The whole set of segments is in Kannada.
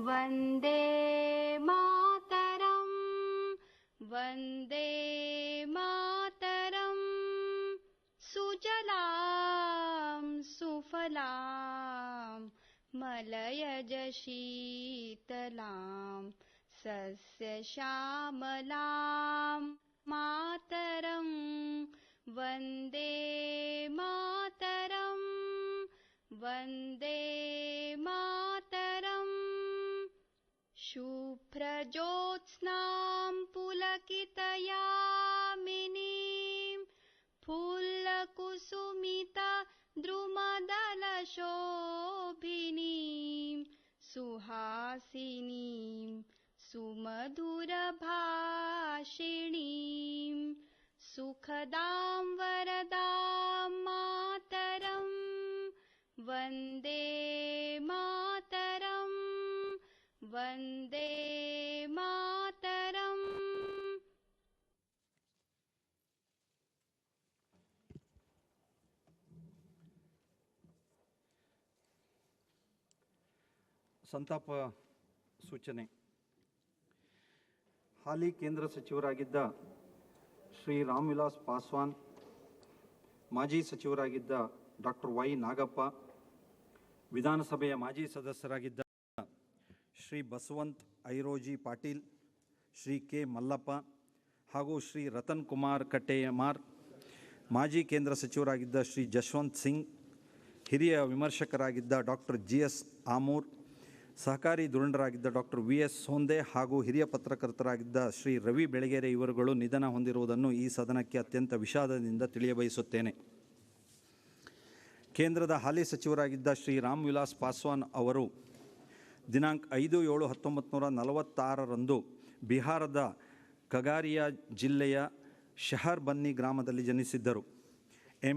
ವಂದೇ ಮಾತರಂ, ವಂದೇ ಮಾತರಂ. ಸುಜಲಾಂ ಸುಫಲಾಂ ಮಲಯಜ ಶೀತಲಾಂ ಸಸ್ಯಶ್ಯಾಮಲಾಂ ಮಾತರಂ. ವಂದೇ ಮಾತರಂ, ವಂದೇ ಮಾತರಂ. ಶುಭ್ರಜ್ಯೋತ್ಸ್ನಾಂ ಪುಲಕಿತಯಾಮಿನೀಂ ಫುಲ್ಲಕುಸುಮಿತ ದ್ರುಮದಲಶೋಭಿನೀಂ ಸುಹಾಸಿನೀಂ ಸುಮಧುರಭಾಷಿಣೀಂ ಸುಖದಾಂ ವರದಾಂ ಮಾತರಂ. ವಂದೇ ಮಾತರಂ, ವಂದೇ ಮಾತರಂ. ಸಂತಾಪ ಸೂಚನೆ. ಹಾಲಿ ಕೇಂದ್ರ ಸಚಿವರಾಗಿದ್ದ ಶ್ರೀ ರಾಮ್ ವಿಲಾಸ್ ಪಾಸ್ವಾನ್, ಮಾಜಿ ಸಚಿವರಾಗಿದ್ದ ಡಾಕ್ಟರ್ ವೈ ನಾಗಪ್ಪ, ವಿಧಾನಸಭೆಯ ಮಾಜಿ ಸದಸ್ಯರಾಗಿದ್ದ ಶ್ರೀ ಬಸವಂತ್ ಐರೋಜಿ ಪಾಟೀಲ್, ಶ್ರೀ ಕೆ ಮಲ್ಲಪ್ಪ ಹಾಗೂ ಶ್ರೀ ರತನ್ ಕುಮಾರ್ ಕಟ್ಟೇಮಾರ್, ಮಾಜಿ ಕೇಂದ್ರ ಸಚಿವರಾಗಿದ್ದ ಶ್ರೀ ಜಶ್ವಂತ್ ಸಿಂಗ್, ಹಿರಿಯ ವಿಮರ್ಶಕರಾಗಿದ್ದ ಡಾಕ್ಟರ್ GS ಆಮೂರ್, ಸಹಕಾರಿ ಧುರೀಣರಾಗಿದ್ದ ಡಾಕ್ಟರ್ VS ಸೋಂದೆ ಹಾಗೂ ಹಿರಿಯ ಪತ್ರಕರ್ತರಾಗಿದ್ದ ಶ್ರೀ ರವಿ ಬೆಳಗೆರೆ ಇವರುಗಳು ನಿಧನ ಹೊಂದಿರುವುದನ್ನು ಈ ಸದನಕ್ಕೆ ಅತ್ಯಂತ ವಿಷಾದದಿಂದ ತಿಳಿಯಬಯಸುತ್ತೇನೆ. ಕೇಂದ್ರದ ಹಾಲಿ ಸಚಿವರಾಗಿದ್ದ ಶ್ರೀ ರಾಮ್ ವಿಲಾಸ್ ಪಾಸ್ವಾನ್ ಅವರು ದಿನಾಂಕ 5/7/1946 ಬಿಹಾರದ ಖಗಾರಿಯಾ ಜಿಲ್ಲೆಯ ಶಹರ್ ಬನ್ನಿ ಗ್ರಾಮದಲ್ಲಿ ಜನಿಸಿದ್ದರು.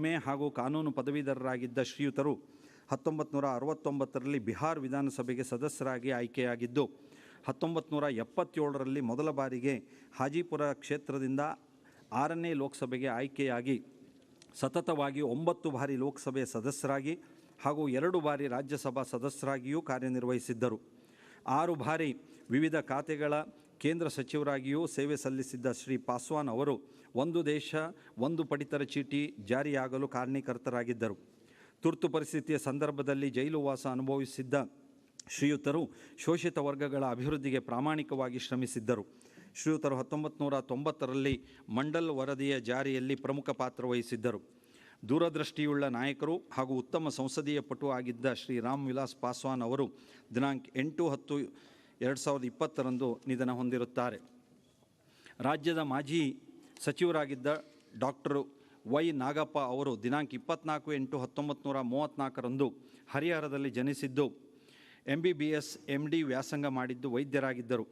MA ಹಾಗೂ ಕಾನೂನು ಪದವೀಧರರಾಗಿದ್ದ ಶ್ರೀಯುತರು 1969ರಲ್ಲಿ ಬಿಹಾರ್ ವಿಧಾನಸಭೆಗೆ ಸದಸ್ಯರಾಗಿ ಆಯ್ಕೆಯಾಗಿದ್ದು 1977ರಲ್ಲಿ ಮೊದಲ ಬಾರಿಗೆ ಹಾಜಿಪುರ ಕ್ಷೇತ್ರದಿಂದ 6ನೇ ಲೋಕಸಭೆಗೆ ಆಯ್ಕೆಯಾಗಿ ಸತತವಾಗಿ 9 ಬಾರಿ ಲೋಕಸಭೆಯ ಸದಸ್ಯರಾಗಿ ಹಾಗೂ 2 ಬಾರಿ ರಾಜ್ಯಸಭಾ ಸದಸ್ಯರಾಗಿಯೂ ಕಾರ್ಯನಿರ್ವಹಿಸಿದ್ದರು. 6 ಬಾರಿ ವಿವಿಧ ಖಾತೆಗಳ ಕೇಂದ್ರ ಸಚಿವರಾಗಿಯೂ ಸೇವೆ ಸಲ್ಲಿಸಿದ್ದ ಶ್ರೀ ಪಾಸ್ವಾನ್ ಅವರು ಒಂದು ದೇಶ ಒಂದು ಪಡಿತರ ಚೀಟಿ ಜಾರಿಯಾಗಲು ಕಾರಣೀಕರ್ತರಾಗಿದ್ದರು. ತುರ್ತು ಪರಿಸ್ಥಿತಿಯ ಸಂದರ್ಭದಲ್ಲಿ ಜೈಲುವಾಸ ಅನುಭವಿಸಿದ್ದ ಶ್ರೀಯುತರು ಶೋಷಿತ ವರ್ಗಗಳ ಅಭಿವೃದ್ಧಿಗೆ ಪ್ರಾಮಾಣಿಕವಾಗಿ ಶ್ರಮಿಸಿದ್ದರು. ಶ್ರೀಯುತರು 1990ರಲ್ಲಿ ಮಂಡಲ್ ವರದಿಯ ಜಾರಿಯಲ್ಲಿ ಪ್ರಮುಖ ಪಾತ್ರ ವಹಿಸಿದ್ದರು. ದೂರದೃಷ್ಟಿಯುಳ್ಳ ನಾಯಕರು ಹಾಗೂ ಉತ್ತಮ ಸಂಸದೀಯ ಪಟು ಆಗಿದ್ದ ಶ್ರೀ ರಾಮ್ ವಿಲಾಸ್ ಪಾಸ್ವಾನ್ ಅವರು ದಿನಾಂಕ 8/10/2020 ನಿಧನ ಹೊಂದಿರುತ್ತಾರೆ. ರಾಜ್ಯದ ಮಾಜಿ ಸಚಿವರಾಗಿದ್ದ ಡಾಕ್ಟರ್ ವೈ ನಾಗಪ್ಪ ಅವರು ದಿನಾಂಕ 24/8/1934 ಹರಿಹರದಲ್ಲಿ ಜನಿಸಿದ್ದು MBBS MD ವ್ಯಾಸಂಗ ಮಾಡಿದ್ದು ವೈದ್ಯರಾಗಿದ್ದರು.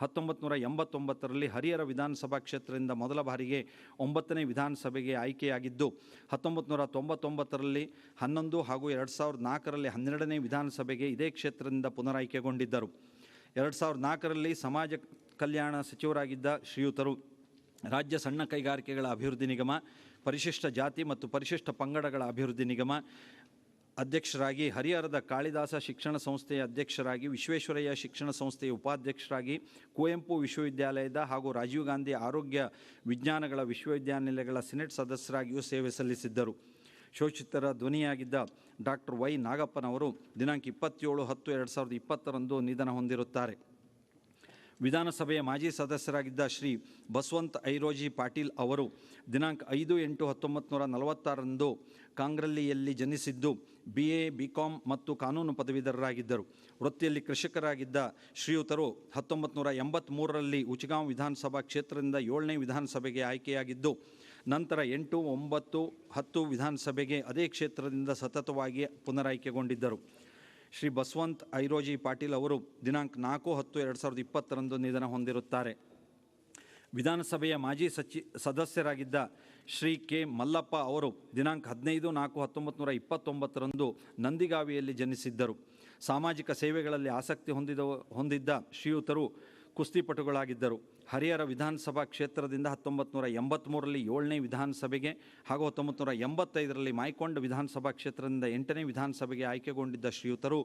1989ರಲ್ಲಿ ಹರಿಹರ ವಿಧಾನಸಭಾ ಕ್ಷೇತ್ರದಿಂದ ಮೊದಲ ಬಾರಿಗೆ 9ನೇ ವಿಧಾನಸಭೆಗೆ ಆಯ್ಕೆಯಾಗಿದ್ದು 1999ರಲ್ಲಿ 11 ಹಾಗೂ 2004ರಲ್ಲಿ 12ನೇ ವಿಧಾನಸಭೆಗೆ ಇದೇ ಕ್ಷೇತ್ರದಿಂದ ಪುನರಾಯ್ಕೆಗೊಂಡಿದ್ದರು. 2004ರಲ್ಲಿ ಸಮಾಜ ಕಲ್ಯಾಣ ಸಚಿವರಾಗಿದ್ದ ಶ್ರೀಯುತರು ರಾಜ್ಯ ಸಣ್ಣ ಕೈಗಾರಿಕೆಗಳ ಅಭಿವೃದ್ಧಿ ನಿಗಮ, ಪರಿಶಿಷ್ಟ ಜಾತಿ ಮತ್ತು ಪರಿಶಿಷ್ಟ ಪಂಗಡಗಳ ಅಭಿವೃದ್ಧಿ ನಿಗಮ ಅಧ್ಯಕ್ಷರಾಗಿ, ಹರಿಹರದ ಕಾಳಿದಾಸ ಶಿಕ್ಷಣ ಸಂಸ್ಥೆಯ ಅಧ್ಯಕ್ಷರಾಗಿ, ವಿಶ್ವೇಶ್ವರಯ್ಯ ಶಿಕ್ಷಣ ಸಂಸ್ಥೆಯ ಉಪಾಧ್ಯಕ್ಷರಾಗಿ, ಕುವೆಂಪು ವಿಶ್ವವಿದ್ಯಾಲಯದ ಹಾಗೂ ರಾಜೀವ್ ಗಾಂಧಿ ಆರೋಗ್ಯ ವಿಜ್ಞಾನಗಳ ವಿಶ್ವವಿದ್ಯಾನಿಲಯಗಳ ಸಿನೆಟ್ ಸದಸ್ಯರಾಗಿಯೂ ಸೇವೆ ಸಲ್ಲಿಸಿದ್ದರು. ಶೋಷಿತರ ಧ್ವನಿಯಾಗಿದ್ದ ಡಾಕ್ಟರ್ ವೈ ನಾಗಪ್ಪನವರು ದಿನಾಂಕ 27/10/2020 ನಿಧನ ಹೊಂದಿರುತ್ತಾರೆ. ವಿಧಾನಸಭೆಯ ಮಾಜಿ ಸದಸ್ಯರಾಗಿದ್ದ ಶ್ರೀ ಬಸವಂತ್ ಐರೋಜಿ ಪಾಟೀಲ್ ಅವರು ದಿನಾಂಕ 5/8/1946 ಕಾಂಗ್ರಲ್ಲಿಯಲ್ಲಿ ಜನಿಸಿದ್ದು BA BCom ಮತ್ತು ಕಾನೂನು ಪದವೀಧರರಾಗಿದ್ದರು. ವೃತ್ತಿಯಲ್ಲಿ ಕೃಷಿಕರಾಗಿದ್ದ ಶ್ರೀಯುತರು 1983ರಲ್ಲಿ ಉಚಗಾಂವ್ ವಿಧಾನಸಭಾ ಕ್ಷೇತ್ರದಿಂದ 7ನೇ ವಿಧಾನಸಭೆಗೆ ಆಯ್ಕೆಯಾಗಿದ್ದು ನಂತರ 8, 9, 10 ವಿಧಾನಸಭೆಗೆ ಅದೇ ಕ್ಷೇತ್ರದಿಂದ ಸತತವಾಗಿ ಪುನರಾಯ್ಕೆಗೊಂಡಿದ್ದರು. ಶ್ರೀ ಬಸವಂತ್ ಐರೋಜಿ ಪಾಟೀಲ್ ಅವರು ದಿನಾಂಕ 4/10/2020 ನಿಧನ ಹೊಂದಿರುತ್ತಾರೆ. ವಿಧಾನಸಭೆಯ ಮಾಜಿ ಸದಸ್ಯರಾಗಿದ್ದ ಶ್ರೀ ಕೆ ಮಲ್ಲಪ್ಪ ಅವರು ದಿನಾಂಕ 15/4/1929 ನಂದಿಗಾವಿಯಲ್ಲಿ ಜನಿಸಿದ್ದರು. ಸಾಮಾಜಿಕ ಸೇವೆಗಳಲ್ಲಿ ಆಸಕ್ತಿ ಹೊಂದಿದ್ದ ಶ್ರೀಯುತರು ಕುಸ್ತಿಪಟುಗಳಾಗಿದ್ದರು. ಹರಿಹರ ವಿಧಾನಸಭಾ ಕ್ಷೇತ್ರದಿಂದ 1983ರಲ್ಲಿ 7ನೇ ವಿಧಾನಸಭೆಗೆ ಹಾಗೂ 1985ರಲ್ಲಿ ಮಾಯಕೊಂಡ ವಿಧಾನಸಭಾ ಕ್ಷೇತ್ರದಿಂದ 8ನೇ ವಿಧಾನಸಭೆಗೆ ಆಯ್ಕೆಗೊಂಡಿದ್ದ ಶ್ರೀಯುತರು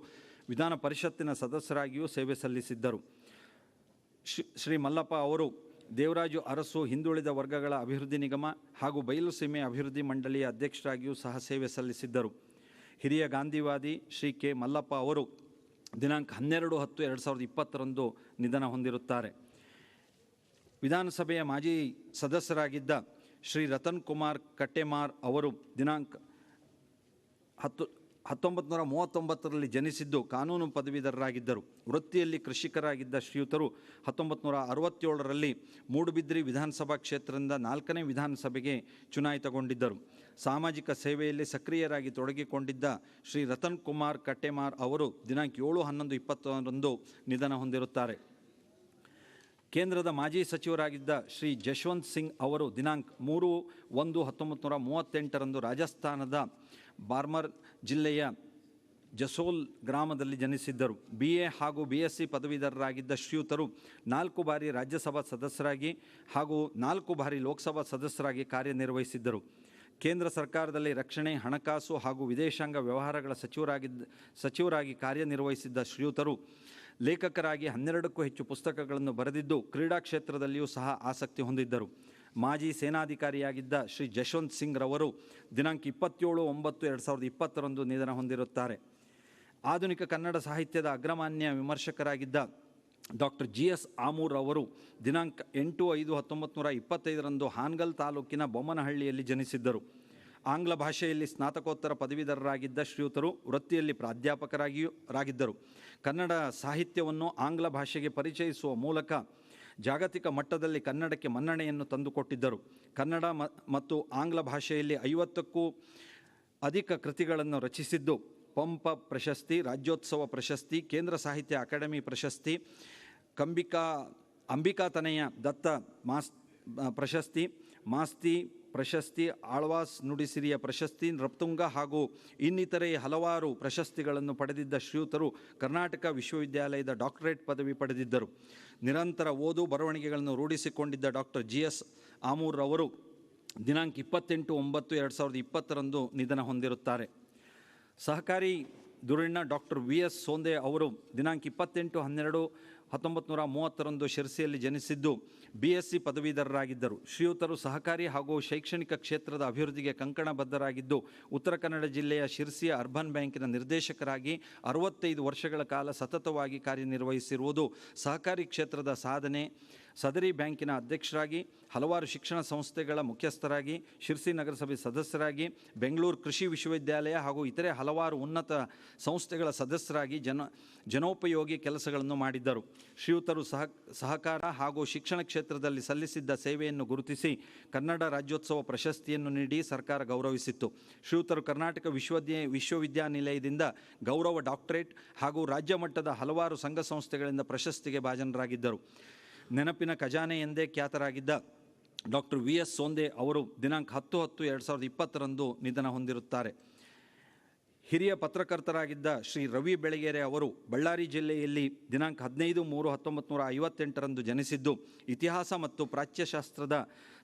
ವಿಧಾನ ಪರಿಷತ್ತಿನ ಸದಸ್ಯರಾಗಿಯೂ ಸೇವೆ ಸಲ್ಲಿಸಿದ್ದರು. ಶ್ರೀ ಮಲ್ಲಪ್ಪ ಅವರು ದೇವರಾಜು ಅರಸು ಹಿಂದುಳಿದ ವರ್ಗಗಳ ಅಭಿವೃದ್ಧಿ ನಿಗಮ ಹಾಗೂ ಬಯಲು ಸೀಮೆ ಅಭಿವೃದ್ಧಿ ಮಂಡಳಿಯ ಅಧ್ಯಕ್ಷರಾಗಿಯೂ ಸಹ ಸೇವೆ ಸಲ್ಲಿಸಿದ್ದರು. ಹಿರಿಯ ಗಾಂಧಿವಾದಿ ಶ್ರೀ ಕೆ ಮಲ್ಲಪ್ಪ ಅವರು ದಿನಾಂಕ 12/10/2020 ನಿಧನ ಹೊಂದಿರುತ್ತಾರೆ. ವಿಧಾನಸಭೆಯ ಮಾಜಿ ಸದಸ್ಯರಾಗಿದ್ದ ಶ್ರೀ ರತನ್ ಕುಮಾರ್ ಕಟ್ಟೆಮಾರ್ ಅವರು ದಿನಾಂಕ 1939ರಲ್ಲಿ ಜನಿಸಿದ್ದು ಕಾನೂನು ಪದವೀಧರರಾಗಿದ್ದರು. ವೃತ್ತಿಯಲ್ಲಿ ಕೃಷಿಕರಾಗಿದ್ದ ಶ್ರೀಯುತರು 1967ರಲ್ಲಿ ಮೂಡುಬಿದ್ರಿ ವಿಧಾನಸಭಾ ಕ್ಷೇತ್ರದಿಂದ 4ನೇ ವಿಧಾನಸಭೆಗೆ ಚುನಾಯಿತಗೊಂಡಿದ್ದರು. ಸಾಮಾಜಿಕ ಸೇವೆಯಲ್ಲಿ ಸಕ್ರಿಯರಾಗಿ ತೊಡಗಿಕೊಂಡಿದ್ದ ಶ್ರೀ ರತನ್ ಕುಮಾರ್ ಕಟ್ಟೆಮಾರ್ ಅವರು ದಿನಾಂಕ 7/11/2020 ನಿಧನ ಹೊಂದಿರುತ್ತಾರೆ. ಕೇಂದ್ರದ ಮಾಜಿ ಸಚಿವರಾಗಿದ್ದ ಶ್ರೀ ಜಶ್ವಂತ್ ಸಿಂಗ್ ಅವರು ದಿನಾಂಕ 3/1/1938 ರಾಜಸ್ಥಾನದ ಬಾರ್ಮರ್ ಜಿಲ್ಲೆಯ ಜಸೋಲ್ ಗ್ರಾಮದಲ್ಲಿ ಜನಿಸಿದ್ದರು. BA ಹಾಗೂ BSc ಪದವೀಧರರಾಗಿದ್ದ ಶ್ರೀಯುತರು 4 ಬಾರಿ ರಾಜ್ಯಸಭಾ ಸದಸ್ಯರಾಗಿ ಹಾಗೂ 4 ಬಾರಿ ಲೋಕಸಭಾ ಸದಸ್ಯರಾಗಿ ಕಾರ್ಯನಿರ್ವಹಿಸಿದ್ದರು. ಕೇಂದ್ರ ಸರ್ಕಾರದಲ್ಲಿ ರಕ್ಷಣೆ, ಹಣಕಾಸು ಹಾಗೂ ವಿದೇಶಾಂಗ ವ್ಯವಹಾರಗಳ ಸಚಿವರಾಗಿ ಕಾರ್ಯನಿರ್ವಹಿಸಿದ್ದ ಶ್ರೀಯುತರು ಲೇಖಕರಾಗಿ 12ಕ್ಕೂ ಹೆಚ್ಚು ಪುಸ್ತಕಗಳನ್ನು ಬರೆದಿದ್ದು ಕ್ರೀಡಾ ಕ್ಷೇತ್ರದಲ್ಲಿಯೂ ಸಹ ಆಸಕ್ತಿ ಹೊಂದಿದ್ದರು. ಮಾಜಿ ಸೇನಾಧಿಕಾರಿಯಾಗಿದ್ದ ಶ್ರೀ ಜಶ್ವಂತ್ ಸಿಂಗ್ ರವರು ದಿನಾಂಕ 27/9/2020 ನಿಧನ ಹೊಂದಿರುತ್ತಾರೆ. ಆಧುನಿಕ ಕನ್ನಡ ಸಾಹಿತ್ಯದ ಅಗ್ರಮಾನ್ಯ ವಿಮರ್ಶಕರಾಗಿದ್ದ ಡಾಕ್ಟರ್ GS ಆಮೂರ್ ಅವರು ದಿನಾಂಕ 8/5/1925 ಹಾನಗಲ್ ತಾಲೂಕಿನ ಬೊಮ್ಮನಹಳ್ಳಿಯಲ್ಲಿ ಜನಿಸಿದ್ದರು. ಆಂಗ್ಲ ಭಾಷೆಯಲ್ಲಿ ಸ್ನಾತಕೋತ್ತರ ಪದವೀಧರರಾಗಿದ್ದ ಶ್ರೀಯುತರು ವೃತ್ತಿಯಲ್ಲಿ ಪ್ರಾಧ್ಯಾಪಕರಾಗಿದ್ದರು. ಕನ್ನಡ ಸಾಹಿತ್ಯವನ್ನು ಆಂಗ್ಲ ಭಾಷೆಗೆ ಪರಿಚಯಿಸುವ ಮೂಲಕ ಜಾಗತಿಕ ಮಟ್ಟದಲ್ಲಿ ಕನ್ನಡಕ್ಕೆ ಮನ್ನಣೆಯನ್ನು ತಂದುಕೊಟ್ಟಿದ್ದರು. ಕನ್ನಡ ಮತ್ತು ಆಂಗ್ಲ ಭಾಷೆಯಲ್ಲಿ 50ಕ್ಕೂ ಅಧಿಕ ಕೃತಿಗಳನ್ನು ರಚಿಸಿದ್ದು ಪಂಪ ಪ್ರಶಸ್ತಿ, ರಾಜ್ಯೋತ್ಸವ ಪ್ರಶಸ್ತಿ, ಕೇಂದ್ರ ಸಾಹಿತ್ಯ ಅಕಾಡೆಮಿ ಪ್ರಶಸ್ತಿ, ಅಂಬಿಕಾತನಯ ದತ್ತ ಪ್ರಶಸ್ತಿ, ಮಾಸ್ತಿ ಪ್ರಶಸ್ತಿ, ಆಳ್ವಾಸ್ ನುಡಿಸಿರಿಯ ಪ್ರಶಸ್ತಿ, ನೃಪತುಂಗ ಹಾಗೂ ಇನ್ನಿತರೆ ಹಲವಾರು ಪ್ರಶಸ್ತಿಗಳನ್ನು ಪಡೆದಿದ್ದ ಶ್ರೀಯುತರು ಕರ್ನಾಟಕ ವಿಶ್ವವಿದ್ಯಾಲಯದ ಡಾಕ್ಟರೇಟ್ ಪದವಿ ಪಡೆದಿದ್ದರು. ನಿರಂತರ ಓದು ಬರವಣಿಗೆಗಳನ್ನು ರೂಢಿಸಿಕೊಂಡಿದ್ದ ಡಾಕ್ಟರ್ GS ಆಮೂರ್ ಅವರು ದಿನಾಂಕ 28/9/2020 ನಿಧನ ಹೊಂದಿರುತ್ತಾರೆ. ಸಹಕಾರಿ ಧುರೀಣ ಡಾಕ್ಟರ್ VS ಸೋಂದೆ ಅವರು ದಿನಾಂಕ 28/12/1930 ಶಿರಸಿಯಲ್ಲಿ ಜನಿಸಿದ್ದು BSc ಪದವೀಧರರಾಗಿದ್ದರು. ಶ್ರೀಯುತರು ಸಹಕಾರಿ ಹಾಗೂ ಶೈಕ್ಷಣಿಕ ಕ್ಷೇತ್ರದ ಅಭಿವೃದ್ಧಿಗೆ ಕಂಕಣಬದ್ಧರಾಗಿದ್ದು ಉತ್ತರ ಕನ್ನಡ ಜಿಲ್ಲೆಯ ಶಿರಸಿಯ ಅರ್ಬನ್ ಬ್ಯಾಂಕಿನ ನಿರ್ದೇಶಕರಾಗಿ 65 ವರ್ಷಗಳ ಕಾಲ ಸತತವಾಗಿ ಕಾರ್ಯನಿರ್ವಹಿಸಿರುವುದು ಸಹಕಾರಿ ಕ್ಷೇತ್ರದ ಸಾಧನೆ. ಸದರಿ ಬ್ಯಾಂಕಿನ ಅಧ್ಯಕ್ಷರಾಗಿ, ಹಲವಾರು ಶಿಕ್ಷಣ ಸಂಸ್ಥೆಗಳ ಮುಖ್ಯಸ್ಥರಾಗಿ, ಶಿರಸಿ ನಗರಸಭೆ ಸದಸ್ಯರಾಗಿ, ಬೆಂಗಳೂರು ಕೃಷಿ ವಿಶ್ವವಿದ್ಯಾಲಯ ಹಾಗೂ ಇತರೆ ಹಲವಾರು ಉನ್ನತ ಸಂಸ್ಥೆಗಳ ಸದಸ್ಯರಾಗಿ ಜನೋಪಯೋಗಿ ಕೆಲಸಗಳನ್ನು ಮಾಡಿದ್ದರು. ಶ್ರೀಯುತರು ಸಹಕಾರ ಹಾಗೂ ಶಿಕ್ಷಣ ಕ್ಷೇತ್ರದಲ್ಲಿ ಸಲ್ಲಿಸಿದ್ದ ಸೇವೆಯನ್ನು ಗುರುತಿಸಿ ಕನ್ನಡ ರಾಜ್ಯೋತ್ಸವ ಪ್ರಶಸ್ತಿಯನ್ನು ನೀಡಿ ಸರ್ಕಾರ ಗೌರವಿಸಿತ್ತು. ಶ್ರೀಯುತರು ಕರ್ನಾಟಕ ವಿಶ್ವವಿದ್ಯಾನಿಲಯದಿಂದ ಗೌರವ ಡಾಕ್ಟರೇಟ್ ಹಾಗೂ ರಾಜ್ಯ ಮಟ್ಟದ ಹಲವಾರು ಸಂಘ ಸಂಸ್ಥೆಗಳಿಂದ ಪ್ರಶಸ್ತಿಗೆ ಭಾಜನರಾಗಿದ್ದರು. ನೆನಪಿನ ಖಜಾನೆ ಎಂದೇ ಖ್ಯಾತರಾಗಿದ್ದ ಡಾಕ್ಟರ್ VS ಸೋಂದೆ ಅವರು ದಿನಾಂಕ 10/10/2020 ನಿಧನ ಹೊಂದಿರುತ್ತಾರೆ. ಹಿರಿಯ ಪತ್ರಕರ್ತರಾಗಿದ್ದ ಶ್ರೀ ರವಿ ಬೆಳಗೆರೆ ಅವರು ಬಳ್ಳಾರಿ ಜಿಲ್ಲೆಯಲ್ಲಿ ದಿನಾಂಕ 15/3/1958 ಜನಿಸಿದ್ದು ಇತಿಹಾಸ ಮತ್ತು ಪ್ರಾಚ್ಯಶಾಸ್ತ್ರದ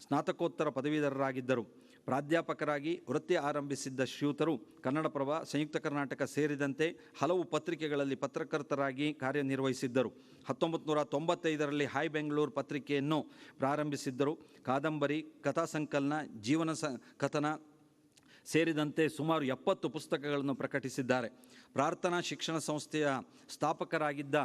ಸ್ನಾತಕೋತ್ತರ ಪದವೀಧರರಾಗಿದ್ದರು. ಪ್ರಾಧ್ಯಾಪಕರಾಗಿ ವೃತ್ತಿ ಆರಂಭಿಸಿದ್ದ ಶ್ರೀಯುತರು ಕನ್ನಡಪ್ರಭ, ಸಂಯುಕ್ತ ಕರ್ನಾಟಕ ಸೇರಿದಂತೆ ಹಲವು ಪತ್ರಿಕೆಗಳಲ್ಲಿ ಪತ್ರಕರ್ತರಾಗಿ ಕಾರ್ಯನಿರ್ವಹಿಸಿದ್ದರು. 1995ರಲ್ಲಿ ಹಾಯ್ ಬೆಂಗಳೂರು ಪತ್ರಿಕೆಯನ್ನು ಪ್ರಾರಂಭಿಸಿದ್ದರು. ಕಾದಂಬರಿ, ಕಥಾ ಸಂಕಲನ, ಜೀವನ ಕಥನ ಸೇರಿದಂತೆ ಸುಮಾರು 70 ಪುಸ್ತಕಗಳನ್ನು ಪ್ರಕಟಿಸಿದ್ದಾರೆ. ಪ್ರಾರ್ಥನಾ ಶಿಕ್ಷಣ ಸಂಸ್ಥೆಯ ಸ್ಥಾಪಕರಾಗಿದ್ದ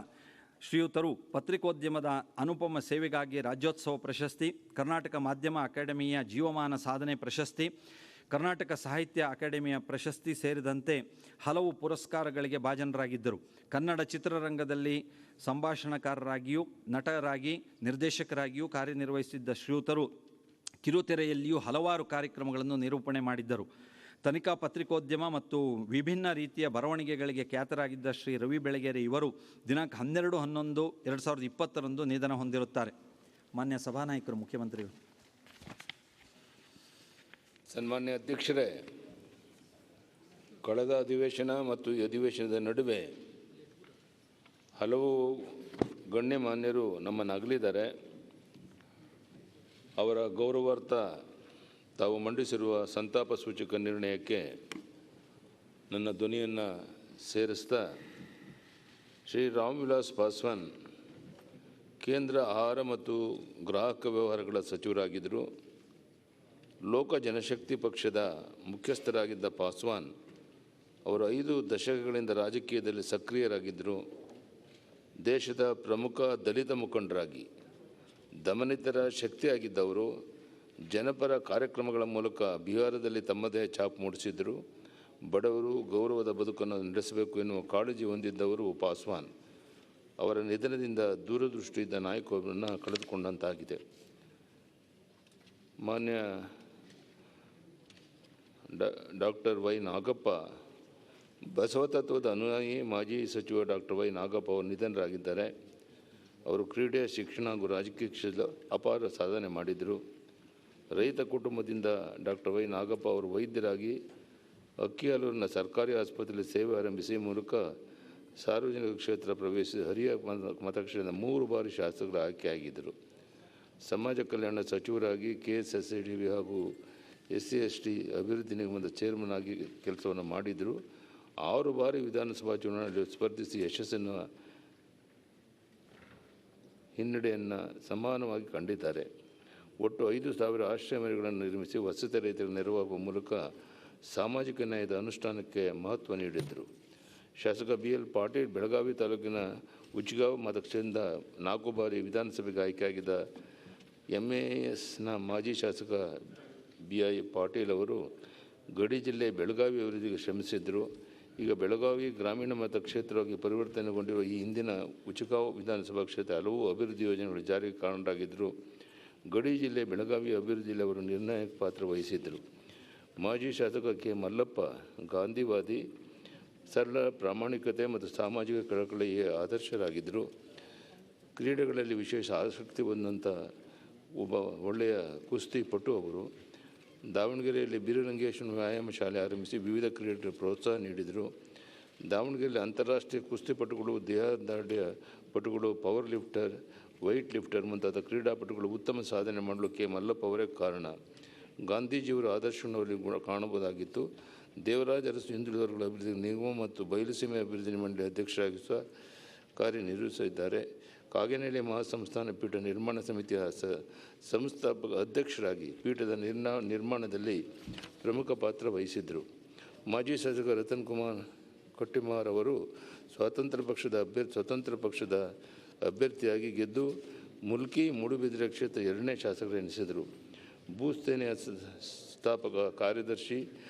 ಶ್ರೀಯುತರು ಪತ್ರಿಕೋದ್ಯಮದ ಅನುಪಮ ಸೇವೆಗಾಗಿ ರಾಜ್ಯೋತ್ಸವ ಪ್ರಶಸ್ತಿ, ಕರ್ನಾಟಕ ಮಾಧ್ಯಮ ಅಕಾಡೆಮಿಯ ಜೀವಮಾನ ಸಾಧನೆ ಪ್ರಶಸ್ತಿ, ಕರ್ನಾಟಕ ಸಾಹಿತ್ಯ ಅಕಾಡೆಮಿಯ ಪ್ರಶಸ್ತಿ ಸೇರಿದಂತೆ ಹಲವು ಪುರಸ್ಕಾರಗಳಿಗೆ ಭಾಜನರಾಗಿದ್ದರು. ಕನ್ನಡ ಚಿತ್ರರಂಗದಲ್ಲಿ ಸಂಭಾಷಣಕಾರರಾಗಿಯೂ ನಟರಾಗಿ ನಿರ್ದೇಶಕರಾಗಿಯೂ ಕಾರ್ಯನಿರ್ವಹಿಸಿದ್ದ ಶ್ರೀಯುತರು ಕಿರುತೆರೆಯಲ್ಲಿಯೂ ಹಲವಾರು ಕಾರ್ಯಕ್ರಮಗಳನ್ನು ನಿರೂಪಣೆ ಮಾಡಿದ್ದರು. ತನಿಖಾ ಪತ್ರಿಕೋದ್ಯಮ ಮತ್ತು ವಿಭಿನ್ನ ರೀತಿಯ ಬರವಣಿಗೆಗಳಿಗೆ ಖ್ಯಾತರಾಗಿದ್ದ ಶ್ರೀ ರವಿ ಬೆಳಗೆರೆ ಇವರು ದಿನಾಂಕ 12/11/2020 ನಿಧನ ಹೊಂದಿರುತ್ತಾರೆ. ಮಾನ್ಯ ಸಭಾನಾಯಕರು, ಮುಖ್ಯಮಂತ್ರಿಗಳು. ಸನ್ಮಾನ್ಯ ಅಧ್ಯಕ್ಷರೇ, ಕಳೆದ ಅಧಿವೇಶನ ಮತ್ತು ಈ ಅಧಿವೇಶನದ ನಡುವೆ ಹಲವು ಗಣ್ಯಮಾನ್ಯರು ನಮ್ಮನ್ನು ಅಗಲಿದ್ದಾರೆ. ಅವರ ಗೌರವಾರ್ಥ ತಾವು ಮಂಡಿಸಿರುವ ಸಂತಾಪ ಸೂಚಕ ನಿರ್ಣಯಕ್ಕೆ ನನ್ನ ಧ್ವನಿಯನ್ನು ಸೇರಿಸ್ತಾ, ಶ್ರೀ ರಾಮ್ ವಿಲಾಸ್ ಪಾಸ್ವಾನ್ ಕೇಂದ್ರ ಆಹಾರ ಮತ್ತು ಗ್ರಾಹಕ ವ್ಯವಹಾರಗಳ ಸಚಿವರಾಗಿದ್ದರು. ಲೋಕ ಜನಶಕ್ತಿ ಪಕ್ಷದ ಮುಖ್ಯಸ್ಥರಾಗಿದ್ದ ಪಾಸ್ವಾನ್ ಅವರು 5 ದಶಕಗಳಿಂದ ರಾಜಕೀಯದಲ್ಲಿ ಸಕ್ರಿಯರಾಗಿದ್ದರು. ದೇಶದ ಪ್ರಮುಖ ದಲಿತ ಮುಖಂಡರಾಗಿ ದಮನಿತರ ಶಕ್ತಿಯಾಗಿದ್ದವರು ಜನಪರ ಕಾರ್ಯಕ್ರಮಗಳ ಮೂಲಕ ಬಿಹಾರದಲ್ಲಿ ತಮ್ಮದೇ ಛಾಪು ಮೂಡಿಸಿದರು. ಬಡವರು ಗೌರವದ ಬದುಕನ್ನು ನಡೆಸಬೇಕು ಎನ್ನುವ ಕಾಳಜಿ ಹೊಂದಿದ್ದವರು ಪಾಸ್ವಾನ್. ಅವರ ನಿಧನದಿಂದ ದೂರದೃಷ್ಟಿಯಿದ್ದ ನಾಯಕರನ್ನು ಕಳೆದುಕೊಂಡಂತಾಗಿದೆ. ಮಾನ್ಯ ಡಾಕ್ಟರ್ ವೈ ನಾಗಪ್ಪ ಬಸವತತ್ವದ ಅನುಯಾಯಿ ಮಾಜಿ ಸಚಿವ ಡಾಕ್ಟರ್ ವೈ ನಾಗಪ್ಪ ಅವರು ನಿಧನರಾಗಿದ್ದಾರೆ. ಅವರು ಕ್ರೀಡೆ, ಶಿಕ್ಷಣ ಹಾಗೂ ರಾಜಕೀಯ ಕ್ಷೇತ್ರದ ಅಪಾರ ಸಾಧನೆ ಮಾಡಿದರು. ರೈತ ಕುಟುಂಬದಿಂದ ಡಾಕ್ಟರ್ ವೈ ನಾಗಪ್ಪ ಅವರು ವೈದ್ಯರಾಗಿ ಅಕ್ಕಿಯಾಲೂರಿನ ಸರ್ಕಾರಿ ಆಸ್ಪತ್ರೆಯಲ್ಲಿ ಸೇವೆ ಆರಂಭಿಸಿ ಮೂಲಕ ಸಾರ್ವಜನಿಕ ಕ್ಷೇತ್ರ ಪ್ರವೇಶಿಸಿ ಹರಿಯ ಮತಕ್ಷೇತ್ರದ 3 ಬಾರಿ ಶಾಸಕರ ಆಯ್ಕೆಯಾಗಿದ್ದರು. ಸಮಾಜ ಕಲ್ಯಾಣ ಸಚಿವರಾಗಿ KSSIDB ಹಾಗೂ SC/ST ಅಭಿವೃದ್ಧಿ ನಿಗಮದ ಚೇರ್ಮನ್ ಆಗಿ ಕೆಲಸವನ್ನು ಮಾಡಿದರು. 6 ಬಾರಿ ವಿಧಾನಸಭಾ ಚುನಾವಣೆಯಲ್ಲಿ ಸ್ಪರ್ಧಿಸಿ ಯಶಸ್ಸನ್ನು ಹಿನ್ನಡೆಯನ್ನು ಸಮಾನವಾಗಿ ಕಂಡಿದ್ದಾರೆ. ಒಟ್ಟು 5,000 ಆಶ್ರಯ ಮನೆಗಳನ್ನು ನಿರ್ಮಿಸಿ ವಸತಿ ರಹಿತರಿಗೆ ನೆರವಾಗುವ ಮೂಲಕ ಸಾಮಾಜಿಕ ನ್ಯಾಯದ ಅನುಷ್ಠಾನಕ್ಕೆ ಮಹತ್ವ ನೀಡಿದರು. ಶಾಸಕ BL ಪಾಟೀಲ್ ಬೆಳಗಾವಿ ತಾಲೂಕಿನ ಉಚ್ಗಾಂವ್ ಮತಕ್ಷೇತ್ರದಿಂದ 4 ಬಾರಿ ವಿಧಾನಸಭೆಗೆ ಆಯ್ಕೆಯಾಗಿದ್ದ MASನ ಮಾಜಿ ಶಾಸಕ BI ಪಾಟೀಲ್ ಅವರು ಗಡಿ ಜಿಲ್ಲೆ ಬೆಳಗಾವಿ ಅಭಿವೃದ್ಧಿಗೆ ಶ್ರಮಿಸಿದ್ದರು. ಈಗ ಬೆಳಗಾವಿ ಗ್ರಾಮೀಣ ಮತಕ್ಷೇತ್ರವಾಗಿ ಪರಿವರ್ತನೆಗೊಂಡಿರುವ ಈ ಹಿಂದಿನ ಉಚ್ಗಾಂವ್ ವಿಧಾನಸಭಾ ಕ್ಷೇತ್ರ ಹಲವು ಅಭಿವೃದ್ಧಿ ಯೋಜನೆಗಳು ಜಾರಿಗೆ ಕಾರಣರಾಗಿದ್ದರು. ಗಡಿ ಜಿಲ್ಲೆ ಬೆಳಗಾವಿ ಅಭಿವೃದ್ಧಿಯಲ್ಲಿ ಅವರು ನಿರ್ಣಾಯಕ ಪಾತ್ರ ವಹಿಸಿದ್ದರು. ಮಾಜಿ ಶಾಸಕ K ಮಲ್ಲಪ್ಪ ಗಾಂಧಿವಾದಿ, ಸರಳ ಪ್ರಾಮಾಣಿಕತೆ ಮತ್ತು ಸಾಮಾಜಿಕ ಕಳಕಳಿಗೆ ಆದರ್ಶರಾಗಿದ್ದರು. ಕ್ರೀಡೆಗಳಲ್ಲಿ ವಿಶೇಷ ಆಸಕ್ತಿ ಹೊಂದಂಥ ಒಬ್ಬ ಒಳ್ಳೆಯ ಕುಸ್ತಿಪಟು ಅವರು. ದಾವಣಗೆರೆಯಲ್ಲಿ ಬೀರಲಿಂಗೇಶ್ವರ ವ್ಯಾಯಾಮ ಶಾಲೆ ಆರಂಭಿಸಿ ವಿವಿಧ ಕ್ರೀಡೆಗಳಿಗೆ ಪ್ರೋತ್ಸಾಹ ನೀಡಿದರು. ದಾವಣಗೆರೆಯಲ್ಲಿ ಅಂತಾರಾಷ್ಟ್ರೀಯ ಕುಸ್ತಿಪಟುಗಳು, ದೇಹದಾಢ್ಯ ಪಟುಗಳು, ಪವರ್ ಲಿಫ್ಟರ್, ವೈಟ್ ಲಿಫ್ಟರ್ ಮುಂತಾದ ಕ್ರೀಡಾಪಟುಗಳು ಉತ್ತಮ ಸಾಧನೆ ಮಾಡಲು K ಮಲ್ಲಪ್ಪ ಅವರೇ ಕಾರಣ. ಗಾಂಧೀಜಿಯವರ ಆದರ್ಶವನ್ನು ಅವರಲ್ಲಿ ಕಾಣಬಹುದಾಗಿತ್ತು. ದೇವರಾಜ ಅರಸು ಹಿಂದುಳಿದ ವರ್ಗಗಳ ಅಭಿವೃದ್ಧಿ ನಿಗಮ ಮತ್ತು ಬಯಲುಸೀಮೆ ಅಭಿವೃದ್ಧಿ ಮಂಡಳಿ ಅಧ್ಯಕ್ಷರಾಗಿ ಸಹ ಕಾರ್ಯನಿರ್ವಹಿಸಿದ್ದಾರೆ. ಕಾಗೇನಹಳ್ಳಿ ಮಹಾಸಂಸ್ಥಾನ ಪೀಠ ನಿರ್ಮಾಣ ಸಮಿತಿಯ ಸಂಸ್ಥಾಪಕ ಅಧ್ಯಕ್ಷರಾಗಿ ಪೀಠದ ನಿರ್ಮಾಣದಲ್ಲಿ ಪ್ರಮುಖ ಪಾತ್ರ ವಹಿಸಿದ್ದರು. ಮಾಜಿ ಶಾಸಕ ರತನ್ ಕುಮಾರ್ ಕಟ್ಟಿಮಾರ್ ಅವರು ಸ್ವತಂತ್ರ ಪಕ್ಷದ ಅಭ್ಯರ್ಥಿಯಾಗಿ ಗೆದ್ದು ಮುಲ್ಕಿ ಮೂಡುಬಿದಿರೆ ಕ್ಷೇತ್ರ 2ನೇ ಶಾಸಕರೆನಿಸಿದರು. ಭೂಸೇನೆಯ ಸ್ಥಾಪಕ ಕಾರ್ಯದರ್ಶಿ,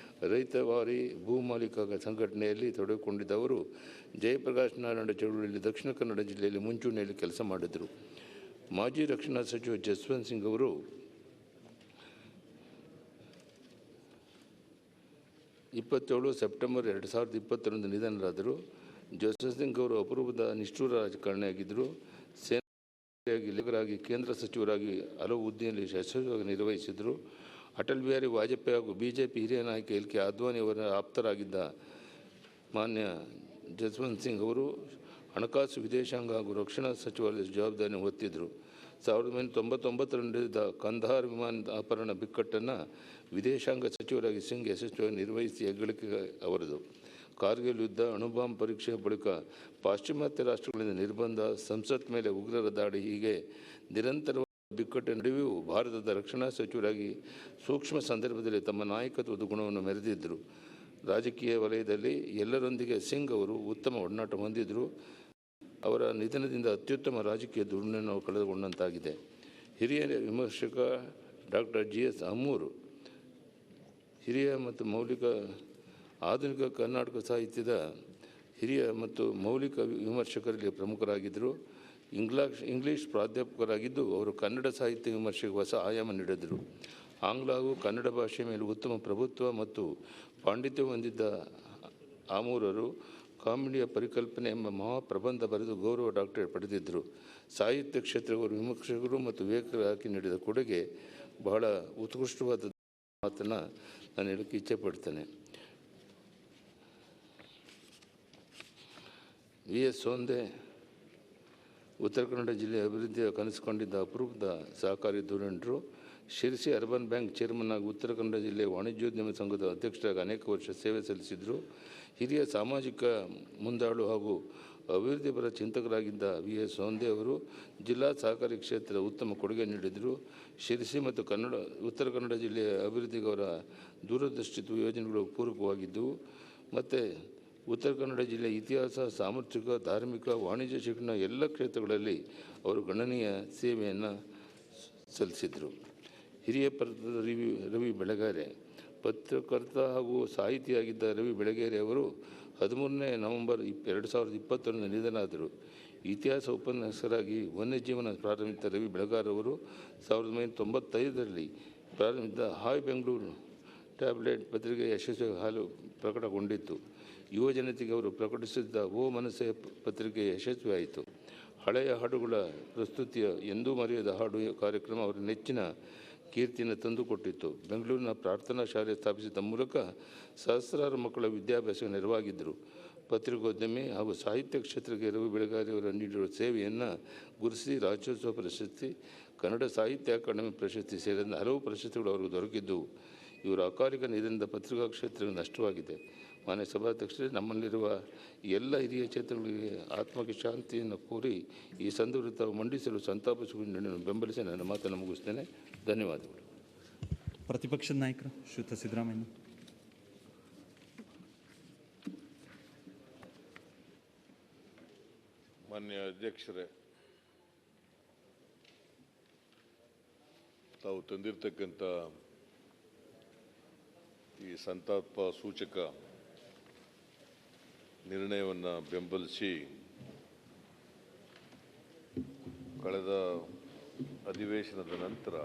ರೈತವಾರಿ ಭೂ ಮಾಲೀಕ ಸಂಘಟನೆಯಲ್ಲಿ ತೊಡಗಿಕೊಂಡಿದ್ದವರು. ಜಯಪ್ರಕಾಶ್ ನಾರಾಯಣ ಚಳುವಳಿಯಲ್ಲಿ ದಕ್ಷಿಣ ಕನ್ನಡ ಜಿಲ್ಲೆಯಲ್ಲಿ ಮುಂಚೂಣಿಯಲ್ಲಿ ಕೆಲಸ ಮಾಡಿದರು. ಮಾಜಿ ರಕ್ಷಣಾ ಸಚಿವ ಜಸ್ವಂತ್ ಸಿಂಗ್ ಅವರು 27 ಸೆಪ್ಟೆಂಬರ್ 2020ರಂದು ನಿಧನರಾದರು. ಜಸ್ವಂತ್ ಸಿಂಗ್ ಅವರು ಅಪರೂಪದ ನಿಷ್ಠುರ ರಾಜಕಾರಣಿಯಾಗಿದ್ದರು. ಸೇನಾಗಿ ಕೇಂದ್ರ ಸಚಿವರಾಗಿ ಹಲವು ಹುದ್ದೆಯಲ್ಲಿ ಯಶಸ್ವಿಯಾಗಿ ನಿರ್ವಹಿಸಿದರು. ಅಟಲ್ ಬಿಹಾರಿ ವಾಜಪೇಯಿ ಹಾಗೂ BJP ಹಿರಿಯ ನಾಯಕ LK ಅದ್ವಾನಿ ಅವರ ಆಪ್ತರಾಗಿದ್ದ ಮಾನ್ಯ ಜಸ್ವಂತ್ ಸಿಂಗ್ ಅವರು ಹಣಕಾಸು, ವಿದೇಶಾಂಗ ಹಾಗೂ ರಕ್ಷಣಾ ಸಚಿವಾಲಯದ ಜವಾಬ್ದಾರಿಯನ್ನು ಹೊತ್ತಿದ್ದರು. 1999ರಲ್ಲಿ ನಡೆದ ಕಂದಹಾರ್ ವಿಮಾನ ಅಪಹರಣ ಬಿಕ್ಕಟ್ಟನ್ನು ವಿದೇಶಾಂಗ ಸಚಿವರಾಗಿ ಸಿಂಗ್ ಯಶಸ್ವಿಯಾಗಿ ನಿರ್ವಹಿಸಿ ಹೆಗ್ಗಳಿಕೆ ಅವರದು. ಕಾರ್ಗಿಲ್ ಯುದ್ಧ, ಅಣುಬಾಂಬ್ ಪರೀಕ್ಷೆ ಬಳಿಕ ಪಾಶ್ಚಿಮಾತ್ಯ ರಾಷ್ಟ್ರಗಳಿಂದ ನಿರ್ಬಂಧ, ಸಂಸತ್ ಮೇಲೆ ಉಗ್ರರ ದಾಳಿ ಹೀಗೆ ನಿರಂತರವಾದ ಬಿಕ್ಕಟ್ಟಿನ ನಡುವೆಯೂ ಭಾರತದ ರಕ್ಷಣಾ ಸಚಿವರಾಗಿ ಸೂಕ್ಷ್ಮ ಸಂದರ್ಭದಲ್ಲಿ ತಮ್ಮ ನಾಯಕತ್ವದ ಗುಣವನ್ನು ಮೆರೆದಿದ್ದರು. ರಾಜಕೀಯ ವಲಯದಲ್ಲಿ ಎಲ್ಲರೊಂದಿಗೆ ಸಿಂಗ್ ಅವರು ಉತ್ತಮ ಒಡನಾಟ ಹೊಂದಿದ್ದರು. ಅವರ ನಿಧನದಿಂದ ಅತ್ಯುತ್ತಮ ರಾಜಕೀಯ ಧುರೀಣನ್ನು ಕಳೆದುಕೊಂಡಂತಾಗಿದೆ. ಹಿರಿಯ ವಿಮರ್ಶಕ ಡಾಕ್ಟರ್ GS ಅಮ್ಮೂರು ಹಿರಿಯ ಮತ್ತು ಆಧುನಿಕ ಕರ್ನಾಟಕ ಸಾಹಿತ್ಯದ ಹಿರಿಯ ಮತ್ತು ಮೌಲಿಕ ವಿಮರ್ಶಕರಲ್ಲಿ ಪ್ರಮುಖರಾಗಿದ್ದರು. ಇಂಗ್ಲೀಷ್ ಪ್ರಾಧ್ಯಾಪಕರಾಗಿದ್ದು ಅವರು ಕನ್ನಡ ಸಾಹಿತ್ಯ ವಿಮರ್ಶೆಗೆ ಹೊಸ ಆಯಾಮ ನೀಡಿದರು. ಆಂಗ್ಲ ಹಾಗೂ ಕನ್ನಡ ಭಾಷೆಯ ಮೇಲೆ ಉತ್ತಮ ಪ್ರಭುತ್ವ ಮತ್ತು ಪಾಂಡಿತ್ಯ ಹೊಂದಿದ್ದ ಆಮೂರರು ಕಾಮಿಡಿಯ ಪರಿಕಲ್ಪನೆ ಎಂಬ ಮಹಾಪ್ರಬಂಧ ಬರೆದು ಗೌರವ ಡಾಕ್ಟರೇಟ್ ಪಡೆದಿದ್ದರು. ಸಾಹಿತ್ಯ ಕ್ಷೇತ್ರಗಳು ವಿಮರ್ಶಕರು ಮತ್ತು ವಿವೇಕರಾಗಿ ನೀಡಿದ ಕೊಡುಗೆ ಬಹಳ ಉತ್ಕೃಷ್ಟವಾದ ಮಾತನ್ನು ನಾನು ಹೇಳೋಕ್ಕೆ ಇಚ್ಛೆಪಡ್ತೇನೆ. VS ಸೋಂದೆ ಉತ್ತರ ಕನ್ನಡ ಜಿಲ್ಲೆಯ ಅಭಿವೃದ್ಧಿಯ ಕನಸು ಕಂಡಿದ್ದ ಅಪರೂಪದ ಸಹಕಾರಿ ಧುರೀಣರು. ಶಿರಸಿ ಅರ್ಬನ್ ಬ್ಯಾಂಕ್ ಚೇರ್ಮನ್ ಆಗಿ ಉತ್ತರ ಕನ್ನಡ ಜಿಲ್ಲೆಯ ವಾಣಿಜ್ಯೋದ್ಯಮ ಸಂಘದ ಅಧ್ಯಕ್ಷರಾಗಿ ಅನೇಕ ವರ್ಷ ಸೇವೆ ಸಲ್ಲಿಸಿದರು. ಹಿರಿಯ ಸಾಮಾಜಿಕ ಮುಂದಾಳು ಹಾಗೂ ಅಭಿವೃದ್ಧಿಪರ ಚಿಂತಕರಾಗಿದ್ದ VS ಸೋಂದೆ ಅವರು ಜಿಲ್ಲಾ ಸಹಕಾರಿ ಕ್ಷೇತ್ರದ ಉತ್ತಮ ಕೊಡುಗೆ ನೀಡಿದರು. ಶಿರಸಿ ಮತ್ತು ಉತ್ತರ ಕನ್ನಡ ಜಿಲ್ಲೆಯ ಅಭಿವೃದ್ಧಿಗೆ ಅವರ ದೂರದೃಷ್ಟಿ ಯೋಜನೆಗಳು ಪೂರಕವಾಗಿದ್ದವು. ಮತ್ತು ಉತ್ತರ ಕನ್ನಡ ಜಿಲ್ಲೆಯ ಇತಿಹಾಸ, ಸಾಮಾಜಿಕ, ಧಾರ್ಮಿಕ, ವಾಣಿಜ್ಯ, ಶಿಕ್ಷಣ ಎಲ್ಲ ಕ್ಷೇತ್ರಗಳಲ್ಲಿ ಅವರು ಗಣನೀಯ ಸೇವೆಯನ್ನು ಸಲ್ಲಿಸಿದರು. ಹಿರಿಯ ರವಿ ಬೆಳಗೆರೆ ಪತ್ರಕರ್ತ ಹಾಗೂ ಸಾಹಿತಿಯಾಗಿದ್ದ ರವಿ ಬೆಳಗೆರೆ ಅವರು 13ನೇ ನವೆಂಬರ್ 2020 ನಿಧನರಾದರು. ಇತಿಹಾಸ ಉಪನ್ಯಾಸಕರಾಗಿ ವನ್ಯಜೀವನ ಪ್ರಾರಂಭಿಸಿದ ರವಿ ಬೆಳಗಾರವರು 1995ರಲ್ಲಿ ಪ್ರಾರಂಭಿಸಿದ ಹಾಯ್ ಬೆಂಗಳೂರು ಟ್ಯಾಬ್ಲೆಟ್ ಪತ್ರಿಕೆ ಯಶಸ್ವಿ ಹಾಲು ಪ್ರಕಟಗೊಂಡಿತ್ತು. ಯುವ ಜನತೆಗೆ ಅವರು ಪ್ರಕಟಿಸಿದ್ದ ಓ ಮನಸ್ಸೆ ಪತ್ರಿಕೆ ಯಶಸ್ವಿಯಾಯಿತು. ಹಳೆಯ ಹಾಡುಗಳ ಪ್ರಸ್ತುತಿಯ ಎಂದೂ ಮರೆಯದ ಹಾಡು ಕಾರ್ಯಕ್ರಮ ಅವರ ನೆಚ್ಚಿನ ಕೀರ್ತಿಯನ್ನು ತಂದುಕೊಟ್ಟಿತ್ತು. ಬೆಂಗಳೂರಿನ ಪ್ರಾರ್ಥನಾ ಶಾಲೆ ಸ್ಥಾಪಿಸಿದ ಮೂಲಕ ಸಹಸ್ರಾರು ಮಕ್ಕಳ ವಿದ್ಯಾಭ್ಯಾಸ ನೆರವಾಗಿದ್ದರು. ಪತ್ರಿಕೋದ್ಯಮಿ ಹಾಗೂ ಸಾಹಿತ್ಯ ಕ್ಷೇತ್ರಕ್ಕೆ ರವಿ ಬೆಳಗಾರಿಯವರು ನೀಡಿರುವ ಸೇವೆಯನ್ನು ಗುರುತಿಸಿ ರಾಜ್ಯೋತ್ಸವ ಪ್ರಶಸ್ತಿ, ಕನ್ನಡ ಸಾಹಿತ್ಯ ಅಕಾಡೆಮಿ ಪ್ರಶಸ್ತಿ ಸೇರಿದಂತೆ ಹಲವು ಪ್ರಶಸ್ತಿಗಳು ಅವರಿಗೆ ದೊರಕಿದ್ದವು. ಇವರ ಅಕಾಲಿಕ ನಿಧನದ ಪತ್ರಿಕಾ ಕ್ಷೇತ್ರಕ್ಕೆ ನಷ್ಟವಾಗಿದೆ. ಮಾನ್ಯ ಸಭಾಧ್ಯಕ್ಷರೇ, ನಮ್ಮಲ್ಲಿರುವ ಎಲ್ಲ ಹಿರಿಯ ಚೇತನಗಳಿಗೆ ಆತ್ಮಕ್ಕೆ ಶಾಂತಿಯನ್ನು ಕೋರಿ ಈ ಸಂದರ್ಭದಲ್ಲಿ ತಾವು ಮಂಡಿಸಲು ಸಂತಾಪ ಸೂಚನೆಯನ್ನು ಬೆಂಬಲಿಸಿ ನನ್ನ ಮಾತನ್ನು ಮುಗಿಸ್ತೇನೆ. ಧನ್ಯವಾದಗಳು. ಪ್ರತಿಪಕ್ಷದ ನಾಯಕರು ಶ್ರೀಯುತ ಸಿದ್ದರಾಮಯ್ಯ. ಮಾನ್ಯ ಅಧ್ಯಕ್ಷರೇ, ತಾವು ತಂದಿರತಕ್ಕಂಥ ಈ ಸಂತಾಪ ಸೂಚಕ ನಿರ್ಣಯವನ್ನು ಬೆಂಬಲಿಸಿ ಕಳೆದ ಅಧಿವೇಶನದ ನಂತರ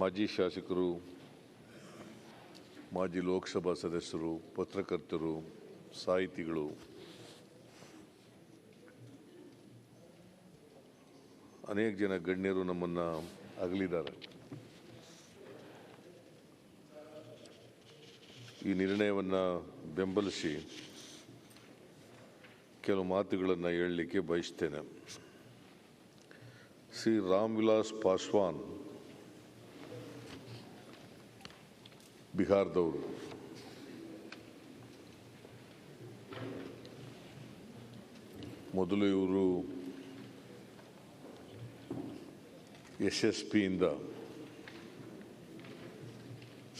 ಮಾಜಿ ಶಾಸಕರು, ಮಾಜಿ ಲೋಕಸಭಾ ಸದಸ್ಯರು, ಪತ್ರಕರ್ತರು, ಸಾಹಿತಿಗಳು, ಅನೇಕ ಜನ ಗಣ್ಯರು ನಮ್ಮನ್ನು ಅಗಲಿದ್ದಾರೆ. ಈ ನಿರ್ಣಯವನ್ನು ಬೆಂಬಲಿಸಿ ಕೆಲವು ಮಾತುಗಳನ್ನು ಹೇಳಲಿಕ್ಕೆ ಬಯಸ್ತೇನೆ. ಶ್ರೀ ರಾಮ್ ವಿಲಾಸ್ ಪಾಸ್ವಾನ್ ಬಿಹಾರದವರು. ಮೊದಲು ಇವರು SSPಯಿಂದ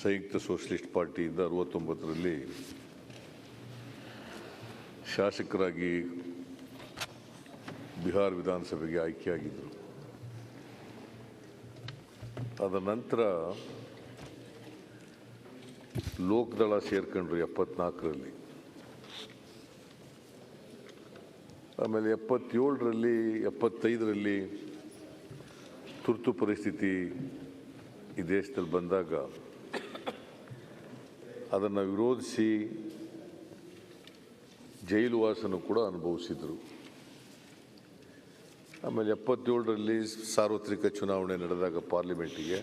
ಸಂಯುಕ್ತ ಸೋಷಲಿಸ್ಟ್ ಪಾರ್ಟಿಯಿಂದ 69ರಲ್ಲಿ ಶಾಸಕರಾಗಿ ಬಿಹಾರ ವಿಧಾನಸಭೆಗೆ ಆಯ್ಕೆಯಾಗಿದ್ದರು. ಅದ ನಂತರ ಲೋಕದಳ ಸೇರ್ಕೊಂಡ್ರು 74ರಲ್ಲಿ. ಆಮೇಲೆ 77ರಲ್ಲಿ 75ರಲ್ಲಿ ತುರ್ತು ಪರಿಸ್ಥಿತಿ ಈ ದೇಶದಲ್ಲಿ ಬಂದಾಗ ಅದನ್ನು ವಿರೋಧಿಸಿ ಜೈಲು ವಾಸನೂ ಕೂಡ ಅನುಭವಿಸಿದರು. ಆಮೇಲೆ 77ರಲ್ಲಿ ಸಾರ್ವತ್ರಿಕ ಚುನಾವಣೆ ನಡೆದಾಗ ಪಾರ್ಲಿಮೆಂಟಿಗೆ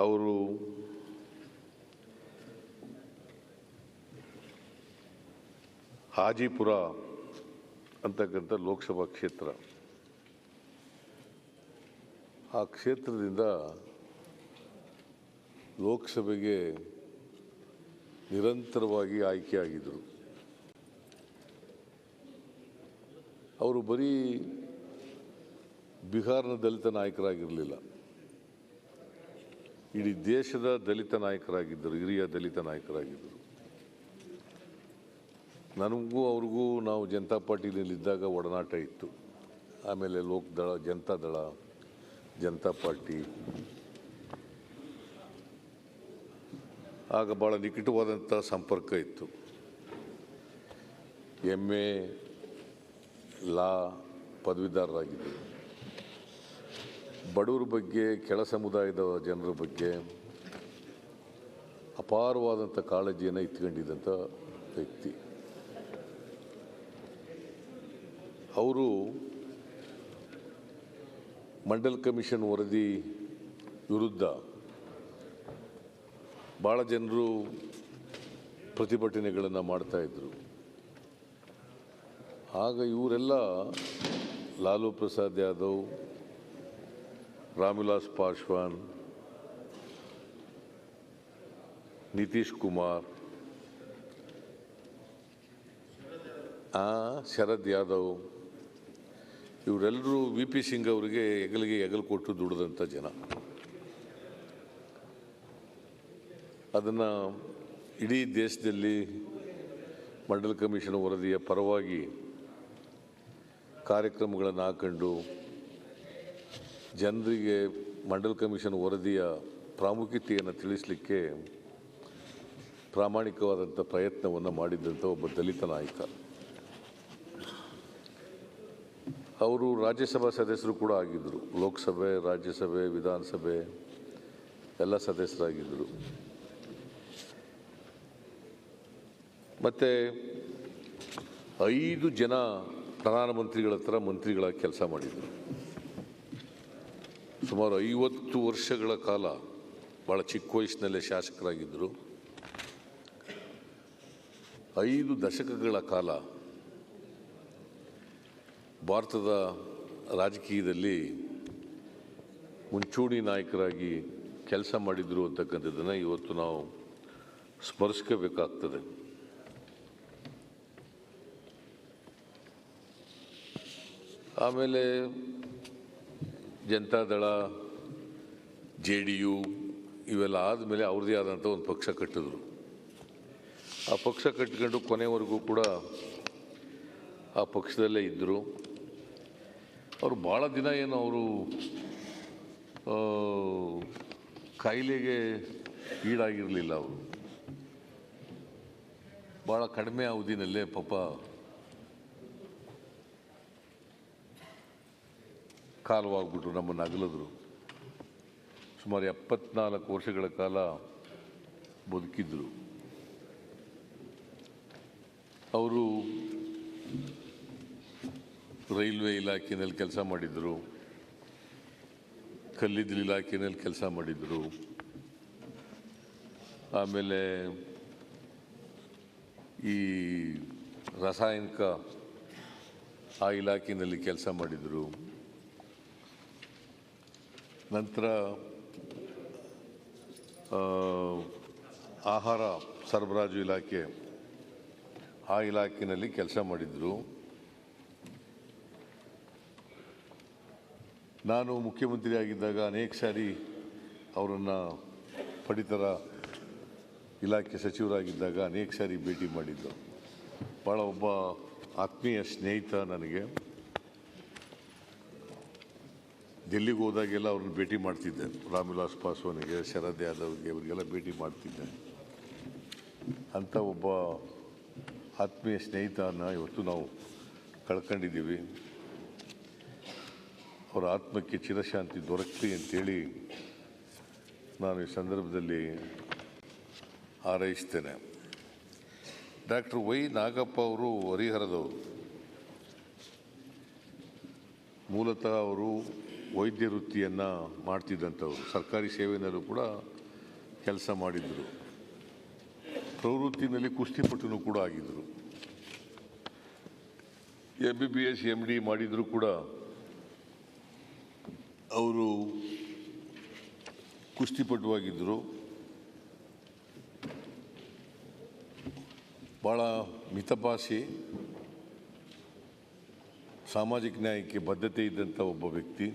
ಅವರು ಹಾಜಿಪುರ ಅಂತಕ್ಕಂಥ ಲೋಕಸಭಾ ಕ್ಷೇತ್ರ, ಆ ಕ್ಷೇತ್ರದಿಂದ ಲೋಕಸಭೆಗೆ ನಿರಂತರವಾಗಿ ಆಯ್ಕೆಯಾಗಿದ್ದರು. ಅವರು ಬರೀ ಬಿಹಾರ್ನ ದಲಿತ ನಾಯಕರಾಗಿರಲಿಲ್ಲ, ಇಡೀ ದೇಶದ ದಲಿತ ನಾಯಕರಾಗಿದ್ದರು, ಹಿರಿಯ ದಲಿತ ನಾಯಕರಾಗಿದ್ದರು. ನನಗೂ ಅವ್ರಿಗೂ ನಾವು ಜನತಾ ಪಾರ್ಟಿನಲ್ಲಿದ್ದಾಗ ಒಡನಾಟ ಇತ್ತು. ಆಮೇಲೆ ಲೋಕದಳ, ಜನತಾದಳ, ಜನತಾ ಪಾರ್ಟಿ ಆಗ ಭಾಳ ನಿಕಟವಾದಂಥ ಸಂಪರ್ಕ ಇತ್ತು. MA ಲಾ ಪದವೀಧರರಾಗಿದ್ದರು. ಬಡವರ ಬಗ್ಗೆ, ಕೆಳ ಸಮುದಾಯದ ಜನರ ಬಗ್ಗೆ ಅಪಾರವಾದಂಥ ಕಾಳಜಿಯನ್ನು ಇಟ್ಕೊಂಡಿದ್ದಂಥ ವ್ಯಕ್ತಿ. ಅವರು ಮಂಡಲ್ ಕಮಿಷನ್ ವರದಿ ವಿರುದ್ಧ ಭಾಳ ಜನರು ಪ್ರತಿಭಟನೆಗಳನ್ನು ಮಾಡ್ತಾಯಿದ್ರು. ಆಗ ಇವರೆಲ್ಲ ಲಾಲೂ ಪ್ರಸಾದ್ ಯಾದವ್, ರಾಮ್ವಿಲಾಸ್ ಪಾಸ್ವಾನ್, ನಿತೀಶ್ ಕುಮಾರ್, ಶರದ್ ಯಾದವ್, ಇವರೆಲ್ಲರೂ ವಿ ಪಿ ಸಿಂಗ್ ಅವರಿಗೆ ಹೆಗಲಿಗೆ ಹೆಗಲು ಕೊಟ್ಟು ದುಡಿದಂಥ ಜನ. ಅದನ್ನು ಇಡೀ ದೇಶದಲ್ಲಿ ಮಂಡಲ್ ಕಮಿಷನ್ ವರದಿಯ ಪರವಾಗಿ ಕಾರ್ಯಕ್ರಮಗಳನ್ನು ಹಾಕೊಂಡು ಜನರಿಗೆ ಮಂಡಲ್ ಕಮಿಷನ್ ವರದಿಯ ಪ್ರಾಮುಖ್ಯತೆಯನ್ನು ತಿಳಿಸಲಿಕ್ಕೆ ಪ್ರಾಮಾಣಿಕವಾದಂಥ ಪ್ರಯತ್ನವನ್ನು ಮಾಡಿದ್ದಂಥ ಒಬ್ಬ ದಲಿತ ನಾಯಕ. ಅವರು ರಾಜ್ಯಸಭಾ ಸದಸ್ಯರು ಕೂಡ ಆಗಿದ್ದರು. ಲೋಕಸಭೆ, ರಾಜ್ಯಸಭೆ, ವಿಧಾನಸಭೆ ಎಲ್ಲ ಸದಸ್ಯರಾಗಿದ್ದರು. ಮತ್ತು 5 ಜನ ಪ್ರಧಾನಮಂತ್ರಿಗಳ ಹತ್ರ ಮಂತ್ರಿಗಳಾಗಿ ಕೆಲಸ ಮಾಡಿದರು. ಸುಮಾರು 50 ವರ್ಷಗಳ ಕಾಲ ಭಾಳ ಚಿಕ್ಕ ವಯಸ್ಸಿನಲ್ಲೇ ಶಾಸಕರಾಗಿದ್ದರು. 5 ದಶಕಗಳ ಕಾಲ ಭಾರತದ ರಾಜಕೀಯದಲ್ಲಿ ಮುಂಚೂಣಿ ನಾಯಕರಾಗಿ ಕೆಲಸ ಮಾಡಿದರು ಅಂತಕ್ಕಂಥದ್ದನ್ನು ಇವತ್ತು ನಾವು ಸ್ಮರಿಸ್ಕೋಬೇಕಾಗ್ತದೆ. ಆಮೇಲೆ ಜನತಾದಳ, JDU ಇವೆಲ್ಲ ಆದಮೇಲೆ ಅವ್ರದ್ದೇ ಆದಂಥ ಒಂದು ಪಕ್ಷ ಕಟ್ಟಿದ್ರು. ಆ ಪಕ್ಷ ಕಟ್ಕೊಂಡು ಕೊನೆವರೆಗೂ ಕೂಡ ಆ ಪಕ್ಷದಲ್ಲೇ ಇದ್ದರು. ಅವರು ಭಾಳ ದಿನ ಏನು ಅವರು ಕಾಯಿಲೆಗೆ ಈಡಾಗಿರಲಿಲ್ಲ. ಅವರು ಭಾಳ ಕಡಿಮೆ ಅವಧಿನಲ್ಲೇ ಪಾಪ ಕಾಲವಾಗ್ಬಿಟ್ರು, ನಮ್ಮನ್ನು ಅಗಲಿದ್ರು. ಸುಮಾರು 74 ವರ್ಷಗಳ ಕಾಲ ಬದುಕಿದ್ರು. ಅವರು ರೈಲ್ವೆ ಇಲಾಖೆಯಲ್ಲಿ ಕೆಲಸ ಮಾಡಿದರು, ಕಲ್ಲಿದ್ದಲು ಇಲಾಖೆಯಲ್ಲಿ ಕೆಲಸ ಮಾಡಿದರು, ಆಮೇಲೆ ಈ ರಾಸಾಯನಿಕ ಆ ಇಲಾಖೆಯಲ್ಲಿ ಕೆಲಸ ಮಾಡಿದರು. ನಂತರ ಆಹಾರ ಸರಬರಾಜು ಇಲಾಖೆ ಆ ಇಲಾಖೆಯಲ್ಲಿ ಕೆಲಸ ಮಾಡಿದರು. ನಾನು ಮುಖ್ಯಮಂತ್ರಿ ಆಗಿದ್ದಾಗ ಅನೇಕ ಸಾರಿ ಅವರನ್ನು ಪಡಿತರ ಇಲಾಖೆ ಸಚಿವರಾಗಿದ್ದಾಗ ಅನೇಕ ಸಾರಿ ಭೇಟಿ ಮಾಡಿದ್ದು. ಭಾಳ ಒಬ್ಬ ಆತ್ಮೀಯ ಸ್ನೇಹಿತ ನನಗೆ. ಡೆಲ್ಲಿಗೆ ಹೋದಾಗೆಲ್ಲ ಅವ್ರನ್ನ ಭೇಟಿ ಮಾಡ್ತಿದ್ದೆ. ರಾಮ್ವಿಲಾಸ್ ಪಾಸ್ವಾನ್ಗೆ, ಶರದ್ ಯಾದವ್ಗೆ, ಇವರಿಗೆಲ್ಲ ಭೇಟಿ ಮಾಡ್ತಿದ್ದೆ. ಅಂಥ ಒಬ್ಬ ಆತ್ಮೀಯ ಸ್ನೇಹಿತನ ಇವತ್ತು ನಾವು ಕಳ್ಕೊಂಡಿದ್ದೀವಿ. ಅವರ ಆತ್ಮಕ್ಕೆ ಚಿರಶಾಂತಿ ದೊರಕಲಿ ಅಂತೇಳಿ ನಾನು ಈ ಸಂದರ್ಭದಲ್ಲಿ ಹಾರೈಸ್ತೇನೆ. ಡಾಕ್ಟರ್ ವೈ ನಾಗಪ್ಪ ಅವರು ಹರಿಹರದವರು. ಮೂಲತಃ ಅವರು ವೈದ್ಯ ವೃತ್ತಿಯನ್ನು ಮಾಡ್ತಿದ್ದಂಥವ್ರು. ಸರ್ಕಾರಿ ಸೇವೆಯಲ್ಲೂ ಕೂಡ ಕೆಲಸ ಮಾಡಿದರು. ಪ್ರವೃತ್ತಿನಲ್ಲಿ ಕುಸ್ತಿಪಟುನೂ ಕೂಡ ಆಗಿದ್ದರು. MBBS MD ಮಾಡಿದರೂ ಕೂಡ ಅವರು ಕುಸ್ತಿಪಟುವಾಗಿದ್ದರು. ಭಾಳ ಮಿತಭಾಷಿ, ಸಾಮಾಜಿಕ ನ್ಯಾಯಕ್ಕೆ ಬದ್ಧತೆ ಇದ್ದಂಥ ಒಬ್ಬ ವ್ಯಕ್ತಿ.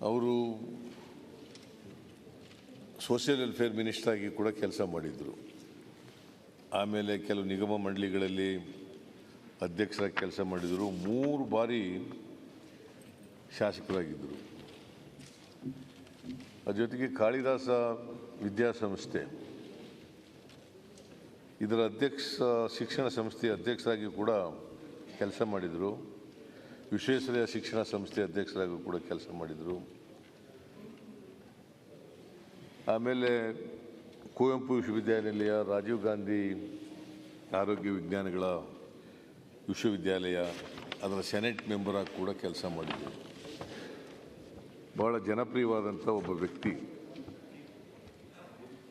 ಅವರು ಸೋಷಿಯಲ್ ವೆಲ್ಫೇರ್ ಮಿನಿಸ್ಟರ್ ಆಗಿ ಕೂಡ ಕೆಲಸ ಮಾಡಿದರು. ಆಮೇಲೆ ಕೆಲವು ನಿಗಮ ಮಂಡಳಿಗಳಲ್ಲಿ ಅಧ್ಯಕ್ಷರಾಗಿ ಕೆಲಸ ಮಾಡಿದರು. 3 ಬಾರಿ ಶಾಸಕರಾಗಿದ್ದರು. ಅದ್ರ ಜೊತೆಗೆ ಕಾಳಿದಾಸ ವಿದ್ಯಾಸಂಸ್ಥೆ ಇದರ ಶಿಕ್ಷಣ ಸಂಸ್ಥೆಯ ಅಧ್ಯಕ್ಷರಾಗಿ ಕೂಡ ಕೆಲಸ ಮಾಡಿದರು. ವಿಶ್ವೇಶ್ವರಯ್ಯ ಶಿಕ್ಷಣ ಸಂಸ್ಥೆ ಅಧ್ಯಕ್ಷರಾಗಿ ಕೂಡ ಕೆಲಸ ಮಾಡಿದರು. ಆಮೇಲೆ ಕುವೆಂಪು ವಿಶ್ವವಿದ್ಯಾನಿಲಯ, ರಾಜೀವ್ ಗಾಂಧಿ ಆರೋಗ್ಯ ವಿಜ್ಞಾನಗಳ ವಿಶ್ವವಿದ್ಯಾಲಯ ಅದರ ಸೆನೆಟ್ ಮೆಂಬರಾಗಿ ಕೂಡ ಕೆಲಸ ಮಾಡಿದರು. ಭಾಳ ಜನಪ್ರಿಯವಾದಂಥ ಒಬ್ಬ ವ್ಯಕ್ತಿ.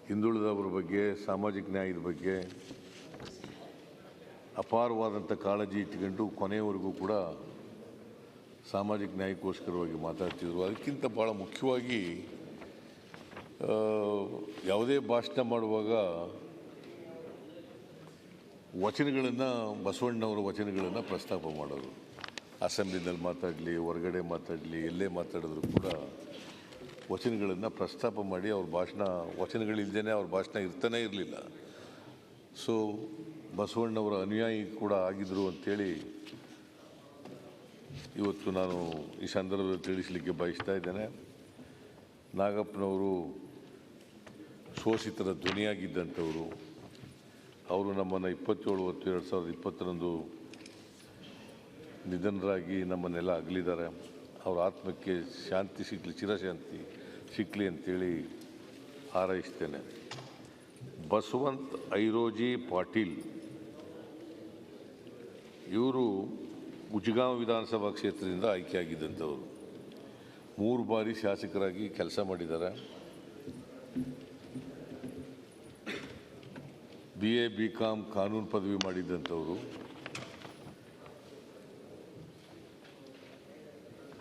ಹಿಂದುಳಿದವರ ಬಗ್ಗೆ, ಸಾಮಾಜಿಕ ನ್ಯಾಯದ ಬಗ್ಗೆ ಅಪಾರವಾದಂಥ ಕಾಳಜಿ ಇಟ್ಕೊಂಡು ಕೊನೆಯವರೆಗೂ ಕೂಡ ಸಾಮಾಜಿಕ ನ್ಯಾಯಕ್ಕೋಸ್ಕರವಾಗಿ ಮಾತಾಡ್ತಿದ್ರು. ಅದಕ್ಕಿಂತ ಭಾಳ ಮುಖ್ಯವಾಗಿ ಯಾವುದೇ ಭಾಷಣ ಮಾಡುವಾಗ ವಚನಗಳನ್ನು, ಬಸವಣ್ಣವರ ವಚನಗಳನ್ನು ಪ್ರಸ್ತಾಪ ಮಾಡೋದು. ಅಸೆಂಬ್ಲಿನಲ್ಲಿ ಮಾತಾಡಲಿ, ಹೊರಗಡೆ ಮಾತಾಡಲಿ, ಎಲ್ಲೇ ಮಾತಾಡಿದ್ರು ಕೂಡ ವಚನಗಳನ್ನು ಪ್ರಸ್ತಾಪ ಮಾಡಿ ಅವ್ರ ಭಾಷಣ, ವಚನಗಳಿಲ್ಲದೇ ಅವ್ರ ಭಾಷಣ ಇರ್ತಾನೆ ಇರಲಿಲ್ಲ. ಸೊ ಬಸವಣ್ಣವರ ಅನುಯಾಯಿ ಕೂಡ ಆಗಿದ್ದರು ಅಂಥೇಳಿ ಇವತ್ತು ನಾನು ಈ ಸಂದರ್ಭದಲ್ಲಿ ತಿಳಿಸಲಿಕ್ಕೆ ಬಯಸ್ತಾ ಇದ್ದೇನೆ. ನಾಗಪ್ಪನವರು ಶೋಷಿತರ ಧ್ವನಿಯಾಗಿದ್ದಂಥವರು. ಅವರು ನಮ್ಮನ್ನು 27/10/2020 ನಿಧನರಾಗಿ ನಮ್ಮನ್ನೆಲ್ಲ ಅಗಲಿದ್ದಾರೆ. ಅವರ ಆತ್ಮಕ್ಕೆ ಶಾಂತಿ ಸಿಗಲಿ, ಚಿರಶಾಂತಿ ಸಿಕ್ಕಲಿ ಅಂತೇಳಿ ಹಾರೈಸ್ತೇನೆ. ಬಸವಂತ್ ಐರೋಜಿ ಪಾಟೀಲ್ ಇವರು ಉಜ್ಗಾಂವ್ ವಿಧಾನಸಭಾ ಕ್ಷೇತ್ರದಿಂದ ಆಯ್ಕೆಯಾಗಿದ್ದಂಥವರು. 3 ಬಾರಿ ಶಾಸಕರಾಗಿ ಕೆಲಸ ಮಾಡಿದ್ದಾರೆ. BA BCom ಕಾನೂನು ಪದವಿ ಮಾಡಿದ್ದಂಥವರು.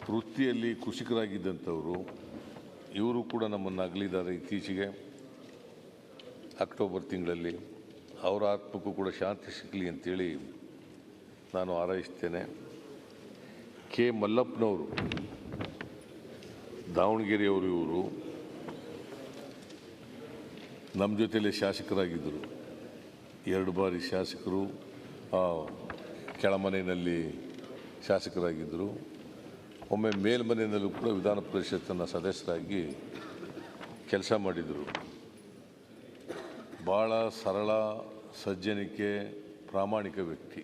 ವೃತ್ತಿಯಲ್ಲಿ ಕೃಷಿಕರಾಗಿದ್ದಂಥವರು. ಇವರು ಕೂಡ ನಮ್ಮನ್ನು ಅಗಲಿದ್ದಾರೆ ಇತ್ತೀಚೆಗೆ ಅಕ್ಟೋಬರ್ ತಿಂಗಳಲ್ಲಿ. ಅವರ ಆತ್ಮಕ್ಕೂ ಕೂಡ ಶಾಂತಿ ಸಿಗಲಿ ಅಂತೇಳಿ ನಾನು ಹಾರೈಸ್ತೇನೆ. ಕೆ ಮಲ್ಲಪ್ಪನವರು ದಾವಣಗೆರೆಯವರು. ಇವರು ನಮ್ಮ ಜೊತೆಯಲ್ಲೇ ಶಾಸಕರಾಗಿದ್ದರು. 2 ಬಾರಿ ಶಾಸಕರು, ಕೆಳಮನೆಯಲ್ಲಿ ಶಾಸಕರಾಗಿದ್ದರು. ಒಮ್ಮೆ ಮೇಲ್ಮನೆಯಲ್ಲೂ ಕೂಡ ವಿಧಾನ ಪರಿಷತ್ತಿನ ಸದಸ್ಯರಾಗಿ ಕೆಲಸ ಮಾಡಿದರು. ಭಾಳ ಸರಳ, ಸಜ್ಜನಿಕೆ, ಪ್ರಾಮಾಣಿಕ ವ್ಯಕ್ತಿ.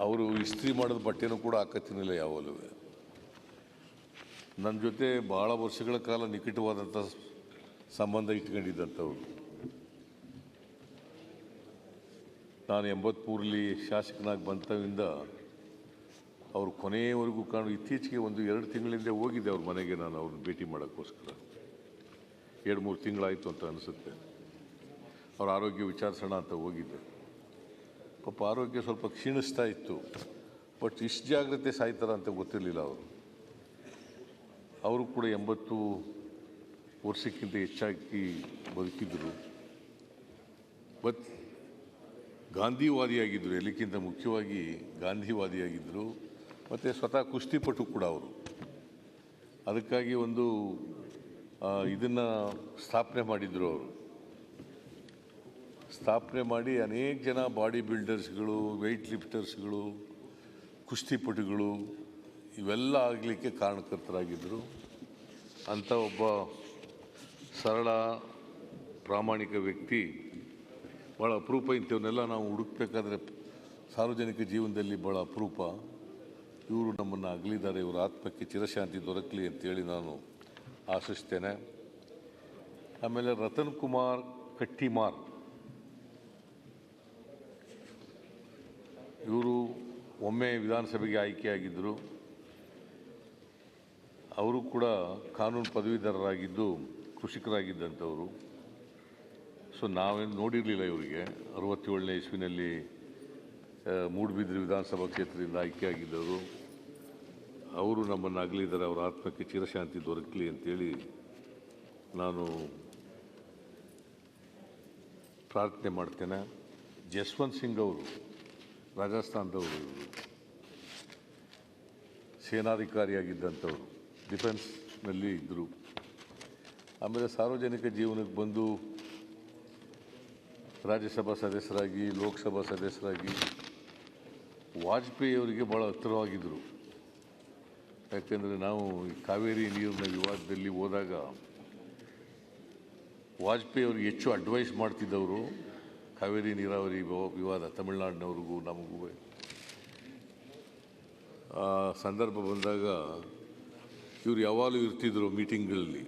ಅವರು ಇಸ್ತ್ರಿ ಮಾಡಿದ ಬಟ್ಟೆನೂ ಕೂಡ ಹಾಕತ್ತಿನಿಲ್ಲ ಯಾವಾಗಲೂ. ನನ್ನ ಜೊತೆ ಭಾಳ ವರ್ಷಗಳ ಕಾಲ ನಿಕಟವಾದಂಥ ಸಂಬಂಧ ಇಟ್ಕೊಂಡಿದ್ದಂಥವ್ರು. ನಾನು 83ರಲ್ಲಿ ಶಾಸಕನಾಗಿ ಬಂತವಿಂದ ಅವರು ಕೊನೆಯವರೆಗೂ ಇತ್ತೀಚೆಗೆ 1-2 ತಿಂಗಳಿಂದ ಹೋಗಿದ್ದೆ ಅವ್ರ ಮನೆಗೆ. ನಾನು ಅವ್ರನ್ನ ಭೇಟಿ ಮಾಡೋಕ್ಕೋಸ್ಕರ 2-3 ತಿಂಗಳಾಯಿತು ಅಂತ ಅನಿಸುತ್ತೆ. ಅವ್ರ ಆರೋಗ್ಯ ವಿಚಾರಿಸೋಣ ಅಂತ ಹೋಗಿದ್ದೆ. ಪಾಪ ಆರೋಗ್ಯ ಸ್ವಲ್ಪ ಕ್ಷೀಣಿಸ್ತಾ ಇತ್ತು. ಬಟ್ ಇಷ್ಟು ಜಾಗ್ರತೆ ಸಾಯ್ತಾರ ಅಂತ ಗೊತ್ತಿರಲಿಲ್ಲ ಅವರು. ಅವರು ಕೂಡ 80 ವರ್ಷಕ್ಕಿಂತ ಹೆಚ್ಚಾಗಿ ಬದುಕಿದ್ರು. ಬಟ್ ಗಾಂಧಿವಾದಿಯಾಗಿದ್ದರು. ಎಲ್ಲಕ್ಕಿಂತ ಮುಖ್ಯವಾಗಿ ಗಾಂಧಿವಾದಿಯಾಗಿದ್ದರು. ಮತ್ತು ಸ್ವತಃ ಕುಸ್ತಿಪಟು ಕೂಡ ಅವರು. ಅದಕ್ಕಾಗಿ ಒಂದು ಇದನ್ನು ಸ್ಥಾಪನೆ ಮಾಡಿದರು. ಅವರು ಸ್ಥಾಪನೆ ಮಾಡಿ ಅನೇಕ ಜನ ಬಾಡಿ ಬಿಲ್ಡರ್ಸ್ಗಳು, ವೆಯ್ಟ್ ಲಿಫ್ಟರ್ಸ್ಗಳು, ಕುಸ್ತಿಪಟುಗಳು ಇವೆಲ್ಲ ಆಗಲಿಕ್ಕೆ ಕಾರಣಕರ್ತರಾಗಿದ್ದರು. ಅಂಥ ಒಬ್ಬ ಸರಳ, ಪ್ರಾಮಾಣಿಕ ವ್ಯಕ್ತಿ. ಭಾಳ ಅಪರೂಪ. ಇಂಥವನ್ನೆಲ್ಲ ನಾವು ಹುಡುಕಬೇಕಾದ್ರೆ ಸಾರ್ವಜನಿಕ ಜೀವನದಲ್ಲಿ ಭಾಳ ಅಪರೂಪ. ಇವರು ನಮ್ಮನ್ನು ಅಗಲಿದ್ದಾರೆ. ಇವರ ಆತ್ಮಕ್ಕೆ ಚಿರಶಾಂತಿ ದೊರಕಲಿ ಅಂತೇಳಿ ನಾನು ಆಶಿಸ್ತೇನೆ. ಆಮೇಲೆ ರತನ್ ಕುಮಾರ್ ಕಟ್ಟಿಮಾರ್ ಇವರು ಒಮ್ಮೆ ವಿಧಾನಸಭೆಗೆ ಆಯ್ಕೆಯಾಗಿದ್ದರು. ಅವರು ಕೂಡ ಕಾನೂನು ಪದವೀಧರರಾಗಿದ್ದು ಕೃಷಿಕರಾಗಿದ್ದಂಥವರು. ಸೊ ನಾವೇನು ನೋಡಿರಲಿಲ್ಲ ಇವರಿಗೆ. 67ನೇ ಇಸ್ವಿನಲ್ಲಿ ಮೂಡುಬಿದಿರೆ ವಿಧಾನಸಭಾ ಕ್ಷೇತ್ರದಿಂದ ಆಯ್ಕೆಯಾಗಿದ್ದವರು. ಅವರು ನಮ್ಮನ್ನು ಅಗಲಿದ್ದಾರೆ. ಅವರ ಆತ್ಮಕ್ಕೆ ಚಿರಶಾಂತಿ ದೊರಕಲಿ ಅಂತೇಳಿ ನಾನು ಪ್ರಾರ್ಥನೆ ಮಾಡ್ತೇನೆ. ಜಸ್ವಂತ್ ಸಿಂಗ್ ಅವರು ರಾಜಸ್ಥಾನದವರು. ಸೇನಾಧಿಕಾರಿಯಾಗಿದ್ದಂಥವರು, ಡಿಫೆನ್ಸ್ನಲ್ಲಿ ಇದ್ದರು. ಆಮೇಲೆ ಸಾರ್ವಜನಿಕ ಜೀವನಕ್ಕೆ ಬಂದು ರಾಜ್ಯಸಭಾ ಸದಸ್ಯರಾಗಿ, ಲೋಕಸಭಾ ಸದಸ್ಯರಾಗಿ ವಾಜಪೇಯಿ ಅವರಿಗೆ ಭಾಳ ಹತ್ತಿರವಾಗಿದ್ದರು. ಯಾಕೆಂದರೆ ನಾವು ಈ ಕಾವೇರಿ ನೀರಿನ ವಿವಾದದಲ್ಲಿ ಹೋದಾಗ ವಾಜಪೇಯಿ ಅವರಿಗೆ ಹೆಚ್ಚು ಅಡ್ವೈಸ್ ಮಾಡ್ತಿದ್ದವರು. ಕಾವೇರಿ ನೀರಾವರಿ ವಿವಾದ ತಮಿಳುನಾಡಿನವ್ರಿಗೂ ನಮಗೂ ಸಂದರ್ಭ ಬಂದಾಗ ಇವರು ಯಾವಾಗಲೂ ಇರ್ತಿದ್ರು ಮೀಟಿಂಗ್ಗಳಲ್ಲಿ.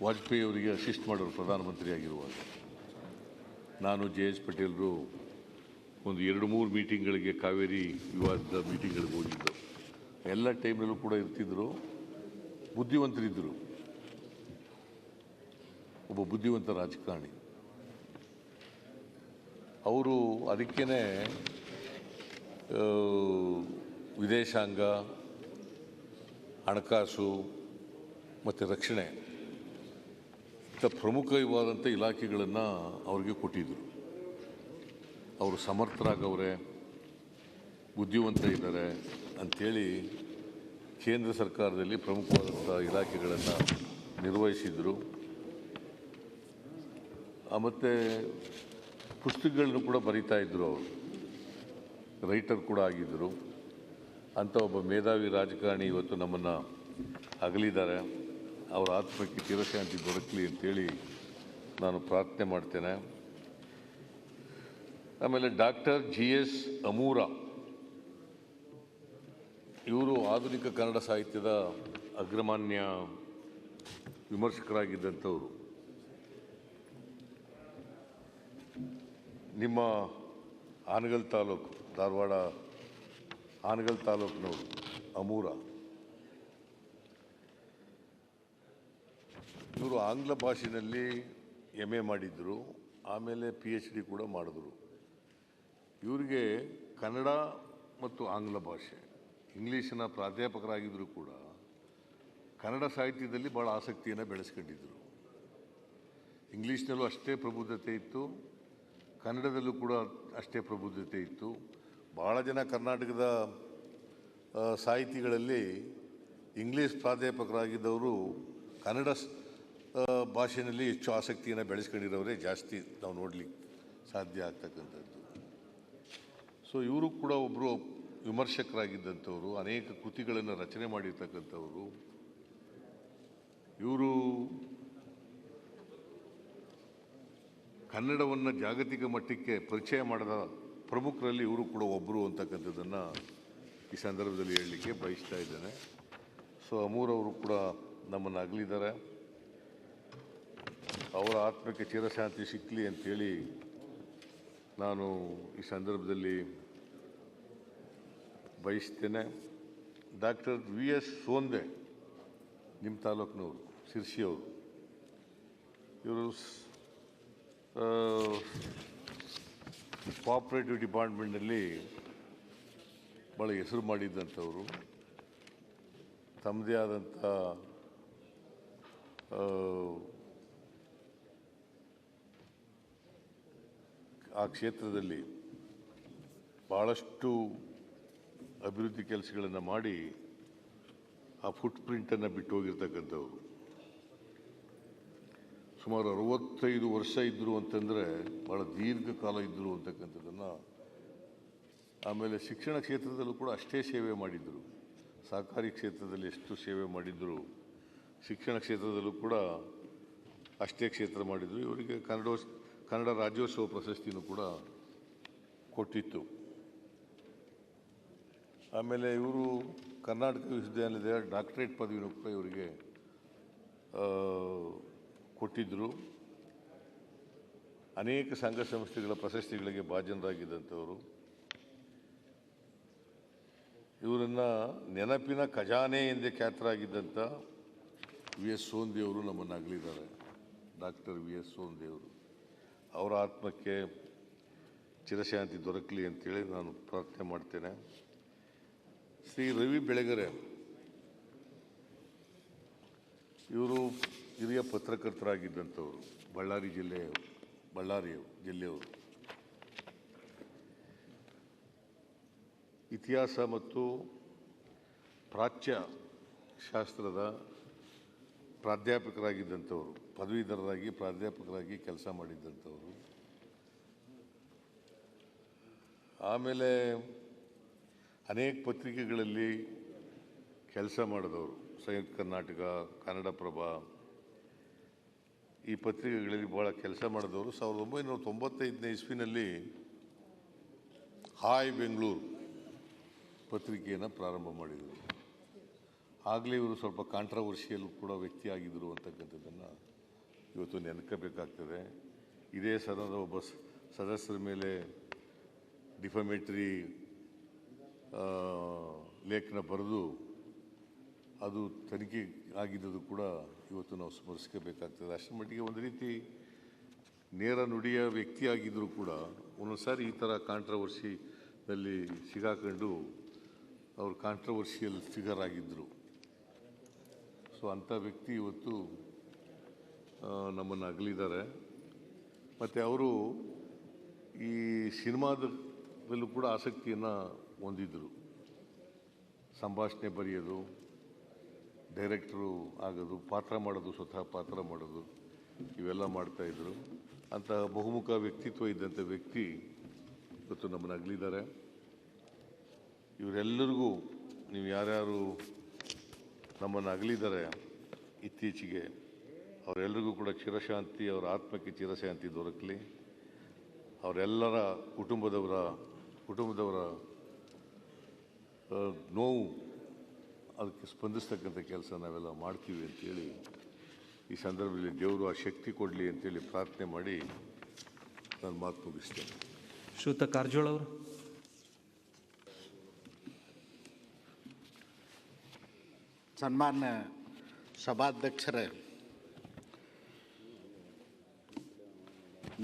ವಾಜಪೇಯಿ ಅವರಿಗೆ ಅಸಿಸ್ಟ್ ಮಾಡೋರು ಪ್ರಧಾನಮಂತ್ರಿ ಆಗಿರುವಾಗ. ನಾನು JH ಪಟೇಲರು ಒಂದು 2-3 ಮೀಟಿಂಗ್ಗಳಿಗೆ, ಕಾವೇರಿ ವಿವಾದದ ಮೀಟಿಂಗ್ಗಳಿಗೆ ಹೋಗಿದ್ದು. ಎಲ್ಲ ಟೈಮ್ನಲ್ಲೂ ಕೂಡ ಇರ್ತಿದ್ರು. ಬುದ್ಧಿವಂತರಿದ್ದರು, ಒಬ್ಬ ಬುದ್ಧಿವಂತ ರಾಜಕಾರಣಿ. ಅವರು ಅದಕ್ಕೇ ವಿದೇಶಾಂಗ, ಹಣಕಾಸು ಮತ್ತು ರಕ್ಷಣೆ ಇಂಥ ಪ್ರಮುಖವಾದಂಥ ಇಲಾಖೆಗಳನ್ನು ಅವ್ರಿಗೆ ಕೊಟ್ಟಿದ್ದರು. ಅವರು ಸಮರ್ಥರಾಗವ್ರೆ, ಬುದ್ಧಿವಂತ ಇದ್ದಾರೆ ಅಂಥೇಳಿ ಕೇಂದ್ರ ಸರ್ಕಾರದಲ್ಲಿ ಪ್ರಮುಖವಾದಂಥ ಇಲಾಖೆಗಳನ್ನು ನಿರ್ವಹಿಸಿದರು. ಮತ್ತು ಪುಸ್ತಕಗಳನ್ನು ಕೂಡ ಬರೀತಾ ಇದ್ದರು. ಅವರು ರೈಟರ್ ಕೂಡ ಆಗಿದ್ದರು. ಅಂಥ ಒಬ್ಬ ಮೇಧಾವಿ ರಾಜಕಾರಣಿ ಇವತ್ತು ನಮ್ಮನ್ನು ಅಗಲಿದ್ದಾರೆ. ಅವರ ಆತ್ಮಕ್ಕೆ ಚಿರಶಾಂತಿ ದೊರಕಲಿ ಅಂತೇಳಿ ನಾನು ಪ್ರಾರ್ಥನೆ ಮಾಡ್ತೇನೆ. ಆಮೇಲೆ ಡಾಕ್ಟರ್ GS ಅಮೂರ, ಇವರು ಆಧುನಿಕ ಕನ್ನಡ ಸಾಹಿತ್ಯದ ಅಗ್ರಮಾನ್ಯ ವಿಮರ್ಶಕರಾಗಿದ್ದಂಥವರು. ನಿಮ್ಮ ಹಾನಗಲ್ ತಾಲೂಕು, ಧಾರವಾಡ ಹಾನಗಲ್ ತಾಲೂಕಿನವರು ಅಮೂರ. ಇವರು ಆಂಗ್ಲ ಭಾಷೆಯಲ್ಲಿ MA ಮಾಡಿದ್ರು, ಆಮೇಲೆ PhD ಕೂಡ ಮಾಡಿದ್ರು. ಇವರಿಗೆ ಕನ್ನಡ ಮತ್ತು ಆಂಗ್ಲ ಭಾಷೆ, ಇಂಗ್ಲೀಷಿನ ಪ್ರಾಧ್ಯಾಪಕರಾಗಿದ್ದರೂ ಕೂಡ ಕನ್ನಡ ಸಾಹಿತ್ಯದಲ್ಲಿ ಭಾಳ ಆಸಕ್ತಿಯನ್ನು ಬೆಳೆಸ್ಕೊಂಡಿದ್ದರು. ಇಂಗ್ಲೀಷ್ನಲ್ಲೂ ಅಷ್ಟೇ ಪ್ರಬುದ್ಧತೆ ಇತ್ತು, ಕನ್ನಡದಲ್ಲೂ ಕೂಡ ಅಷ್ಟೇ ಪ್ರಬುದ್ಧತೆ ಇತ್ತು. ಭಾಳ ಜನ ಕರ್ನಾಟಕದ ಸಾಹಿತಿಗಳಲ್ಲಿ ಇಂಗ್ಲೀಷ್ ಪ್ರಾಧ್ಯಾಪಕರಾಗಿದ್ದವರು ಕನ್ನಡ ಭಾಷೆಯಲ್ಲಿ ಹೆಚ್ಚು ಆಸಕ್ತಿಯನ್ನು ಬೆಳೆಸ್ಕೊಂಡಿರೋರೇ ಜಾಸ್ತಿ ನಾವು ನೋಡಲಿಕ್ಕೆ ಸಾಧ್ಯ ಆಗ್ತಕ್ಕಂಥದ್ದು. ಸೊ ಇವರು ಕೂಡ ಒಬ್ಬರು ವಿಮರ್ಶಕರಾಗಿದ್ದಂಥವರು, ಅನೇಕ ಕೃತಿಗಳನ್ನು ರಚನೆ ಮಾಡಿರ್ತಕ್ಕಂಥವರು. ಇವರು ಕನ್ನಡವನ್ನು ಜಾಗತಿಕ ಮಟ್ಟಕ್ಕೆ ಪರಿಚಯ ಮಾಡಿದ ಪ್ರಮುಖರಲ್ಲಿ ಇವರು ಕೂಡ ಒಬ್ಬರು ಅಂತಕ್ಕಂಥದ್ದನ್ನು ಈ ಸಂದರ್ಭದಲ್ಲಿ ಹೇಳಲಿಕ್ಕೆ ಬಯಸ್ತಾ ಇದ್ದೇನೆ. ಸೊ ಅಮೂರ್ ಅವರು ಕೂಡ ನಮ್ಮನ್ನು ಅಗಲಿದ್ದಾರೆ. ಅವರ ಆತ್ಮಕ್ಕೆ ಚಿರಶಾಂತಿ ಸಿಕ್ಕಲಿ ಅಂಥೇಳಿ ನಾನು ಈ ಸಂದರ್ಭದಲ್ಲಿ ಬಯಸ್ತೇನೆ. ಡಾಕ್ಟರ್ VS ಸೋಂದೆ, ನಿಮ್ಮ ತಾಲೂಕಿನವರು, ಶಿರ್ಸಿಯವರು. ಇವರು ಕೋಆಪರೇಟಿವ್ ಡಿಪಾರ್ಟ್ಮೆಂಟ್ನಲ್ಲಿ ಭಾಳ ಹೆಸರು ಮಾಡಿದ್ದಂಥವರು. ತಮ್ಮದೇ ಆದಂಥ ಆ ಕ್ಷೇತ್ರದಲ್ಲಿ ಭಾಳಷ್ಟು ಅಭಿವೃದ್ಧಿ ಕೆಲಸಗಳನ್ನು ಮಾಡಿ ಆ ಫುಟ್ ಪ್ರಿಂಟನ್ನು ಬಿಟ್ಟು ಹೋಗಿರ್ತಕ್ಕಂಥವ್ರು. ಸುಮಾರು 65 ವರ್ಷ ಇದ್ದರು ಅಂತಂದರೆ ಭಾಳ ದೀರ್ಘಕಾಲ ಇದ್ದರು ಅಂತಕ್ಕಂಥದ್ದನ್ನು. ಆಮೇಲೆ ಶಿಕ್ಷಣ ಕ್ಷೇತ್ರದಲ್ಲೂ ಕೂಡ ಅಷ್ಟೇ ಸೇವೆ ಮಾಡಿದರು. ಸಹಕಾರಿ ಕ್ಷೇತ್ರದಲ್ಲಿ ಎಷ್ಟು ಸೇವೆ ಮಾಡಿದರು, ಶಿಕ್ಷಣ ಕ್ಷೇತ್ರದಲ್ಲೂ ಕೂಡ ಅಷ್ಟೇ ಕ್ಷೇತ್ರ ಮಾಡಿದರು. ಇವರಿಗೆ ಕನ್ನಡ ರಾಜ್ಯೋತ್ಸವ ಪ್ರಶಸ್ತಿನೂ ಕೂಡ ಕೊಟ್ಟಿತ್ತು. ಆಮೇಲೆ ಇವರು ಕರ್ನಾಟಕ ವಿಶ್ವವಿದ್ಯಾಲಯದ ಡಾಕ್ಟರೇಟ್ ಪದವಿನೂ ಕೂಡ ಇವರಿಗೆ ಕೊಟ್ಟಿದ್ದರು. ಅನೇಕ ಸಂಘ ಸಂಸ್ಥೆಗಳ ಪ್ರಶಸ್ತಿಗಳಿಗೆ ಭಾಜನರಾಗಿದ್ದಂಥವರು. ಇವರನ್ನು ನೆನಪಿನ ಖಜಾನೆ ಎಂದೇ ಖ್ಯಾತರಾಗಿದ್ದಂಥ VS ಸೋಂದೆಯವರು ನಮ್ಮನ್ನು ಅಗಲಿದ್ದಾರೆ. Doctor VS ಸೋಂದೆಯವರು. ಅವರ ಆತ್ಮಕ್ಕೆ ಚಿರಶಾಂತಿ ದೊರಕಲಿ ಅಂತೇಳಿ ನಾನು ಪ್ರಾರ್ಥನೆ ಮಾಡ್ತೇನೆ. ಶ್ರೀ ರವಿ ಬೆಳಗೆರೆ, ಇವರು ಹಿರಿಯ ಪತ್ರಕರ್ತರಾಗಿದ್ದಂಥವರು, ಬಳ್ಳಾರಿ ಜಿಲ್ಲೆಯವರು. ಇತಿಹಾಸ ಮತ್ತು ಪ್ರಾಚ್ಯ ಶಾಸ್ತ್ರದ ಪ್ರಾಧ್ಯಾಪಕರಾಗಿದ್ದಂಥವರು, ಪದವೀಧರರಾಗಿ ಪ್ರಾಧ್ಯಾಪಕರಾಗಿ ಕೆಲಸ ಮಾಡಿದ್ದಂಥವರು. ಆಮೇಲೆ ಅನೇಕ ಪತ್ರಿಕೆಗಳಲ್ಲಿ ಕೆಲಸ ಮಾಡಿದವರು. ಸಂಯುಕ್ತ ಕರ್ನಾಟಕ, ಕನ್ನಡಪ್ರಭ, ಈ ಪತ್ರಿಕೆಗಳಲ್ಲಿ ಭಾಳ ಕೆಲಸ ಮಾಡಿದವರು. 1995ನೇ ಇಸ್ವಿನಲ್ಲಿ ಹಾಯ್ ಬೆಂಗಳೂರು ಪತ್ರಿಕೆಯನ್ನು ಪ್ರಾರಂಭ ಮಾಡಿದರು. ಆಗಲೇ ಇವರು ಸ್ವಲ್ಪ ಕಾಂಟ್ರವರ್ಷಿಯಲ್ ಕೂಡ ವ್ಯಕ್ತಿ ಆಗಿದ್ದರು ಅಂತಕ್ಕಂಥದ್ದನ್ನು ಇವತ್ತು ನೆನಕಬೇಕಾಗ್ತದೆ. ಇದೇ ಸದನದ ಒಬ್ಬ ಸದಸ್ಯರ ಮೇಲೆ ಡಿಫಮೇಟರಿ ಲೇಖನ ಬರೆದು ಅದು ತನಿಖೆ ಆಗಿದ್ದು ಕೂಡ ಇವತ್ತು ನಾವು ಸ್ಮರಿಸ್ಕೋಬೇಕಾಗ್ತದೆ. ಅಷ್ಟರ ಮಟ್ಟಿಗೆ ಒಂದು ರೀತಿ ನೇರ ನುಡಿಯ ವ್ಯಕ್ತಿ ಆಗಿದ್ದರೂ ಕೂಡ ಒಂದೊಂದು ಸಾರಿ ಈ ಥರ ಕಾಂಟ್ರವರ್ಸಿನಲ್ಲಿ ಸಿಗಾಕೊಂಡು ಅವರು ಕಾಂಟ್ರವರ್ಷಿಯಲ್ ಫಿಗರ್ ಆಗಿದ್ದರು. ಸೊ ಅಂಥ ವ್ಯಕ್ತಿ ಇವತ್ತು ನಮ್ಮನ್ನು ಅಗಲಿದ್ದಾರೆ. ಮತ್ತು ಅವರು ಈ ಸಿನಿಮಾದಲ್ಲೂ ಕೂಡ ಆಸಕ್ತಿಯನ್ನು ಹೊಂದಿದ್ದರು. ಸಂಭಾಷಣೆ ಬರೆಯೋದು, ಡೈರೆಕ್ಟ್ರು ಆಗೋದು, ಪಾತ್ರ ಮಾಡೋದು, ಸ್ವತಃ ಪಾತ್ರ ಮಾಡೋದು, ಇವೆಲ್ಲ ಮಾಡ್ತಾಯಿದ್ರು. ಅಂಥ ಬಹುಮುಖ ವ್ಯಕ್ತಿತ್ವ ಇದ್ದಂಥ ವ್ಯಕ್ತಿ ಇವತ್ತು ನಮ್ಮನ್ನು ಅಗಲಿದ್ದಾರೆ. ಇವರೆಲ್ಲರಿಗೂ ನೀವು ಯಾರ್ಯಾರು ನಮ್ಮನ್ನು ಅಗಲಿದ್ದಾರೆ ಇತ್ತೀಚೆಗೆ, ಅವರೆಲ್ಲರಿಗೂ ಕೂಡ ಚಿರಶಾಂತಿ, ಅವರ ಆತ್ಮಕ್ಕೆ ಚಿರಶಾಂತಿ ದೊರಕಲಿ. ಅವರೆಲ್ಲರ ಕುಟುಂಬದವರ ನೋವು ಅದಕ್ಕೆ ಸ್ಪಂದಿಸ್ತಕ್ಕಂಥ ಕೆಲಸ ನಾವೆಲ್ಲ ಮಾಡ್ತೀವಿ ಅಂತೇಳಿ ಈ ಸಂದರ್ಭದಲ್ಲಿ ದೇವರು ಆ ಶಕ್ತಿ ಕೊಡಲಿ ಅಂತೇಳಿ ಪ್ರಾರ್ಥನೆ ಮಾಡಿ ನಾನು ಮಾತು ಮುಗಿಸ್ತೇನೆ. ಶ್ರೀಯುತ ಕಾರಜೋಳ ಅವರು. ಸನ್ಮಾನ್ಯ ಸಭಾಧ್ಯಕ್ಷರೇ,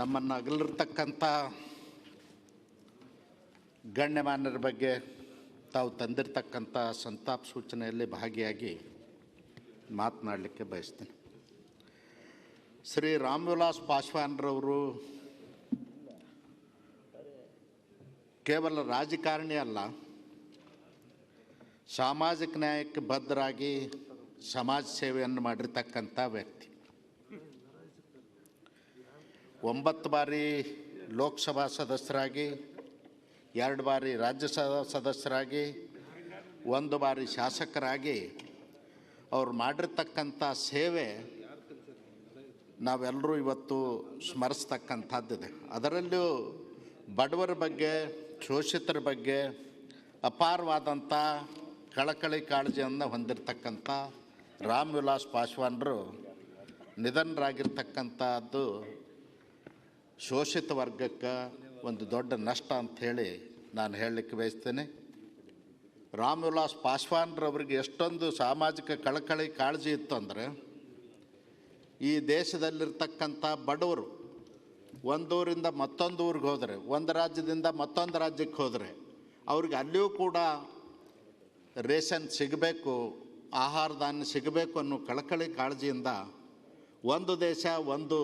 ನಮ್ಮನ್ನು ಅಗಲಿರ್ತಕ್ಕಂಥ ಗಣ್ಯಮಾನ್ಯರ ಬಗ್ಗೆ ತಾವು ತಂದಿರತಕ್ಕಂಥ ಸಂತಾಪ ಸೂಚನೆಯಲ್ಲಿ ಭಾಗಿಯಾಗಿ ಮಾತನಾಡಲಿಕ್ಕೆ ಬಯಸ್ತೀನಿ. ಶ್ರೀ ರಾಮ್ ವಿಲಾಸ್ ಪಾಸ್ವಾನ್ರವರು ಕೇವಲ ರಾಜಕಾರಣಿ ಅಲ್ಲ, ಸಾಮಾಜಿಕ ನ್ಯಾಯಕ್ಕೆ ಬದ್ಧರಾಗಿ ಸಮಾಜ ಸೇವೆಯನ್ನು ಮಾಡಿರ್ತಕ್ಕಂಥ ವ್ಯಕ್ತಿ. 9 ಬಾರಿ ಲೋಕಸಭಾ ಸದಸ್ಯರಾಗಿ, 2 ಬಾರಿ ರಾಜ್ಯಸಭಾ ಸದಸ್ಯರಾಗಿ, 1 ಬಾರಿ ಶಾಸಕರಾಗಿ ಅವ್ರು ಮಾಡಿರ್ತಕ್ಕಂಥ ಸೇವೆ ನಾವೆಲ್ಲರೂ ಇವತ್ತು ಸ್ಮರಿಸ್ತಕ್ಕಂಥದ್ದಿದೆ. ಅದರಲ್ಲೂ ಬಡವರ ಬಗ್ಗೆ, ಶೋಷಿತರ ಬಗ್ಗೆ ಅಪಾರವಾದಂಥ ಕಳಕಳಿ ಕಾಳಜಿಯನ್ನು ಹೊಂದಿರತಕ್ಕಂಥ ರಾಮ್ ವಿಲಾಸ್ ಪಾಸ್ವಾನ್ರು ನಿಧನರಾಗಿರ್ತಕ್ಕಂಥದ್ದು ಶೋಷಿತ ವರ್ಗಕ್ಕೆ ಒಂದು ದೊಡ್ಡ ನಷ್ಟ ಅಂಥೇಳಿ ನಾನು ಹೇಳಲಿಕ್ಕೆ ಬಯಸ್ತೇನೆ. ರಾಮ್ ವಿಲಾಸ್ ಪಾಸ್ವಾನ್ರವ್ರಿಗೆ ಎಷ್ಟೊಂದು ಸಾಮಾಜಿಕ ಕಳಕಳಿ ಕಾಳಜಿ ಇತ್ತು ಅಂದರೆ, ಈ ದೇಶದಲ್ಲಿರ್ತಕ್ಕಂಥ ಬಡವರು ಒಂದೂರಿಂದ ಮತ್ತೊಂದು ಊರಿಗೆ ಹೋದರೆ, ಒಂದು ರಾಜ್ಯದಿಂದ ಮತ್ತೊಂದು ರಾಜ್ಯಕ್ಕೆ ಹೋದರೆ ಅವ್ರಿಗೆ ಅಲ್ಲಿಯೂ ಕೂಡ ರೇಷನ್ ಸಿಗಬೇಕು, ಆಹಾರ ಧಾನ್ಯ ಸಿಗಬೇಕು ಅನ್ನೋ ಕಳಕಳಿ ಕಾಳಜಿಯಿಂದ ಒಂದು ದೇಶ ಒಂದು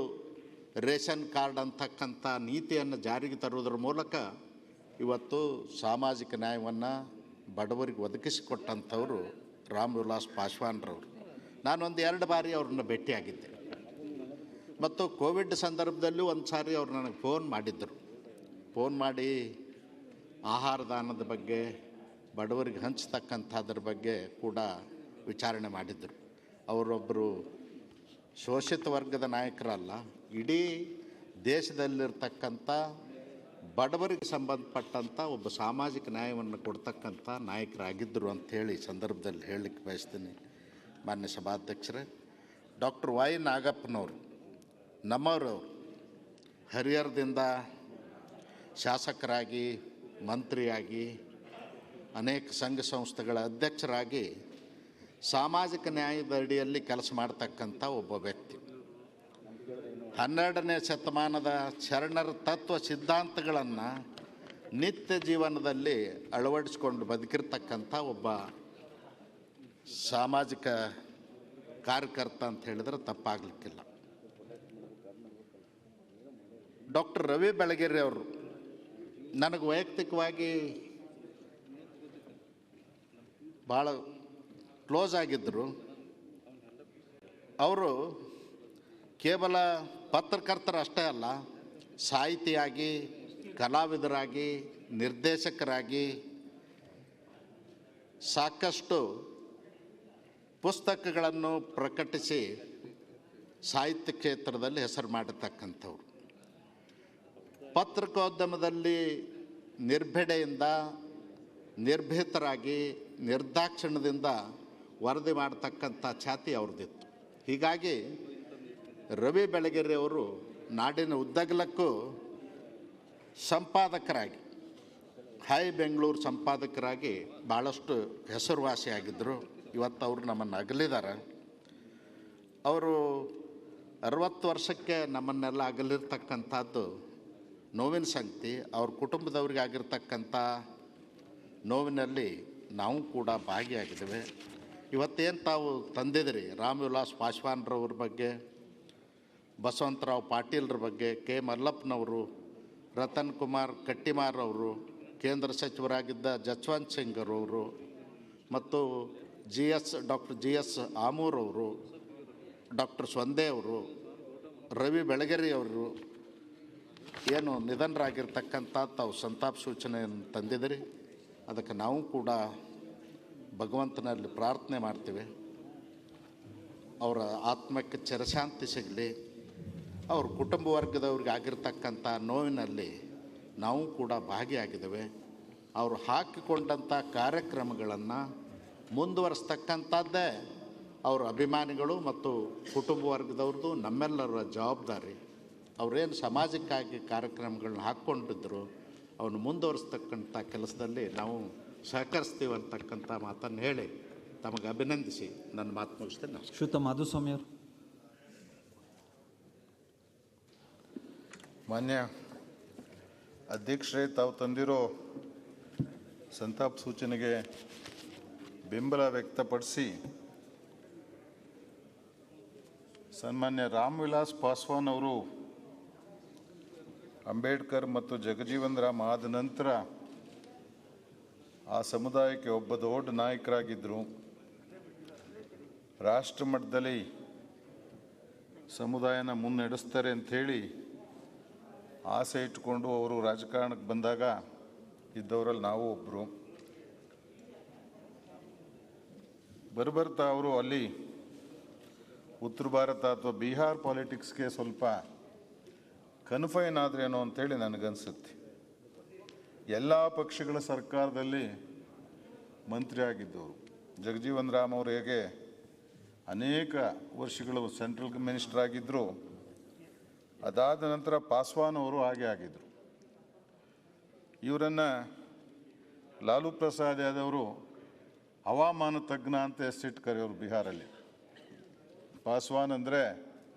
ರೇಷನ್ ಕಾರ್ಡ್ ಅಂತಕ್ಕಂಥ ನೀತಿಯನ್ನು ಜಾರಿಗೆ ತರುವುದರ ಮೂಲಕ ಇವತ್ತು ಸಾಮಾಜಿಕ ನ್ಯಾಯವನ್ನು ಬಡವರಿಗೆ ಒದಗಿಸಿಕೊಟ್ಟಂಥವರು ರಾಮ್ ವಿಲಾಸ್ ಪಾಸ್ವಾನ್ರವರು. ನಾನೊಂದು 2 ಬಾರಿ ಅವ್ರನ್ನ ಭೇಟಿಯಾಗಿದ್ದೆ ಮತ್ತು ಕೋವಿಡ್ ಸಂದರ್ಭದಲ್ಲೂ ಒಂದು ಸಾರಿ ಅವ್ರು ನನಗೆ ಫೋನ್ ಮಾಡಿ ಆಹಾರ ದಾನದ ಬಗ್ಗೆ, ಬಡವರಿಗೆ ಹಂಚತಕ್ಕಂಥದ್ರ ಬಗ್ಗೆ ಕೂಡ ವಿಚಾರಣೆ ಮಾಡಿದ್ದರು. ಅವರೊಬ್ಬರು ಶೋಷಿತ ವರ್ಗದ ನಾಯಕರಲ್ಲ, ಇಡೀ ದೇಶದಲ್ಲಿರ್ತಕ್ಕಂಥ ಬಡವರಿಗೆ ಸಂಬಂಧಪಟ್ಟಂಥ ಒಬ್ಬ ಸಾಮಾಜಿಕ ನ್ಯಾಯವನ್ನು ಕೊಡ್ತಕ್ಕಂಥ ನಾಯಕರಾಗಿದ್ದರು ಅಂಥೇಳಿ ಸಂದರ್ಭದಲ್ಲಿ ಹೇಳಲಿಕ್ಕೆ ಬಯಸ್ತೀನಿ. ಮಾನ್ಯ ಸಭಾಧ್ಯಕ್ಷರೇ, ಡಾಕ್ಟರ್ ವೈ ನಾಗಪ್ಪನವರು ನಮ್ಮವರು ಹರಿಹರದಿಂದ ಶಾಸಕರಾಗಿ, ಮಂತ್ರಿಯಾಗಿ, ಅನೇಕ ಸಂಘ ಸಂಸ್ಥೆಗಳ ಅಧ್ಯಕ್ಷರಾಗಿ ಸಾಮಾಜಿಕ ನ್ಯಾಯದ ಅಡಿಯಲ್ಲಿ ಕೆಲಸ ಮಾಡ್ತಕ್ಕಂಥ ಒಬ್ಬ ವ್ಯಕ್ತಿ. 12ನೇ ಶತಮಾನದ ಶರಣರ ತತ್ವ ಸಿದ್ಧಾಂತಗಳನ್ನು ನಿತ್ಯ ಜೀವನದಲ್ಲಿ ಅಳವಡಿಸಿಕೊಂಡು ಬದುಕಿರ್ತಕ್ಕಂಥ ಒಬ್ಬ ಸಾಮಾಜಿಕ ಕಾರ್ಯಕರ್ತ ಅಂತ ಹೇಳಿದ್ರೆ ತಪ್ಪಾಗಲಿಕ್ಕಿಲ್ಲ. ಡಾಕ್ಟರ್ ರವಿ ಬೆಳಗೆರೆ ಅವರು ನನಗೆ ವೈಯಕ್ತಿಕವಾಗಿ ಭಾಳ ಕ್ಲೋಸ್ ಆಗಿದ್ದರು. ಅವರು ಕೇವಲ ಪತ್ರಕರ್ತರು ಅಷ್ಟೇ ಅಲ್ಲ, ಸಾಹಿತಿಯಾಗಿ, ಕಲಾವಿದರಾಗಿ, ನಿರ್ದೇಶಕರಾಗಿ ಸಾಕಷ್ಟು ಪುಸ್ತಕಗಳನ್ನು ಪ್ರಕಟಿಸಿ ಸಾಹಿತ್ಯ ಕ್ಷೇತ್ರದಲ್ಲಿ ಹೆಸರು ಮಾಡಿರ್ತಕ್ಕಂಥವ್ರು. ಪತ್ರಿಕೋದ್ಯಮದಲ್ಲಿ ನಿರ್ಭೆಡೆಯಿಂದ, ನಿರ್ಭೀತರಾಗಿ, ನಿರ್ದಾಕ್ಷಿಣ್ಯದಿಂದ ವರದಿ ಮಾಡ್ತಕ್ಕಂಥ ಛಾತಿ ಅವ್ರದ್ದಿತ್ತು. ಹೀಗಾಗಿ ರವಿ ಬೆಳಗೆರೆ ಅವರು ನಾಡಿನ ಉದ್ದಗಲಕ್ಕೂ ಸಂಪಾದಕರಾಗಿ, ಹೈ ಬೆಂಗಳೂರು ಸಂಪಾದಕರಾಗಿ ಭಾಳಷ್ಟು ಹೆಸರುವಾಸಿಯಾಗಿದ್ದರು. ಇವತ್ತು ಅವರು ನಮ್ಮನ್ನು ಅಗಲಿದ್ದಾರೆ. ಅವರು 60 ವರ್ಷಕ್ಕೆ ನಮ್ಮನ್ನೆಲ್ಲ ಅಗಲಿರ್ತಕ್ಕಂಥದ್ದು ನೋವಿನ ಸಂಗತಿ. ಅವ್ರ ಕುಟುಂಬದವ್ರಿಗೆ ಆಗಿರ್ತಕ್ಕಂಥ ನೋವಿನಲ್ಲಿ ನಾವು ಕೂಡ ಭಾಗಿಯಾಗಿದ್ದೇವೆ. ಇವತ್ತೇನು ತಾವು ತಂದಿದ್ರಿ ರಾಮ್ ವಿಲಾಸ್ ಪಾಸ್ವಾನ್ರವ್ರ ಬಗ್ಗೆ, ಬಸವಂತರಾವ್ ಪಾಟೀಲ್ರ ಬಗ್ಗೆ, ಕೆ ಮಲ್ಲಪ್ಪನವರು, ರತನ್ ಕುಮಾರ್ ಕಟ್ಟಿಮಾರ್ ಅವರು, ಕೇಂದ್ರ ಸಚಿವರಾಗಿದ್ದ ಜಸ್ವಂತ್ ಸಿಂಗ್ ಅವರು, ಮತ್ತು ಡಾಕ್ಟರ್ ಜಿ ಎಸ್ ಆಮೂರ್ ಅವರು, ಡಾಕ್ಟರ್ ಸ್ವಂದೇ ಅವರು, ರವಿ ಬೆಳಗೆರೆ ಅವರು ಏನು ನಿಧನರಾಗಿರ್ತಕ್ಕಂಥ ತಾವು ಸಂತಾಪ ಸೂಚನೆಯನ್ನು ತಂದಿದ್ದೀರಿ. ಅದಕ್ಕೆ ನಾವು ಕೂಡ ಭಗವಂತನಲ್ಲಿ ಪ್ರಾರ್ಥನೆ ಮಾಡ್ತೀವಿ, ಅವರ ಆತ್ಮಕ್ಕೆ ಚಿರಶಾಂತಿ ಸಿಗಲಿ. ಅವ್ರ ಕುಟುಂಬ ವರ್ಗದವ್ರಿಗೆ ಆಗಿರ್ತಕ್ಕಂಥ ನೋವಿನಲ್ಲಿ ನಾವು ಕೂಡ ಭಾಗಿಯಾಗಿದ್ದೇವೆ. ಅವರು ಹಾಕಿಕೊಂಡಂಥ ಕಾರ್ಯಕ್ರಮಗಳನ್ನು ಮುಂದುವರಿಸ್ತಕ್ಕಂಥದ್ದೇ ಅವರ ಅಭಿಮಾನಿಗಳು ಮತ್ತು ಕುಟುಂಬ ವರ್ಗದವ್ರದ್ದು ನಮ್ಮೆಲ್ಲರ ಜವಾಬ್ದಾರಿ. ಅವರೇನು ಸಮಾಜಕ್ಕಾಗಿ ಕಾರ್ಯಕ್ರಮಗಳನ್ನ ಹಾಕ್ಕೊಂಡಿದ್ದರು ಅವನು ಮುಂದುವರಿಸ್ತಕ್ಕಂಥ ಕೆಲಸದಲ್ಲಿ ನಾವು ಸಹಕರಿಸ್ತೀವಿ ಅಂತಕ್ಕಂಥ ಮಾತನ್ನು ಹೇಳಿ ತಮಗೆ ಅಭಿನಂದಿಸಿ ನನ್ನ ಮಾತು ಮುಗಿಸ್ತೇನೆ. ನಾನು ಶ್ರೀಯುತ ಮಾಧುಸ್ವಾಮಿ ಅವರು. ಮಾನ್ಯ ಅಧ್ಯಕ್ಷರೇ, ತಾವು ತಂದಿರೋ ಸಂತಾಪ ಸೂಚನೆಗೆ ಬೆಂಬಲ ವ್ಯಕ್ತಪಡಿಸಿ ಸನ್ಮಾನ್ಯ ರಾಮ್ ವಿಲಾಸ್ ಪಾಸ್ವಾನ್ ಅವರು ಅಂಬೇಡ್ಕರ್ ಮತ್ತು ಜಗಜೀವನ್ ರಾಮ್ ಆದ ನಂತರ ಆ ಸಮುದಾಯಕ್ಕೆ ಒಬ್ಬ ದೊಡ್ಡ ನಾಯಕರಾಗಿದ್ದರು. ರಾಷ್ಟ್ರ ಮಟ್ಟದಲ್ಲಿ ಸಮುದಾಯನ ಮುನ್ನಡೆಸ್ತಾರೆ ಅಂಥೇಳಿ ಆಸೆ ಇಟ್ಕೊಂಡು ಅವರು ರಾಜಕಾರಣಕ್ಕೆ ಬಂದಾಗ ಇದ್ದವರಲ್ಲಿ ನಾವು ಒಬ್ಬರು. ಬರ್ತಾ ಅವರು ಅಲ್ಲಿ ಉತ್ತರ ಭಾರತ ಅಥವಾ ಬಿಹಾರ್ ಪಾಲಿಟಿಕ್ಸ್ಗೆ ಸ್ವಲ್ಪ ಕನ್ಫೈನ್ ಆದ್ರೇನೋ ಅಂಥೇಳಿ ನನಗನ್ಸುತ್ತೆ. ಎಲ್ಲ ಪಕ್ಷಗಳ ಸರ್ಕಾರದಲ್ಲಿ ಮಂತ್ರಿ ಆಗಿದ್ದವರು. ಜಗಜೀವನ್ ರಾಮ್ ಅವರು ಹೇಗೆ ಅನೇಕ ವರ್ಷಗಳು ಸೆಂಟ್ರಲ್ ಮಿನಿಸ್ಟರ್ ಆಗಿದ್ದರು, ಅದಾದ ನಂತರ ಪಾಸ್ವಾನ್ ಅವರು ಹಾಗೆ ಆಗಿದ್ದರು. ಇವರನ್ನು ಲಾಲು ಪ್ರಸಾದ್ ಯಾದವರು ಹವಾಮಾನ ತಜ್ಞ ಅಂತ ಹೆಸರಿಟ್ಟು ಕರೆಯೋರು ಬಿಹಾರಲ್ಲಿ. ಪಾಸ್ವಾನ್ ಅಂದರೆ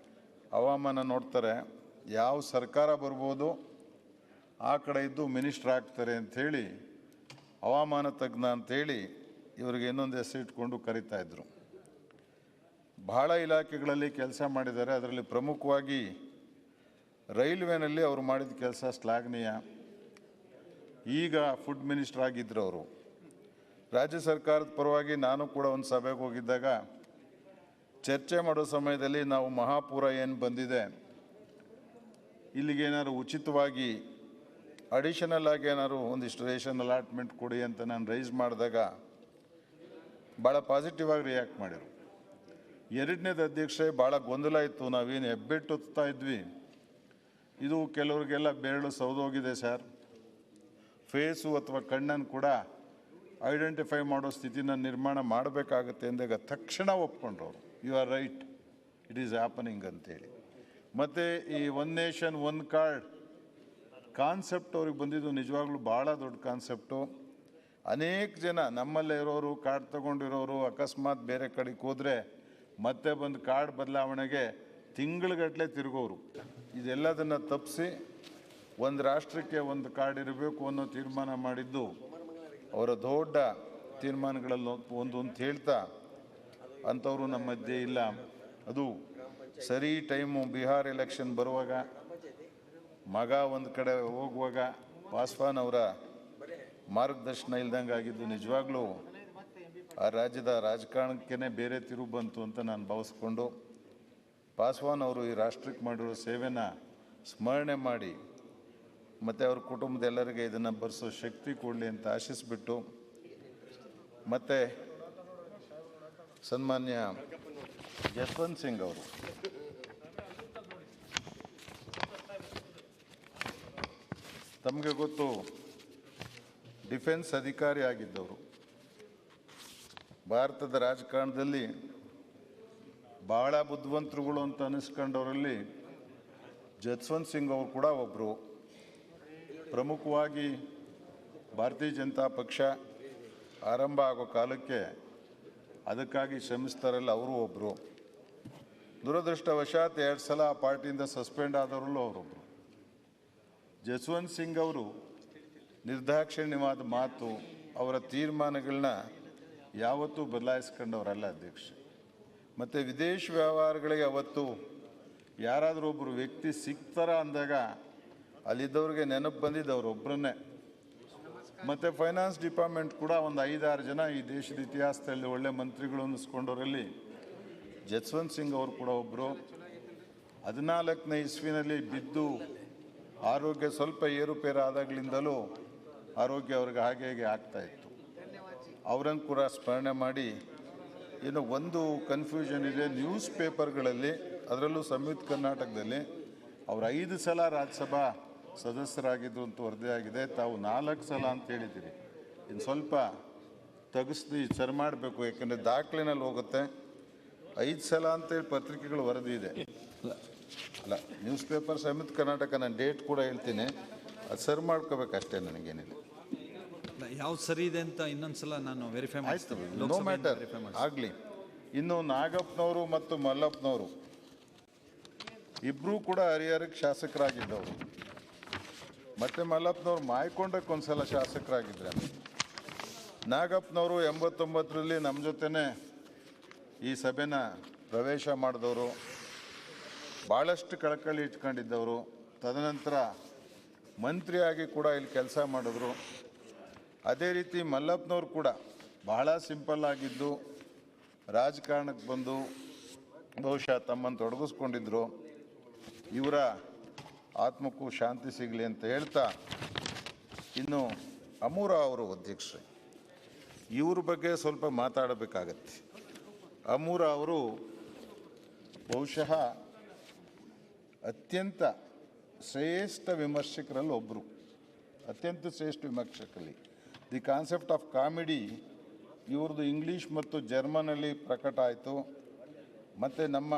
ಹವಾಮಾನ ನೋಡ್ತಾರೆ, ಯಾವ ಸರ್ಕಾರ ಬರ್ಬೋದು ಆ ಕಡೆ ಇದ್ದು ಮಿನಿಸ್ಟ್ರ್ ಆಗ್ತಾರೆ ಅಂಥೇಳಿ ಹವಾಮಾನ ತಜ್ಞ ಅಂಥೇಳಿ ಇವರಿಗೆ ಇನ್ನೊಂದು ಹೆಸರಿಟ್ಕೊಂಡು ಕರೀತಾಯಿದ್ರು. ಬಹಳ ಇಲಾಖೆಗಳಲ್ಲಿ ಕೆಲಸ ಮಾಡಿದ್ದಾರೆ. ಅದರಲ್ಲಿ ಪ್ರಮುಖವಾಗಿ ರೈಲ್ವೆನಲ್ಲಿ ಅವರು ಮಾಡಿದ ಕೆಲಸ ಶ್ಲಾಘನೀಯ. ಈಗ ಫುಡ್ ಮಿನಿಸ್ಟರ್ ಆಗಿದ್ದರು ಅವರು. ರಾಜ್ಯ ಸರ್ಕಾರದ ಪರವಾಗಿ ನಾನು ಕೂಡ ಒಂದು ಸಭೆಗೆ ಹೋಗಿದ್ದಾಗ ಚರ್ಚೆ ಮಾಡೋ ಸಮಯದಲ್ಲಿ ನಾವು ಮಹಾಪೂರ ಏನು ಬಂದಿದೆ ಇಲ್ಲಿಗೇನಾದ್ರು ಉಚಿತವಾಗಿ ಅಡಿಷನಲ್ ಆಗಿ ಏನಾದ್ರು ಒಂದಿಷ್ಟು ರೇಷನ್ ಅಲಾಟ್ಮೆಂಟ್ ಕೊಡಿ ಅಂತ ನಾನು ರೈಸ್ ಮಾಡಿದಾಗ ಭಾಳ ಪಾಸಿಟಿವ್ ಆಗಿ ರಿಯಾಕ್ಟ್ ಮಾಡಿದರು. ಎರಡನೇದು ಅಧ್ಯಕ್ಷರೇ, ಭಾಳ ಗೊಂದಲ ಇತ್ತು. ನಾವೇನು ಹೆಬ್ಬೆಟ್ಟುತ್ತಾ ಇದ್ವಿ, ಇದು ಕೆಲವರಿಗೆಲ್ಲ ಬೆರಳು ಸೌದೋಗಿದೆ ಸರ್, ಫೇಸು ಅಥವಾ ಕಣ್ಣನ್ನು ಕೂಡ ಐಡೆಂಟಿಫೈ ಮಾಡೋ ಸ್ಥಿತಿನ ನಿರ್ಮಾಣ ಮಾಡಬೇಕಾಗುತ್ತೆ ಅಂದಾಗ ತಕ್ಷಣ ಒಪ್ಕೊಂಡ್ರವರು, you are right, it is happening ಅಂತೇಳಿ. ಮತ್ತು ಈ one nation one card concept ಅವ್ರಿಗೆ ಬಂದಿದ್ದು ನಿಜವಾಗ್ಲೂ ಭಾಳ ದೊಡ್ಡ ಕಾನ್ಸೆಪ್ಟು. ಅನೇಕ ಜನ ನಮ್ಮಲ್ಲೇ ಇರೋರು, ಕಾರ್ಡ್ ತೊಗೊಂಡಿರೋರು ಅಕಸ್ಮಾತ್ ಬೇರೆ ಕಡೆಗೆ ಹೋದರೆ ಮತ್ತೆ ಬಂದು ಕಾರ್ಡ್ ಬದಲಾವಣೆಗೆ ತಿಂಗಳುಗಟ್ಟಲೆ ತಿರುಗೋರು. ಇದೆಲ್ಲದನ್ನು ತಪ್ಪಿಸಿ ಒಂದು ರಾಷ್ಟ್ರಕ್ಕೆ ಒಂದು ಕಾರ್ಡ್ ಇರಬೇಕು ಅನ್ನೋ ತೀರ್ಮಾನ ಮಾಡಿದ್ದು ಅವರ ದೊಡ್ಡ ತೀರ್ಮಾನಗಳಲ್ಲಿ ಒಂದು ಅಂತ ಹೇಳ್ತಾ, ಅಂಥವರು ನಮ್ಮ ಮಧ್ಯೆ ಇಲ್ಲ. ಅದು ಸರಿ ಟೈಮು ಬಿಹಾರ್ ಎಲೆಕ್ಷನ್ ಬರುವಾಗ ಮಗ ಒಂದು ಕಡೆ ಹೋಗುವಾಗ ಪಾಸ್ವಾನ್ ಅವರ ಮಾರ್ಗದರ್ಶನ ಇಲ್ದಂಗೆ ಆಗಿದ್ದು ನಿಜವಾಗ್ಲೂ ಆ ರಾಜ್ಯದ ರಾಜಕಾರಣಕ್ಕೇ ಬೇರೆ ತಿರುವು ಬಂತು ಅಂತ ನಾನು ಭಾವಿಸ್ಕೊಂಡು, ಪಾಸ್ವಾನ್ ಅವರು ಈ ರಾಷ್ಟ್ರಕ್ಕೆ ಮಾಡಿರೋ ಸೇವೆನ ಸ್ಮರಣೆ ಮಾಡಿ ಮತ್ತು ಅವ್ರ ಕುಟುಂಬದ ಎಲ್ಲರಿಗೆ ಇದನ್ನು ಬರೆಸೋ ಶಕ್ತಿ ಕೊಡಲಿ ಅಂತ ಆಶಿಸಿಬಿಟ್ಟು, ಮತ್ತು ಸನ್ಮಾನ್ಯ ಜಸ್ವಂತ್ ಸಿಂಗ್ ಅವರು ತಮಗೆ ಗೊತ್ತು, ಡಿಫೆನ್ಸ್ ಅಧಿಕಾರಿ ಆಗಿದ್ದವರು. ಭಾರತದ ರಾಜಕಾರಣದಲ್ಲಿ ಭಾಳ ಬುದ್ಧಿವಂತರುಗಳು ಅಂತ ಅನ್ನಿಸ್ಕೊಂಡವರಲ್ಲಿ ಜಸ್ವಂತ್ ಸಿಂಗ್ ಅವರು ಕೂಡ ಒಬ್ಬರು. ಪ್ರಮುಖವಾಗಿ ಭಾರತೀಯ ಜನತಾ ಪಕ್ಷ ಆರಂಭ ಆಗೋ ಕಾಲಕ್ಕೆ ಅದಕ್ಕಾಗಿ ಶ್ರಮಿಸ್ತಾರಲ್ಲ ಅವರು ಒಬ್ಬರು. ದುರದೃಷ್ಟವಶಾತ್ 2 ಸಲ ಆ ಪಾರ್ಟಿಯಿಂದ ಸಸ್ಪೆಂಡ್ ಆದವರಲ್ಲೂ ಅವರೊಬ್ಬರು. ಜಸ್ವಂತ್ ಸಿಂಗ್ ಅವರು ನಿರ್ದಾಕ್ಷಿಣ್ಯವಾದ ಮಾತು, ಅವರ ತೀರ್ಮಾನಗಳನ್ನ ಯಾವತ್ತೂ ಬದಲಾಯಿಸ್ಕೊಂಡವರಲ್ಲ ಅಧ್ಯಕ್ಷ. ಮತ್ತು ವಿದೇಶ ವ್ಯವಹಾರಗಳಿಗೆ ಅವತ್ತು ಯಾರಾದರೂ ಒಬ್ಬರು ವ್ಯಕ್ತಿ ಸಿಗ್ತಾರ ಅಂದಾಗ ಅಲ್ಲಿದ್ದವ್ರಿಗೆ ನೆನಪು ಬಂದಿದ್ದು ಒಬ್ಬರನ್ನೇ. ಮತ್ತು ಫೈನಾನ್ಸ್ ಡಿಪಾರ್ಟ್ಮೆಂಟ್ ಕೂಡ ಒಂದು 5-6 ಜನ ಈ ದೇಶದ ಇತಿಹಾಸದಲ್ಲಿ ಒಳ್ಳೆ ಮಂತ್ರಿಗಳು ಅನ್ನಿಸ್ಕೊಂಡವರಲ್ಲಿ ಜಸ್ವಂತ್ ಸಿಂಗ್ ಅವರು ಕೂಡ ಒಬ್ಬರು. 14ನೇ ಇಸ್ವಿನಲ್ಲಿ ಬಿದ್ದು ಆರೋಗ್ಯ ಸ್ವಲ್ಪ ಏರುಪೇರು ಆದಾಗಲಿಂದಲೂ ಆರೋಗ್ಯ ಅವ್ರಿಗೆ ಹಾಗೆ ಹೇಗೆ ಆಗ್ತಾಯಿತ್ತು. ಅವರನ್ನು ಕೂಡ ಸ್ಮರಣೆ ಮಾಡಿ. ಏನೋ ಒಂದು ಕನ್ಫ್ಯೂಷನ್ ಇದೆ, ನ್ಯೂಸ್ ಪೇಪರ್ಗಳಲ್ಲಿ, ಅದರಲ್ಲೂ ಸಂಯುಕ್ತ ಕರ್ನಾಟಕದಲ್ಲಿ ಅವರು 5 ಸಲ ರಾಜ್ಯಸಭಾ ಸದಸ್ಯರಾಗಿದ್ದು ಅಂತ ವರದಿಯಾಗಿದೆ. ತಾವು 4 ಸಲ ಅಂತ ಹೇಳಿದ್ದೀರಿ. ಇನ್ನು ಸ್ವಲ್ಪ ತೆಗೆಸ್ದು ಸರಿ ಮಾಡಬೇಕು, ಯಾಕಂದರೆ ದಾಖಲೆನಲ್ಲಿ ಹೋಗುತ್ತೆ. 5 ಸಲ ಅಂತೇಳಿ ಪತ್ರಿಕೆಗಳು ವರದಿ ಇದೆ. ಅಲ್ಲ, ನ್ಯೂಸ್ ಪೇಪರ್ ಸಂಯುಕ್ತ ಕರ್ನಾಟಕ, ನಾನು ಡೇಟ್ ಕೂಡ ಹೇಳ್ತೀನಿ, ಅದು ಸರಿ ಮಾಡ್ಕೋಬೇಕಷ್ಟೇ. ನನಗೇನಿಲ್ಲ, ಯಾವ್ದು ಸರಿ ಇದೆ ಅಂತ ಇನ್ನೊಂದ್ಸಲ ನಾನು ವೆರಿಫೈ ಮಾಡ್ತೀನಿ. ನೋ ಮ್ಯಾಟರ್, ಆಗಲಿ. ಇನ್ನು ನಾಗಪ್ಪನವರು ಮತ್ತು ಮಲ್ಲಪ್ಪನವರು ಇಬ್ಬರೂ ಕೂಡ ಹರಿಹರಕ್ಕೆ ಶಾಸಕರಾಗಿದ್ದವರು. ಮತ್ತು ಮಲ್ಲಪ್ಪನವರು ಮಾಯ್ಕೊಂಡಕ್ಕೆ ಒಂದು ಸಲ ಶಾಸಕರಾಗಿದ್ದರೆ. ನಾಗಪ್ಪನವರು 89ರಲ್ಲಿ ನಮ್ಮ ಜೊತೆನೇ ಈ ಸಭೆನ ಪ್ರವೇಶ ಮಾಡಿದವರು, ಭಾಳಷ್ಟು ಕಳಕಳಿ ಇಟ್ಕೊಂಡಿದ್ದವರು. ತದನಂತರ ಮಂತ್ರಿಯಾಗಿ ಕೂಡ ಇಲ್ಲಿ ಕೆಲಸ ಮಾಡಿದ್ರು. ಅದೇ ರೀತಿ ಮಲ್ಲಪ್ಪನವರು ಕೂಡ ಬಹಳ ಸಿಂಪಲ್ ಆಗಿದ್ದು ರಾಜಕಾರಣಕ್ಕೆ ಬಂದು ಬಹುಶಃ ತಮ್ಮನ್ನು ತೊಡಗಿಸ್ಕೊಂಡಿದ್ರು. ಇವರ ಆತ್ಮಕ್ಕೂ ಶಾಂತಿ ಸಿಗಲಿ ಅಂತ ಹೇಳ್ತಾ, ಇನ್ನು ಅಮೂರ ಅವರು ಅಧ್ಯಕ್ಷರೇ, ಇವ್ರ ಬಗ್ಗೆ ಸ್ವಲ್ಪ ಮಾತಾಡಬೇಕಾಗತ್ತೆ. ಅಮೂರ ಅವರು ಬಹುಶಃ ಅತ್ಯಂತ ಶ್ರೇಷ್ಠ ವಿಮರ್ಶಕರಲ್ಲಿ ಒಬ್ಬರು, ಅತ್ಯಂತ ಶ್ರೇಷ್ಠ ವಿಮರ್ಶಕರಲ್ಲಿ. ದಿ ಕಾನ್ಸೆಪ್ಟ್ ಆಫ್ ಕಾಮಿಡಿ ಇವ್ರದ್ದು ಇಂಗ್ಲೀಷ್ ಮತ್ತು ಜರ್ಮನಲ್ಲಿ ಪ್ರಕಟ ಆಯಿತು. ಮತ್ತು ನಮ್ಮ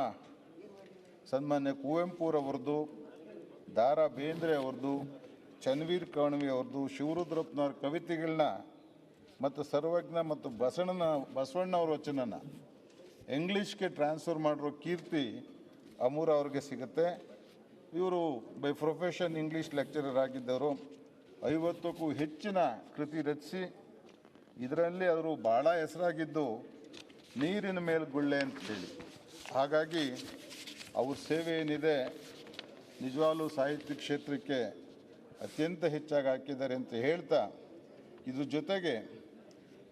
ಸನ್ಮಾನ್ಯ ಕುವೆಂಪುರವ್ರದ್ದು, ದಾರಾ ಬೇಂದ್ರೆ ಅವ್ರದ್ದು, ಚನ್ವೀರ್ ಕಣ್ವಿ ಅವ್ರದ್ದು, ಶಿವರುದ್ರಪ್ಪನವ್ರ ಕವಿತೆಗಳನ್ನ ಮತ್ತು ಸರ್ವಜ್ಞ ಮತ್ತು ಬಸವಣ್ಣವ್ರ ವಚನನ ಇಂಗ್ಲೀಷ್ಗೆ ಟ್ರಾನ್ಸ್ಫರ್ ಮಾಡಿರೋ ಕೀರ್ತಿ ಅಮೂರ ಅವ್ರಿಗೆ ಸಿಗುತ್ತೆ. ಇವರು ಬೈ ಪ್ರೊಫೆಷನ್ ಇಂಗ್ಲೀಷ್ ಲೆಕ್ಚರರ್ ಆಗಿದ್ದವರು. 50ಕ್ಕೂ ಹೆಚ್ಚಿನ ಕೃತಿ ರಚಿಸಿ ಇದರಲ್ಲಿ ಅವರು ಭಾಳ ಹೆಸರಾಗಿದ್ದು ನೀರಿನ ಮೇಲೆ ಗುಳ್ಳೆ ಅಂತೇಳಿ. ಹಾಗಾಗಿ ಅವ್ರ ಸೇವೆ ಏನಿದೆ ನಿಜವಾಗ್ಲೂ ಸಾಹಿತ್ಯ ಕ್ಷೇತ್ರಕ್ಕೆ ಅತ್ಯಂತ ಹೆಚ್ಚಾಗಿ ಹಾಕಿದ್ದಾರೆ ಅಂತ ಹೇಳ್ತಾ, ಇದ್ರ ಜೊತೆಗೆ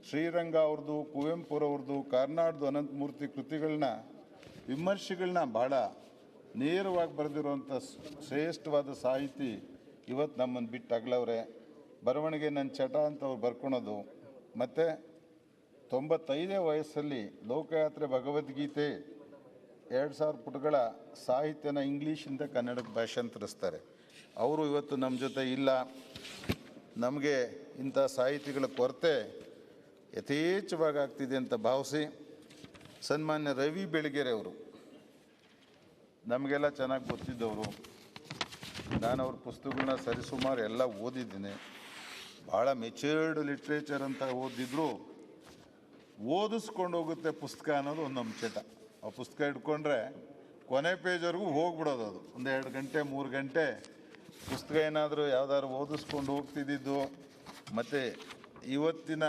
ಶ್ರೀರಂಗ ಅವ್ರದ್ದು, ಕುವೆಂಪುರವ್ರದ್ದು, ಕಾರ್ನಾಡ್ದು ಅನಂತಮೂರ್ತಿ ಕೃತಿಗಳನ್ನ ವಿಮರ್ಶೆಗಳನ್ನ ಭಾಳ ನೇರವಾಗಿ ಬರೆದಿರುವಂಥ ಶ್ರೇಷ್ಠವಾದ ಸಾಹಿತಿ ಇವತ್ತು ನಮ್ಮನ್ನು ಬಿಟ್ಟು ಅಗಲವ್ರೆ. ಬರವಣಿಗೆ ನನ್ನ ಚಟ ಅಂತ ಅವ್ರು ಬರ್ಕೊಳೋದು. ಮತ್ತು 95ನೇ ವಯಸ್ಸಲ್ಲಿ ಲೋಕಯಾತ್ರೆ ಭಗವದ್ಗೀತೆ 2000 ಪುಟಗಳ ಸಾಹಿತ್ಯನ ಇಂಗ್ಲೀಷಿಂದ ಕನ್ನಡಕ್ಕೆ ಭಾಷಾಂತರಿಸ್ತಾರೆ. ಅವರು ಇವತ್ತು ನಮ್ಮ ಜೊತೆ ಇಲ್ಲ. ನಮಗೆ ಇಂಥ ಸಾಹಿತಿಗಳ ಕೊರತೆ ಯಥೇಚ್ಛವಾಗಿ ಆಗ್ತಿದೆ ಅಂತ ಭಾವಿಸಿ, ಸನ್ಮಾನ್ಯ ರವಿ ಬೆಳಗೆರೆ ಅವರು ನಮಗೆಲ್ಲ ಚೆನ್ನಾಗಿ ಗೊತ್ತಿದ್ದವರು. ನಾನು ಅವ್ರ ಪುಸ್ತಕಗಳನ್ನ ಸರಿಸುಮಾರು ಎಲ್ಲ ಓದಿದ್ದೀನಿ. ಭಾಳ ಮೆಚೂರ್ಡ್ ಲಿಟ್ರೇಚರ್ ಅಂತ ಓದಿದ್ರು, ಓದಿಸ್ಕೊಂಡು ಹೋಗುತ್ತೆ ಪುಸ್ತಕ ಅನ್ನೋದು ಒಂದು ನಮ್ಮ ಚಟ. ಆ ಪುಸ್ತಕ ಇಟ್ಕೊಂಡ್ರೆ ಕೊನೆ ಪೇಜ್ವರೆಗೂ ಹೋಗ್ಬಿಡೋದು. ಅದು 1-2 ಗಂಟೆ 3 ಗಂಟೆ ಪುಸ್ತಕ ಏನಾದರೂ ಯಾವ್ದಾದ್ರು ಓದಿಸ್ಕೊಂಡು ಹೋಗ್ತಿದ್ದಿದ್ದು. ಮತ್ತು ಇವತ್ತಿನ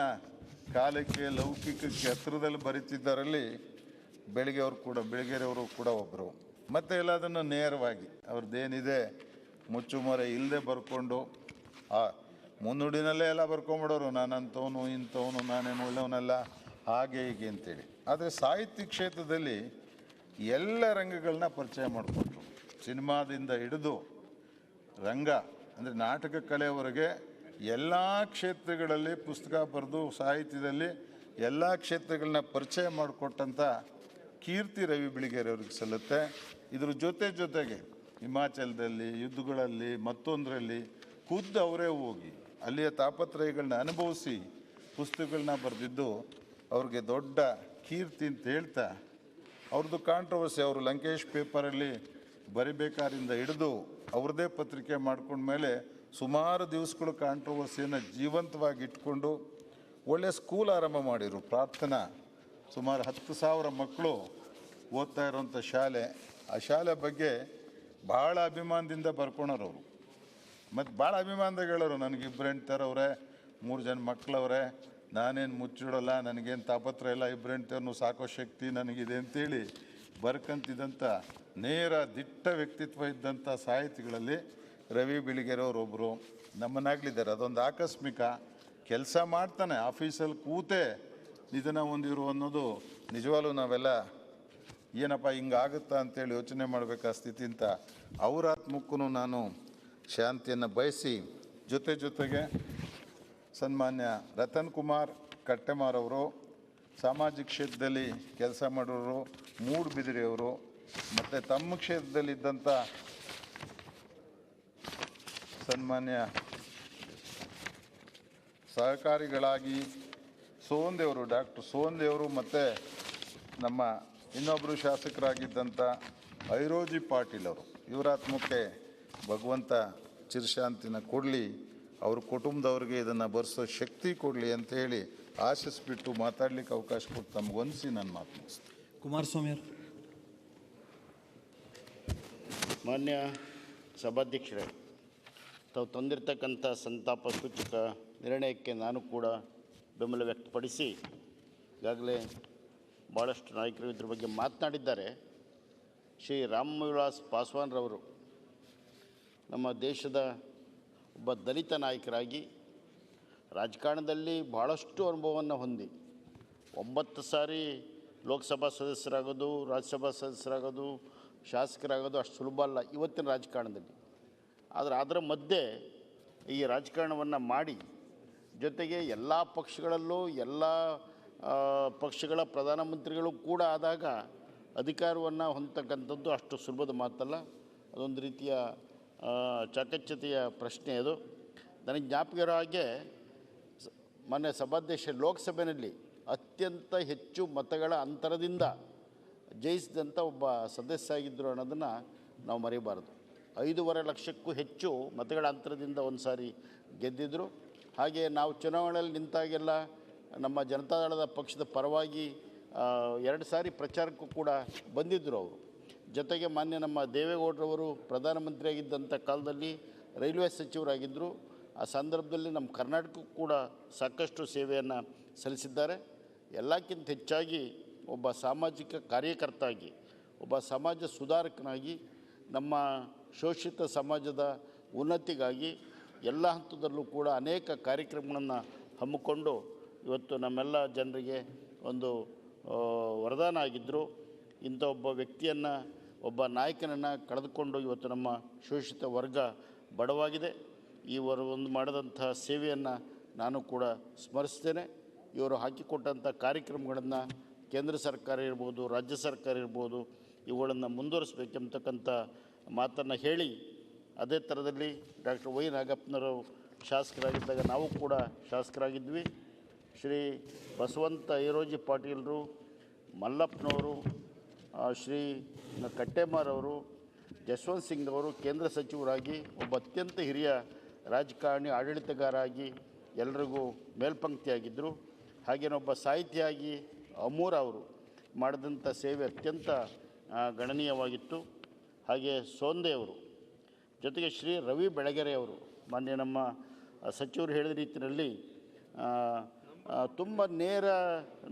ಕಾಲಕ್ಕೆ ಲೌಕಿಕಕ್ಕೆ ಹತ್ರದಲ್ಲಿ ಬರೀತಿದ್ದರಲ್ಲಿ ಬೆಳಗೆರೆಯವರು ಕೂಡ ಒಬ್ಬರು. ಮತ್ತು ಎಲ್ಲದನ್ನು ನೇರವಾಗಿ ಅವ್ರದ್ದೇನಿದೆ ಮುಚ್ಚುಮರೆ ಇಲ್ಲದೆ ಬರ್ಕೊಂಡು ಆ ಮುನ್ನುಡಿನಲ್ಲೇ ಎಲ್ಲ ಬರ್ಕೊಂಬಿಡೋರು, ನಾನಂಥವನು ಇಂಥವನು, ನಾನೇನು ಒಳ್ಳೆಯವನಲ್ಲ, ಹಾಗೆ ಹೀಗೆ ಅಂತೇಳಿ. ಆದರೆ ಸಾಹಿತ್ಯ ಕ್ಷೇತ್ರದಲ್ಲಿ ಎಲ್ಲ ರಂಗಗಳನ್ನ ಪರಿಚಯ ಮಾಡಿಕೊಟ್ರು. ಸಿನಿಮಾದಿಂದ ಹಿಡಿದು ರಂಗ ಅಂದರೆ ನಾಟಕ ಕಲೆಯವರೆಗೆ ಎಲ್ಲ ಕ್ಷೇತ್ರಗಳಲ್ಲಿ ಪುಸ್ತಕ ಬರೆದು ಸಾಹಿತ್ಯದಲ್ಲಿ ಎಲ್ಲ ಕ್ಷೇತ್ರಗಳನ್ನ ಪರಿಚಯ ಮಾಡಿಕೊಟ್ಟಂಥ ಕೀರ್ತಿ ರವಿ ಬೆಳಗೆರೆ ಅವ್ರಿಗೆ ಸಲ್ಲುತ್ತೆ. ಇದ್ರ ಜೊತೆಗೆ ಹಿಮಾಚಲದಲ್ಲಿ ಯುದ್ಧಗಳಲ್ಲಿ ಮತ್ತೊಂದರಲ್ಲಿ ಖುದ್ದು ಅವರೇ ಹೋಗಿ ಅಲ್ಲಿಯ ತಾಪತ್ರಯಗಳನ್ನ ಅನುಭವಿಸಿ ಪುಸ್ತಕಗಳನ್ನ ಬರೆದಿದ್ದು ಅವ್ರಿಗೆ ದೊಡ್ಡ ಕೀರ್ತಿ ಅಂತ ಹೇಳ್ತಾ, ಅವ್ರದ್ದು ಕಾಂಟ್ರವರ್ಸಿ, ಅವರು ಲಂಕೇಶ್ ಪೇಪರಲ್ಲಿ ಬರಿಬೇಕಾದ್ರಿಂದ ಹಿಡಿದು ಅವ್ರದ್ದೇ ಪತ್ರಿಕೆ ಮಾಡ್ಕೊಂಡ್ಮೇಲೆ ಸುಮಾರು ದಿವಸಗಳು ಕಾಂಟ್ರವರ್ಸಿಯನ್ನು ಜೀವಂತವಾಗಿ ಇಟ್ಕೊಂಡು ಒಳ್ಳೆಯ ಸ್ಕೂಲ್ ಆರಂಭ ಮಾಡಿದರು. ಪ್ರಾರ್ಥನಾ ಸುಮಾರು 10,000 ಮಕ್ಕಳು ಓದ್ತಾ ಇರೋಂಥ ಶಾಲೆ. ಆ ಶಾಲೆ ಬಗ್ಗೆ ಭಾಳ ಅಭಿಮಾನದಿಂದ ಬರ್ಕೊಳೋರು ಅವರು. ಮತ್ತು ಭಾಳ ಅಭಿಮಾನದಾಗ ಹೇಳೋರು, ನನಗಿಬ್ಬರು ಹೆಂಡ್ತಾರವ್ರೆ, 3 ಜನ ಮಕ್ಕಳವ್ರೆ, ನಾನೇನು ಮುಚ್ಚಿಡೋಲ್ಲ, ನನಗೇನು ತಾಪತ್ರ ಇಲ್ಲ, 2 ಹೆಂಡ್ತಿಯವ್ರನ್ನೂ ಸಾಕೋ ಶಕ್ತಿ ನನಗಿದೆ ಅಂತೇಳಿ ಬರ್ಕಂತಿದ್ದಂಥ ನೇರ ದಿಟ್ಟ ವ್ಯಕ್ತಿತ್ವ ಇದ್ದಂಥ ಸಾಹಿತಿಗಳಲ್ಲಿ ರವಿ ಬೆಳಿಗೆರೆಯವರೊಬ್ಬರು ನಮ್ಮನ್ನಾಗಲಿದ್ದಾರೆ. ಅದೊಂದು ಆಕಸ್ಮಿಕ ಕೆಲಸ ಮಾಡ್ತಾನೆ ಆಫೀಸಲ್ಲಿ ಕೂತೆ ನಿಧನ ಹೊಂದಿರು ಅನ್ನೋದು ನಿಜವಾಗ್ಲೂ ನಾವೆಲ್ಲ ಏನಪ್ಪ ಹಿಂಗಾಗುತ್ತಾ ಅಂತೇಳಿ ಯೋಚನೆ ಮಾಡಬೇಕಾ ಸ್ಥಿತಿ ಅಂತ ಅವ್ರ ಆತ್ಮಕ್ಕೂ ನಾನು ಶಾಂತಿಯನ್ನು ಬಯಸಿ ಜೊತೆಗೆ ಸನ್ಮಾನ್ಯ ರತನ್ ಕುಮಾರ್ ಕಟ್ಟೆಮಾರ್ ಅವರು ಸಾಮಾಜಿಕ ಕ್ಷೇತ್ರದಲ್ಲಿ ಕೆಲಸ ಮಾಡೋರು, ಮೂಡುಬಿದಿರೆಯವರು, ಮತ್ತು ತಮ್ಮ ಕ್ಷೇತ್ರದಲ್ಲಿದ್ದಂಥ ಸನ್ಮಾನ್ಯ ಸಹಕಾರಿಗಳಾಗಿ ಸೋಂದೆಯವರು, ಡಾಕ್ಟರ್ ಸೋಂದೆಯವರು, ಮತ್ತು ನಮ್ಮ ಇನ್ನೊಬ್ಬರು ಶಾಸಕರಾಗಿದ್ದಂಥ ಐರೋಜಿ ಪಾಟೀಲ್ ಅವರು, ಇವರ ಆತ್ಮಕ್ಕೆ ಭಗವಂತ ಚಿರಶಾಂತಿನ ಕೊಡಲಿ, ಅವ್ರ ಕುಟುಂಬದವ್ರಿಗೆ ಇದನ್ನು ಬರೆಸೋ ಶಕ್ತಿ ಕೊಡಲಿ ಅಂತ ಹೇಳಿ ಆಶಿಸ್ಬಿಟ್ಟು ಮಾತಾಡಲಿಕ್ಕೆ ಅವಕಾಶ ಕೊಟ್ಟು ತಮ್ಗೆ ವಂದಿಸಿ ನನ್ನ ಮಾತು ಮುಗಿಸ್ತೀನಿ. ಕುಮಾರಸ್ವಾಮಿ ಅವರು. ಮಾನ್ಯ ಸಭಾಧ್ಯಕ್ಷರೇ, ತಾವು ತಂದಿರತಕ್ಕಂಥ ಸಂತಾಪ ಸೂಚಕ ನಿರ್ಣಯಕ್ಕೆ ನಾನು ಕೂಡ ಬೆಂಬಲ ವ್ಯಕ್ತಪಡಿಸಿ, ಈಗಾಗಲೇ ಭಾಳಷ್ಟು ನಾಯಕರು ಇದ್ರ ಬಗ್ಗೆ ಮಾತನಾಡಿದ್ದಾರೆ. ಶ್ರೀ ರಾಮವಿಲಾಸ್ ಪಾಸ್ವಾನ್ರವರು ನಮ್ಮ ದೇಶದ ಒಬ್ಬ ದಲಿತ ನಾಯಕರಾಗಿ ರಾಜಕಾರಣದಲ್ಲಿ ಭಾಳಷ್ಟು ಅನುಭವವನ್ನು ಹೊಂದಿ 9 ಸಾರಿ ಲೋಕಸಭಾ ಸದಸ್ಯರಾಗೋದು, ರಾಜ್ಯಸಭಾ ಸದಸ್ಯರಾಗೋದು, ಶಾಸಕರಾಗೋದು ಅಷ್ಟು ಸುಲಭ ಅಲ್ಲ ಇವತ್ತಿನ ರಾಜಕಾರಣದಲ್ಲಿ. ಆದರೆ ಅದರ ಮಧ್ಯೆ ಈ ರಾಜಕಾರಣವನ್ನು ಮಾಡಿ ಜೊತೆಗೆ ಎಲ್ಲ ಪಕ್ಷಗಳಲ್ಲೂ ಎಲ್ಲ ಪಕ್ಷಗಳ ಪ್ರಧಾನಮಂತ್ರಿಗಳು ಕೂಡ ಆದಾಗ ಅಧಿಕಾರವನ್ನು ಹೊಂದತಕ್ಕಂಥದ್ದು ಅಷ್ಟು ಸುಲಭದ ಮಾತಲ್ಲ. ಅದೊಂದು ರೀತಿಯ ಚಾಕಚಕ್ಯತೆಯ ಪ್ರಶ್ನೆ ಅದು. ನನಗೆ ಜ್ಞಾಪಕ ಇರೋ ಹಾಗೆ ಮೊನ್ನೆ ಸಭಾಧ್ಯಕ್ಷ ಲೋಕಸಭೆಯಲ್ಲಿ ಅತ್ಯಂತ ಹೆಚ್ಚು ಮತಗಳ ಅಂತರದಿಂದ ಜಯಿಸಿದಂಥ ಒಬ್ಬ ಸದಸ್ಯ ಆಗಿದ್ದರು ಅನ್ನೋದನ್ನು ನಾವು ಮರೆಯಬಾರದು. 5.5 ಲಕ್ಷಕ್ಕೂ ಹೆಚ್ಚು ಮತಗಳ ಅಂತರದಿಂದ ಒಂದು ಸಾರಿ ಗೆದ್ದಿದ್ದರು. ಹಾಗೆ ನಾವು ಚುನಾವಣೆಯಲ್ಲಿ ನಿಂತಾಗೆಲ್ಲ ನಮ್ಮ ಜನತಾದಳದ ಪಕ್ಷದ ಪರವಾಗಿ 2 ಸಾರಿ ಪ್ರಚಾರಕ್ಕೂ ಕೂಡ ಬಂದಿದ್ದರು ಅವರು. ಜೊತೆಗೆ ಮಾನ್ಯ ನಮ್ಮ ದೇವೇಗೌಡರವರು ಪ್ರಧಾನಮಂತ್ರಿಯಾಗಿದ್ದಂಥ ಕಾಲದಲ್ಲಿ ರೈಲ್ವೆ ಸಚಿವರಾಗಿದ್ದರು. ಆ ಸಂದರ್ಭದಲ್ಲಿ ನಮ್ಮ ಕರ್ನಾಟಕಕ್ಕೂ ಕೂಡ ಸಾಕಷ್ಟು ಸೇವೆಯನ್ನು ಸಲ್ಲಿಸಿದ್ದಾರೆ. ಎಲ್ಲಕ್ಕಿಂತ ಹೆಚ್ಚಾಗಿ ಒಬ್ಬ ಸಾಮಾಜಿಕ ಕಾರ್ಯಕರ್ತಾಗಿ, ಒಬ್ಬ ಸಮಾಜ ಸುಧಾರಕನಾಗಿ, ನಮ್ಮ ಶೋಷಿತ ಸಮಾಜದ ಉನ್ನತಿಗಾಗಿ ಎಲ್ಲ ಹಂತದಲ್ಲೂ ಕೂಡ ಅನೇಕ ಕಾರ್ಯಕ್ರಮಗಳನ್ನು ಹಮ್ಮಿಕೊಂಡು ಇವತ್ತು ನಮ್ಮೆಲ್ಲ ಜನರಿಗೆ ಒಂದು ವರದಾನ ಆಗಿದ್ದರು. ಇಂಥ ಒಬ್ಬ ವ್ಯಕ್ತಿಯನ್ನು, ಒಬ್ಬ ನಾಯಕನನ್ನು ಕಳೆದುಕೊಂಡು ಇವತ್ತು ನಮ್ಮ ಶೋಷಿತ ವರ್ಗ ಬಡವಾಗಿದೆ. ಇವರು ಒಂದು ಮಾಡಿದಂಥ ಸೇವೆಯನ್ನು ನಾನು ಕೂಡ ಸ್ಮರಿಸ್ತೇನೆ. ಇವರು ಹಾಕಿಕೊಟ್ಟಂಥ ಕಾರ್ಯಕ್ರಮಗಳನ್ನು ಕೇಂದ್ರ ಸರ್ಕಾರ ಇರ್ಬೋದು, ರಾಜ್ಯ ಸರ್ಕಾರ ಇರ್ಬೋದು, ಇವುಗಳನ್ನು ಮುಂದುವರಿಸಬೇಕೆಂಬತಕ್ಕಂಥ ಮಾತನ್ನು ಹೇಳಿ, ಅದೇ ಥರದಲ್ಲಿ ಡಾಕ್ಟರ್ ವೈ ನಾಗಪ್ಪನವರು ಶಾಸಕರಾಗಿದ್ದಾಗ ನಾವು ಕೂಡ ಶಾಸಕರಾಗಿದ್ವಿ. ಶ್ರೀ ಬಸವಂತ ಐರೋಜಿ ಪಾಟೀಲರು, ಮಲ್ಲಪ್ಪನವರು, ಶ್ರೀ ಕಟ್ಟೆಮಾರ್ ಅವರು, ಜಸ್ವಂತ್ ಸಿಂಗ್ ಅವರು ಕೇಂದ್ರ ಸಚಿವರಾಗಿ ಒಬ್ಬ ಅತ್ಯಂತ ಹಿರಿಯ ರಾಜಕಾರಣಿ, ಆಡಳಿತಗಾರಾಗಿ ಎಲ್ರಿಗೂ ಮೇಲ್ಪಂಕ್ತಿಯಾಗಿದ್ದರು. ಹಾಗೇನೊಬ್ಬ ಸಾಹಿತಿಯಾಗಿ ಅಮೂರ್ ಅವರು ಮಾಡಿದಂಥ ಸೇವೆ ಅತ್ಯಂತ ಗಣನೀಯವಾಗಿತ್ತು. ಹಾಗೆ ಸೋಂದೆಯವರು, ಜೊತೆಗೆ ಶ್ರೀ ರವಿ ಬೆಳಗೆರೆಯವರು, ಮಾನ್ಯ ನಮ್ಮ ಸಚಿವರು ಹೇಳಿದ ರೀತಿಯಲ್ಲಿ ತುಂಬ ನೇರ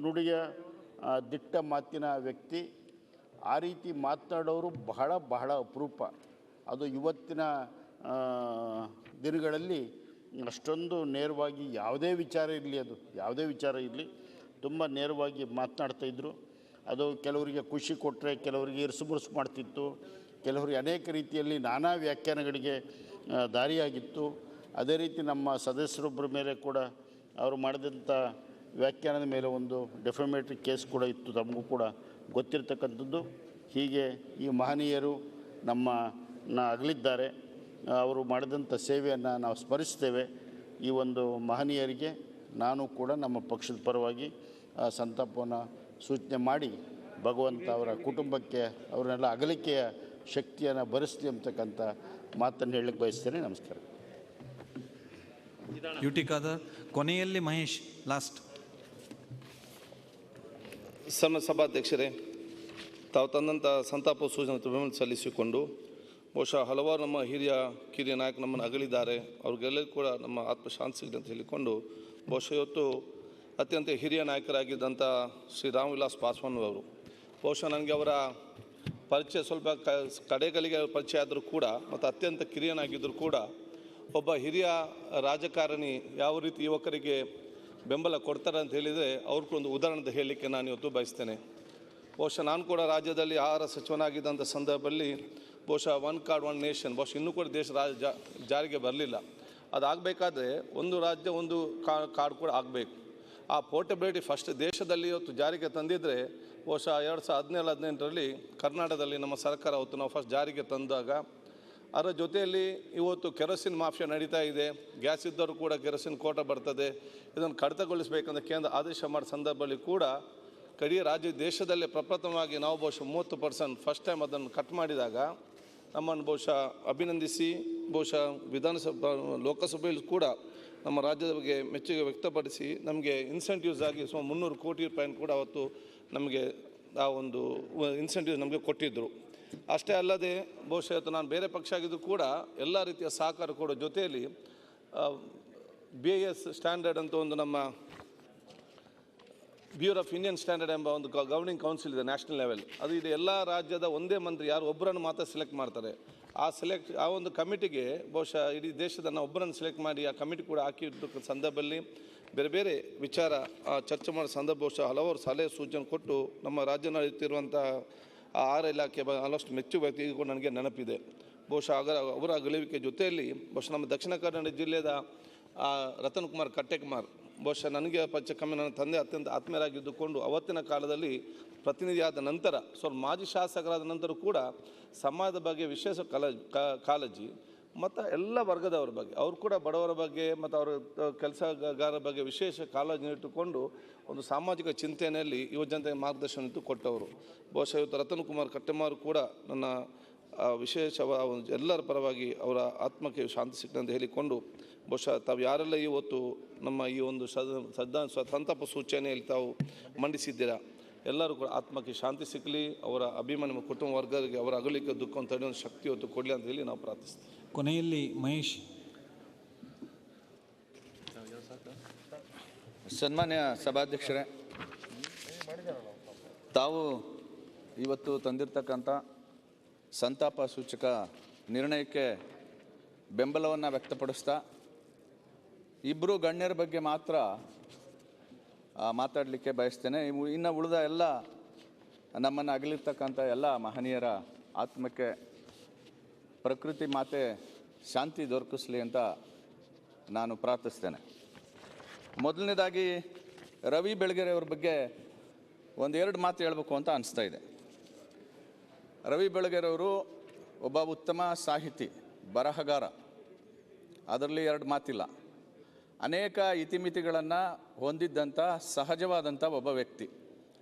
ನುಡಿಯ ದಿಟ್ಟ ಮಾತಿನ ವ್ಯಕ್ತಿ. ಆ ರೀತಿ ಮಾತನಾಡೋರು ಬಹಳ ಅಪರೂಪ. ಅದು ಇವತ್ತಿನ ದಿನಗಳಲ್ಲಿ ಅಷ್ಟೊಂದು ನೇರವಾಗಿ ಯಾವುದೇ ವಿಚಾರ ಇರಲಿ ತುಂಬ ನೇರವಾಗಿ ಮಾತನಾಡ್ತಾಯಿದ್ರು. ಅದು ಕೆಲವರಿಗೆ ಖುಷಿ ಕೊಟ್ಟರೆ ಕೆಲವರಿಗೆ ಇರಿಸುಮುರುಸು ಮಾಡ್ತಿತ್ತು, ಕೆಲವರಿಗೆ ಅನೇಕ ರೀತಿಯಲ್ಲಿ ನಾನಾ ವ್ಯಾಖ್ಯಾನಗಳಿಗೆ ದಾರಿಯಾಗಿತ್ತು. ಅದೇ ರೀತಿ ನಮ್ಮ ಸದಸ್ಯರೊಬ್ಬರ ಮೇಲೆ ಕೂಡ ಅವರು ಮಾಡಿದಂಥ ವ್ಯಾಖ್ಯಾನದ ಮೇಲೆ ಒಂದು ಡೆಫಮೇಟರಿ ಕೇಸ್ ಕೂಡ ಇತ್ತು, ತಮಗೂ ಕೂಡ ಗೊತ್ತಿರತಕ್ಕಂಥದ್ದು. ಹೀಗೆ ಈ ಮಹನೀಯರು ನಮ್ಮನ್ನು ಅಗಲಿದ್ದಾರೆ. ಅವರು ಮಾಡಿದಂಥ ಸೇವೆಯನ್ನು ನಾವು ಸ್ಮರಿಸ್ತೇವೆ. ಈ ಒಂದು ಮಹನೀಯರಿಗೆ ನಾನು ಕೂಡ ನಮ್ಮ ಪಕ್ಷದ ಪರವಾಗಿ ಸಂತಾಪವನ್ನು ಸೂಚನೆ ಮಾಡಿ, ಭಗವಂತ ಅವರ ಕುಟುಂಬಕ್ಕೆ ಅವರನ್ನೆಲ್ಲ ಅಗಲಿಕೆಯ ಶಕ್ತಿಯನ್ನು ಭರಿಸಲಿ ಅಂತಕ್ಕಂಥ ಮಾತನ್ನು ಹೇಳಲಿಕ್ಕೆ ಬಯಸ್ತೇನೆ. ನಮಸ್ಕಾರ. ಯುಟಿ ಖಾದರ್, ಕೊನೆಯಲ್ಲಿ ಮಹೇಶ್ ಲಾಸ್ಟ್. ಸಭಾಧ್ಯಕ್ಷರೇ, ತಾವು ತಂದಂಥ ಸಂತಾಪ ಸೂಚನೆ ಬೆಂಬಲ ಸಲ್ಲಿಸಿಕೊಂಡು ಬಹುಶಃ ಹಲವಾರು ನಮ್ಮ ಕಿರಿಯ ನಾಯಕರು ನಮ್ಮನ್ನು ಅಗಲಿದ್ದಾರೆ, ಅವ್ರಿಗೆಲ್ಲರಿಗೂ ಕೂಡ ನಮ್ಮ ಆತ್ಮಶಾಂತಿ ಸಿಗಲಿ ಅಂತ ಹೇಳಿಕೊಂಡು ಬಹುಶಃ ಇವತ್ತು ಅತ್ಯಂತ ಹಿರಿಯ ನಾಯಕರಾಗಿದ್ದಂಥ ಶ್ರೀ ರಾಮ್ ವಿಲಾಸ್ ಪಾಸ್ವಾನ್ ಅವರು, ಬಹುಶಃ ನನಗೆ ಅವರ ಪರಿಚಯ ಸ್ವಲ್ಪ ಕಡೆಗಳಿಗೆ ಪರಿಚಯ ಆದರೂ ಕೂಡ ಮತ್ತು ಅತ್ಯಂತ ಕಿರಿಯನಾಗಿದ್ದರೂ ಕೂಡ ಒಬ್ಬ ಹಿರಿಯ ರಾಜಕಾರಣಿ ಯಾವ ರೀತಿ ಯುವಕರಿಗೆ ಬೆಂಬಲ ಕೊಡ್ತಾರೆ ಅಂತ ಹೇಳಿದರೆ ಅವ್ರಿಗೊಂದು ಉದಾಹರಣೆ ಹೇಳಲಿಕ್ಕೆ ನಾನು ಇವತ್ತು ಬಯಸ್ತೇನೆ. ಬಹುಶಃ ನಾನು ಕೂಡ ರಾಜ್ಯದಲ್ಲಿ ಆಹಾರ ಸಚಿವನಾಗಿದ್ದಂಥ ಸಂದರ್ಭದಲ್ಲಿ ಬಹುಶಃ ಒನ್ ಕಾರ್ಡ್ ಒನ್ ನೇಷನ್ ಬಹುಶಃ ಇನ್ನೂ ಕೂಡ ದೇಶ ಜಾರಿಗೆ ಬರಲಿಲ್ಲ. ಅದಾಗಬೇಕಾದ್ರೆ ಒಂದು ರಾಜ್ಯ ಒಂದು ಕಾರ್ಡ್ ಕೂಡ ಆಗಬೇಕು. ಆ ಪೋರ್ಟಬಿಲಿಟಿ ಫಸ್ಟ್ ದೇಶದಲ್ಲಿ ಇವತ್ತು ಜಾರಿಗೆ ತಂದಿದ್ದರೆ ಬಹುಶಃ 2017-18ರಲ್ಲಿ ಕರ್ನಾಟಕದಲ್ಲಿ ನಮ್ಮ ಸರ್ಕಾರ ಅವತ್ತು ನಾವು ಫಸ್ಟ್ ಜಾರಿಗೆ ತಂದಾಗ ಅದರ ಜೊತೆಯಲ್ಲಿ ಇವತ್ತು ಕೆರೋಸಿನ್ ಮಾಫಿಯಾ ನಡೀತಾ ಇದೆ. ಗ್ಯಾಸ್ ಇದ್ದವರು ಕೂಡ ಕೆರೋಸಿನ್ ಕೋಟ ಬರ್ತದೆ, ಇದನ್ನು ಕಡಿತಗೊಳಿಸಬೇಕಂತ ಕೇಂದ್ರ ಆದೇಶ ಮಾಡೋ ಸಂದರ್ಭದಲ್ಲಿ ಕೂಡ ಇಡೀ ರಾಜ್ಯ ದೇಶದಲ್ಲೇ ಪ್ರಪ್ರಥಮವಾಗಿ ನಾವು ಬಹುಶಃ 30% ಫಸ್ಟ್ ಟೈಮ್ ಅದನ್ನು ಕಟ್ ಮಾಡಿದಾಗ ನಮ್ಮನ್ನು ಬಹುಶಃ ಅಭಿನಂದಿಸಿ ಬಹುಶಃ ಲೋಕಸಭೆಯಲ್ಲಿ ಕೂಡ ನಮ್ಮ ರಾಜ್ಯದ ಬಗ್ಗೆ ಮೆಚ್ಚುಗೆ ವ್ಯಕ್ತಪಡಿಸಿ ನಮಗೆ ಇನ್ಸೆಂಟಿವ್ಸ್ ಆಗಿ ಸುಮಾರು 300 ಕೋಟಿ ರೂಪಾಯಿನ ಕೂಡ ಅವತ್ತು ನಮಗೆ ಆ ಒಂದು ಇನ್ಸೆಂಟಿವ್ಸ್ ನಮಗೆ ಕೊಟ್ಟಿದ್ದರು. ಅಷ್ಟೇ ಅಲ್ಲದೆ ಬಹುಶಃ ಇವತ್ತು ನಾನು ಬೇರೆ ಪಕ್ಷ ಆಗಿದ್ದು ಕೂಡ ಎಲ್ಲ ರೀತಿಯ ಸಹಕಾರ ಕೊಡೋ ಜೊತೆಯಲ್ಲಿ BIS ಸ್ಟ್ಯಾಂಡರ್ಡ್ ಅಂತ ಒಂದು ನಮ್ಮ ಬ್ಯೂರೋ ಆಫ್ ಇಂಡಿಯನ್ ಸ್ಟ್ಯಾಂಡರ್ಡ್ ಎಂಬ ಒಂದು ಗವರ್ನಿಂಗ್ ಕೌನ್ಸಿಲ್ ಇದೆ ನ್ಯಾಷನಲ್ ಲೆವೆಲ್. ಅದು ಇದೆ ಎಲ್ಲ ರಾಜ್ಯದ ಒಂದೇ ಮಂತ್ರಿ ಯಾರು ಒಬ್ಬರನ್ನು ಮಾತ್ರ ಸೆಲೆಕ್ಟ್ ಮಾಡ್ತಾರೆ. ಆ ಒಂದು ಕಮಿಟಿಗೆ ಬಹುಶಃ ಇಡೀ ದೇಶದ ಒಬ್ಬರನ್ನು ಸೆಲೆಕ್ಟ್ ಮಾಡಿ ಆ ಕಮಿಟಿ ಕೂಡ ಹಾಕಿದ್ದ ಸಂದರ್ಭದಲ್ಲಿ ಬೇರೆ ಬೇರೆ ವಿಚಾರ ಚರ್ಚೆ ಮಾಡೋ ಸಂದರ್ಭ ಬಹುಶಃ ಹಲವಾರು ಸಲಹೆ ಸೂಚನೆ ಕೊಟ್ಟು ನಮ್ಮ ರಾಜ್ಯ ನಡೆಯುತ್ತಿರುವಂಥ ಆಹಾರ ಇಲಾಖೆ ಹಲವಷ್ಟು ಮೆಚ್ಚುಗೆ ವ್ಯಕ್ತಿಗೂ ನನಗೆ ನೆನಪಿದೆ. ಬಹುಶಃ ಅವರ ಅಗಲುವಿಕೆ ಜೊತೆಯಲ್ಲಿ ಬಹುಶಃ ನಮ್ಮ ದಕ್ಷಿಣ ಕನ್ನಡ ಜಿಲ್ಲೆಯ ರತನ್ ಕುಮಾರ್ ಕಟ್ಟೆಕುಮಾರ್ ಬಹುಶಃ ನನಗೆ ಪರಿಚಯ ಕಮ್ಮಿ, ನನ್ನ ತಂದೆ ಅತ್ಯಂತ ಆತ್ಮೀಯರಾಗಿದ್ದುಕೊಂಡು ಅವತ್ತಿನ ಕಾಲದಲ್ಲಿ ಪ್ರತಿನಿಧಿಯಾದ ನಂತರ ಸ್ವಲ್ಪ ಮಾಜಿ ಶಾಸಕರಾದ ನಂತರ ಕೂಡ ಸಮಾಜದ ಬಗ್ಗೆ ವಿಶೇಷ ಕಾಳಜಿ ಮತ್ತು ಎಲ್ಲ ವರ್ಗದವರ ಬಗ್ಗೆ ಅವರು ಕೂಡ ಬಡವರ ಬಗ್ಗೆ ಮತ್ತು ಅವರ ಕೆಲಸಗಾರರ ಬಗ್ಗೆ ವಿಶೇಷ ಕಾಳಜಿ ಇಟ್ಟುಕೊಂಡು ಒಂದು ಸಾಮಾಜಿಕ ಚಿಂತನೆಯಲ್ಲಿ ಯುವಜನತೆಗೆ ಮಾರ್ಗದರ್ಶನ ಇಟ್ಟು ಕೊಟ್ಟವರು. ಬಹುಶಃ ಇವತ್ತು ರತನ್ ಕುಮಾರ್ ಕಟ್ಟೆಮಾರು ಕೂಡ ನನ್ನ ವಿಶೇಷ ಎಲ್ಲರ ಪರವಾಗಿ ಅವರ ಆತ್ಮಕ್ಕೆ ಶಾಂತಿ ಸಿಕ್ಕಲಿ ಅಂತ ಹೇಳಿಕೊಂಡು ಬಹುಶಃ ತಾವು ಯಾರೆಲ್ಲ ಇವತ್ತು ನಮ್ಮ ಈ ಒಂದು ಸಂತಾಪ ಸೂಚನೆಯಲ್ಲಿ ತಾವು ಮಂಡಿಸಿದ್ದೀರಾ ಎಲ್ಲರೂ ಕೂಡ ಆತ್ಮಕ್ಕೆ ಶಾಂತಿ ಸಿಕ್ಕಲಿ, ಅವರ ಅಭಿಮಾನಿ ಕುಟುಂಬ ವರ್ಗರಿಗೆ ಅವರ ಅಗಲಿಕೆ ದುಃಖವನ್ನು ತಡೆಯುವ ಶಕ್ತಿ ಹೊತ್ತು ಕೊಡಲಿ ಅಂತ ಹೇಳಿ ನಾವು ಪ್ರಾರ್ಥಿಸ್ತೀವಿ. ಕೊನೆಯಲ್ಲಿ ಮಹೇಶ್. ಸನ್ಮಾನ್ಯ ಸಭಾಧ್ಯಕ್ಷರೇ, ತಾವು ಇವತ್ತು ತಂದಿರತಕ್ಕಂಥ ಸಂತಾಪ ಸೂಚಕ ನಿರ್ಣಯಕ್ಕೆ ಬೆಂಬಲವನ್ನು ವ್ಯಕ್ತಪಡಿಸ್ತಾ ಇಬ್ಬರು ಗಣ್ಯರ ಬಗ್ಗೆ ಮಾತ್ರ ಮಾತಾಡಲಿಕ್ಕೆ ಬಯಸ್ತೇನೆ. ಇನ್ನು ಉಳಿದ ಎಲ್ಲ ನಮ್ಮನ್ನು ಅಗಲಿರ್ತಕ್ಕಂಥ ಎಲ್ಲ ಮಹನೀಯರ ಆತ್ಮಕ್ಕೆ ಪ್ರಕೃತಿ ಮಾತೆ ಶಾಂತಿ ದೊರಕಿಸಲಿ ಅಂತ ನಾನು ಪ್ರಾರ್ಥಿಸ್ತೇನೆ. ಮೊದಲನೇದಾಗಿ ರವಿ ಬೆಳಗೆರೆ ಅವ್ರ ಬಗ್ಗೆ ಒಂದೆರಡು ಮಾತು ಹೇಳಬೇಕು ಅಂತ ಅನಿಸ್ತಾ ಇದೆ. ರವಿ ಬೆಳಗೆರೆ ಅವರು ಒಬ್ಬ ಉತ್ತಮ ಸಾಹಿತಿ, ಬರಹಗಾರ, ಅದರಲ್ಲಿ ಎರಡು ಮಾತಿಲ್ಲ. ಅನೇಕ ಇತಿಮಿತಿಗಳನ್ನು ಹೊಂದಿದ್ದಂಥ ಸಹಜವಾದಂಥ ಒಬ್ಬ ವ್ಯಕ್ತಿ.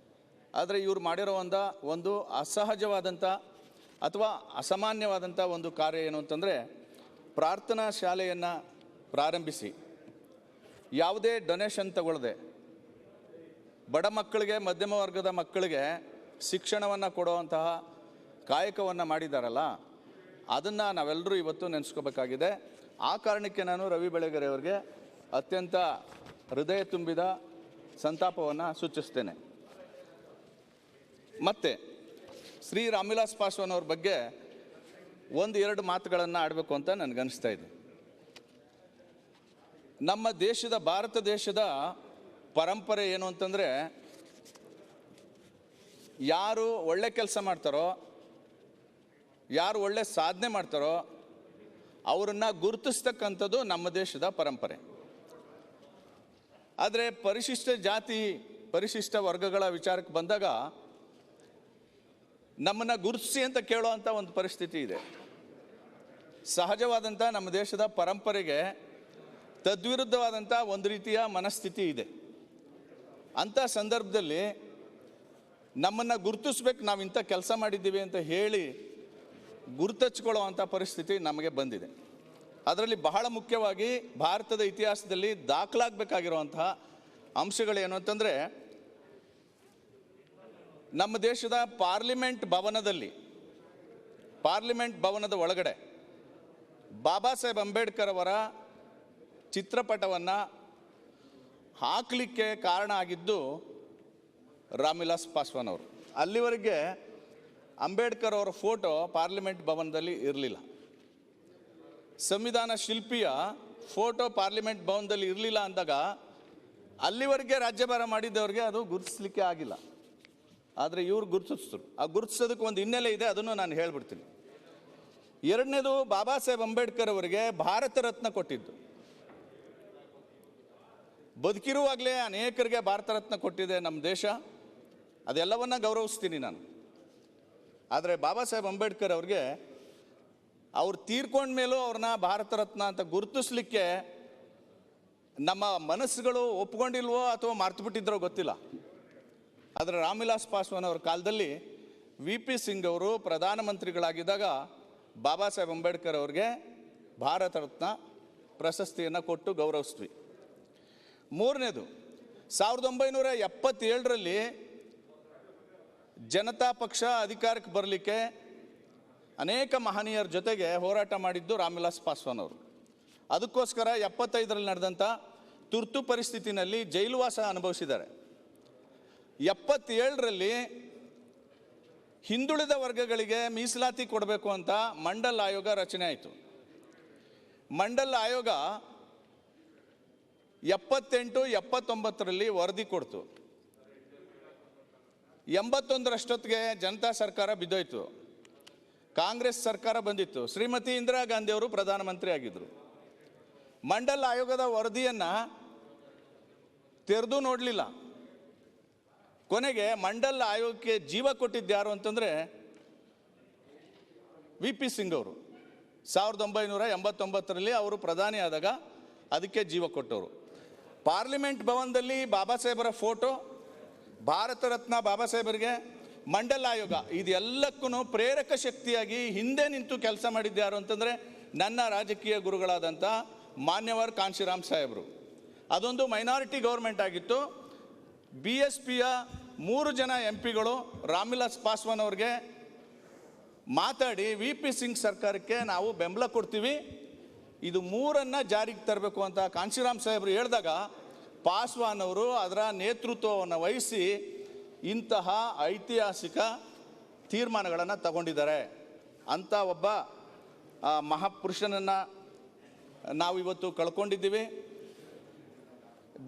ಆದರೆ ಇವರು ಮಾಡಿರೋ ಒಂದು ಅಸಹಜವಾದಂಥ ಅಥವಾ ಅಸಾಮಾನ್ಯವಾದಂಥ ಒಂದು ಕಾರ್ಯ ಏನು ಅಂತಂದರೆ, ಪ್ರಾರ್ಥನಾ ಶಾಲೆಯನ್ನು ಪ್ರಾರಂಭಿಸಿ ಯಾವುದೇ ಡೊನೇಷನ್ ತಗೊಳ್ಳದೆ ಬಡ ಮಕ್ಕಳಿಗೆ, ಮಧ್ಯಮ ವರ್ಗದ ಮಕ್ಕಳಿಗೆ ಶಿಕ್ಷಣವನ್ನು ಕೊಡುವಂತಹ ಕಾಯಕವನ್ನು ಮಾಡಿದಾರಲ್ಲ, ಅದನ್ನು ನಾವೆಲ್ಲರೂ ಇವತ್ತು ನೆನೆಸ್ಕೋಬೇಕಾಗಿದೆ. ಆ ಕಾರಣಕ್ಕೆ ನಾನು ರವಿ ಬೆಳಗೆರೆ ಅವರಿಗೆ ಅತ್ಯಂತ ಹೃದಯ ತುಂಬಿದ ಸಂತಾಪವನ್ನು ಸೂಚಿಸ್ತೇನೆ. ಮತ್ತು ಶ್ರೀ ರಾಮ್ ವಿಲಾಸ್ ಪಾಸ್ವಾನ್ ಅವ್ರ ಬಗ್ಗೆ ಎರಡು ಮಾತುಗಳನ್ನು ಆಡಬೇಕು ಅಂತ ನನಗನ್ನಿಸ್ತಾ ಇದೆ. ನಮ್ಮ ದೇಶದ, ಭಾರತ ದೇಶದ ಪರಂಪರೆ ಏನು ಅಂತಂದರೆ, ಯಾರು ಒಳ್ಳೆ ಕೆಲಸ ಮಾಡ್ತಾರೋ, ಯಾರು ಒಳ್ಳೆ ಸಾಧನೆ ಮಾಡ್ತಾರೋ ಅವರನ್ನು ಗುರುತಿಸ್ತಕ್ಕಂಥದ್ದು ನಮ್ಮ ದೇಶದ ಪರಂಪರೆ. ಆದರೆ ಪರಿಶಿಷ್ಟ ಜಾತಿ, ಪರಿಶಿಷ್ಟ ವರ್ಗಗಳ ವಿಚಾರಕ್ಕೆ ಬಂದಾಗ ನಮ್ಮನ್ನು ಗುರುತಿಸಿ ಅಂತ ಕೇಳುವಂಥ ಒಂದು ಪರಿಸ್ಥಿತಿ ಇದೆ. ಸಹಜವಾದಂಥ ನಮ್ಮ ದೇಶದ ಪರಂಪರೆಗೆ ತದ್ವಿರುದ್ಧವಾದಂಥ ಒಂದು ರೀತಿಯ ಮನಸ್ಥಿತಿ ಇದೆ. ಅಂಥ ಸಂದರ್ಭದಲ್ಲಿ ನಮ್ಮನ್ನು ಗುರುತಿಸ್ಬೇಕು, ನಾವು ಇಂಥ ಕೆಲಸ ಮಾಡಿದ್ದೀವಿ ಅಂತ ಹೇಳಿ ಗುರುತಚ್ಕೊಳ್ಳುವಂಥ ಪರಿಸ್ಥಿತಿ ನಮಗೆ ಬಂದಿದೆ. ಅದರಲ್ಲಿ ಬಹಳ ಮುಖ್ಯವಾಗಿ ಭಾರತದ ಇತಿಹಾಸದಲ್ಲಿ ದಾಖಲಾಗಬೇಕಾಗಿರುವಂತಹ ಅಂಶಗಳೇನು ಅಂತಂದರೆ, ನಮ್ಮ ದೇಶದ ಪಾರ್ಲಿಮೆಂಟ್ ಭವನದ ಒಳಗಡೆ ಬಾಬಾ ಸಾಹೇಬ್ ಅಂಬೇಡ್ಕರ್ ಅವರ ಚಿತ್ರಪಟವನ್ನು ಹಾಕಲಿಕ್ಕೆ ಕಾರಣ ಆಗಿದ್ದು ರಾಮ್ವಿಲಾಸ್ ಪಾಸ್ವಾನ್ ಅವರು. ಅಲ್ಲಿವರೆಗೆ ಅಂಬೇಡ್ಕರ್ ಅವರ ಫೋಟೋ ಪಾರ್ಲಿಮೆಂಟ್ ಭವನದಲ್ಲಿ ಇರಲಿಲ್ಲ. ಸಂವಿಧಾನ ಶಿಲ್ಪಿಯ ಫೋಟೋ ಪಾರ್ಲಿಮೆಂಟ್ ಭವನದಲ್ಲಿ ಇರಲಿಲ್ಲ ಅಂದಾಗ ಅಲ್ಲಿವರೆಗೆ ರಾಜ್ಯಭಾರ ಮಾಡಿದ್ದವ್ರಿಗೆ ಅದು ಗುರುತಿಸಲಿಕ್ಕೆ ಆಗಿಲ್ಲ. ಆದರೆ ಇವ್ರು ಗುರುತಿಸಿದ್ರು. ಆ ಗುರುತಿಸೋದಕ್ಕೆ ಒಂದು ಹಿನ್ನೆಲೆ ಇದೆ, ಅದನ್ನು ನಾನು ಹೇಳ್ಬಿಡ್ತೀನಿ. ಎರಡನೇದು, ಬಾಬಾ ಸಾಹೇಬ್ ಅಂಬೇಡ್ಕರ್ ಅವರಿಗೆ ಭಾರತ ರತ್ನ ಕೊಟ್ಟಿದ್ದು. ಬದುಕಿರುವಾಗಲೇ ಅನೇಕರಿಗೆ ಭಾರತ ರತ್ನ ಕೊಟ್ಟಿದೆ ನಮ್ಮ ದೇಶ, ಅದೆಲ್ಲವನ್ನ ಗೌರವಿಸ್ತೀನಿ ನಾನು. ಆದರೆ ಬಾಬಾ ಸಾಹೇಬ್ ಅಂಬೇಡ್ಕರ್ ಅವ್ರಿಗೆ ಅವ್ರು ತೀರ್ಕೊಂಡ ಮೇಲೂ ಅವ್ರನ್ನ ಭಾರತ ರತ್ನ ಅಂತ ಗುರುತಿಸ್ಲಿಕ್ಕೆ ನಮ್ಮ ಮನಸ್ಸುಗಳು ಒಪ್ಕೊಂಡಿಲ್ವೋ ಅಥವಾ ಮರ್ತು ಬಿಟ್ಟಿದ್ರೋ ಗೊತ್ತಿಲ್ಲ. ಆದರೆ ರಾಮ್ವಿಲಾಸ್ ಪಾಸ್ವಾನ್ ಅವರ ಕಾಲದಲ್ಲಿ VP ಸಿಂಗ್ ಅವರು ಪ್ರಧಾನಮಂತ್ರಿಗಳಾಗಿದ್ದಾಗ ಬಾಬಾ ಸಾಹೇಬ್ ಅಂಬೇಡ್ಕರ್ ಅವ್ರಿಗೆ ಭಾರತ ರತ್ನ ಪ್ರಶಸ್ತಿಯನ್ನು ಕೊಟ್ಟು ಗೌರವಿಸ್ತೀವಿ. ಮೂರನೇದು, 1977ರಲ್ಲಿ ಜನತಾ ಪಕ್ಷ ಅಧಿಕಾರಕ್ಕೆ ಬರಲಿಕ್ಕೆ ಅನೇಕ ಮಹನೀಯರ ಜೊತೆಗೆ ಹೋರಾಟ ಮಾಡಿದ್ದು ರಾಮ್ವಿಲಾಸ್ ಪಾಸ್ವಾನ್ ಅವರು. ಅದಕ್ಕೋಸ್ಕರ 75ರಲ್ಲಿ ನಡೆದಂಥ ತುರ್ತು ಪರಿಸ್ಥಿತಿನಲ್ಲಿ ಜೈಲುವಾಸ ಅನುಭವಿಸಿದ್ದಾರೆ. 77ರಲ್ಲಿ ಹಿಂದುಳಿದ ವರ್ಗಗಳಿಗೆ ಮೀಸಲಾತಿ ಕೊಡಬೇಕು ಅಂತ ಮಂಡಲ್ ಆಯೋಗ ರಚನೆ ಆಯಿತು. ಮಂಡಲ್ ಆಯೋಗ 78-79ರಲ್ಲಿ ವರದಿ ಕೊಡ್ತು. 81ರಷ್ಟೊತ್ತಿಗೆ ಜನತಾ ಸರ್ಕಾರ ಬಿದ್ದೋಯ್ತು, ಕಾಂಗ್ರೆಸ್ ಸರ್ಕಾರ ಬಂದಿತ್ತು. ಶ್ರೀಮತಿ ಇಂದಿರಾ ಗಾಂಧಿ ಅವರು ಪ್ರಧಾನಮಂತ್ರಿ ಆಗಿದ್ದರು. ಮಂಡಲ್ ಆಯೋಗದ ವರದಿಯನ್ನು ತೆರೆದು ನೋಡಲಿಲ್ಲ. ಕೊನೆಗೆ ಮಂಡಲ್ ಆಯೋಗಕ್ಕೆ ಜೀವ ಕೊಟ್ಟಿದ್ದ್ಯಾರು ಅಂತಂದರೆ VP ಸಿಂಗ್ ಅವರು. 1989ರಲ್ಲಿ ಅವರು ಪ್ರಧಾನಿ ಆದಾಗ ಅದಕ್ಕೆ ಜೀವ ಕೊಟ್ಟವರು. ಪಾರ್ಲಿಮೆಂಟ್ ಭವನದಲ್ಲಿ ಬಾಬಾ ಸಾಹೇಬರ ಫೋಟೋ, ಭಾರತ ರತ್ನ ಬಾಬಾ ಸಾಹೇಬರಿಗೆ, ಮಂಡಲ್ ಆಯೋಗ, ಇದೆಲ್ಲಕ್ಕೂ ಪ್ರೇರಕ ಶಕ್ತಿಯಾಗಿ ಹಿಂದೆ ನಿಂತು ಕೆಲಸ ಮಾಡಿದ್ಯಾರು ಅಂತಂದರೆ ನನ್ನ ರಾಜಕೀಯ ಗುರುಗಳಾದಂಥ ಮಾನ್ಯವರ್ ಕಾಂಶಿರಾಮ್ ಸಾಹೇಬರು. ಅದೊಂದು ಮೈನಾರಿಟಿ ಗೌರ್ಮೆಂಟ್ ಆಗಿತ್ತು. BSPಯ 3 ಜನ MPಗಳು ರಾಮ್ವಿಲಾಸ್ ಪಾಸ್ವಾನ್ ಅವ್ರಿಗೆ ಮಾತಾಡಿ VP ಸಿಂಗ್ ಸರ್ಕಾರಕ್ಕೆ ನಾವು ಬೆಂಬಲ ಕೊಡ್ತೀವಿ, ಇದು 3ಅನ್ನು ಜಾರಿಗೆ ತರಬೇಕು ಅಂತ ಕಾಂಶಿರಾಮ್ ಸಾಹೇಬರು ಹೇಳಿದಾಗ ಪಾಸ್ವಾನ್ ಅವರು ಅದರ ನೇತೃತ್ವವನ್ನು ವಹಿಸಿ ಇಂತಹ ಐತಿಹಾಸಿಕ ತೀರ್ಮಾನಗಳನ್ನು ತಗೊಂಡಿದ್ದಾರೆ. ಅಂಥ ಒಬ್ಬ ಮಹಾಪುರುಷನನ್ನು ನಾವು ಇವತ್ತು ಕಳ್ಕೊಂಡಿದ್ದೀವಿ.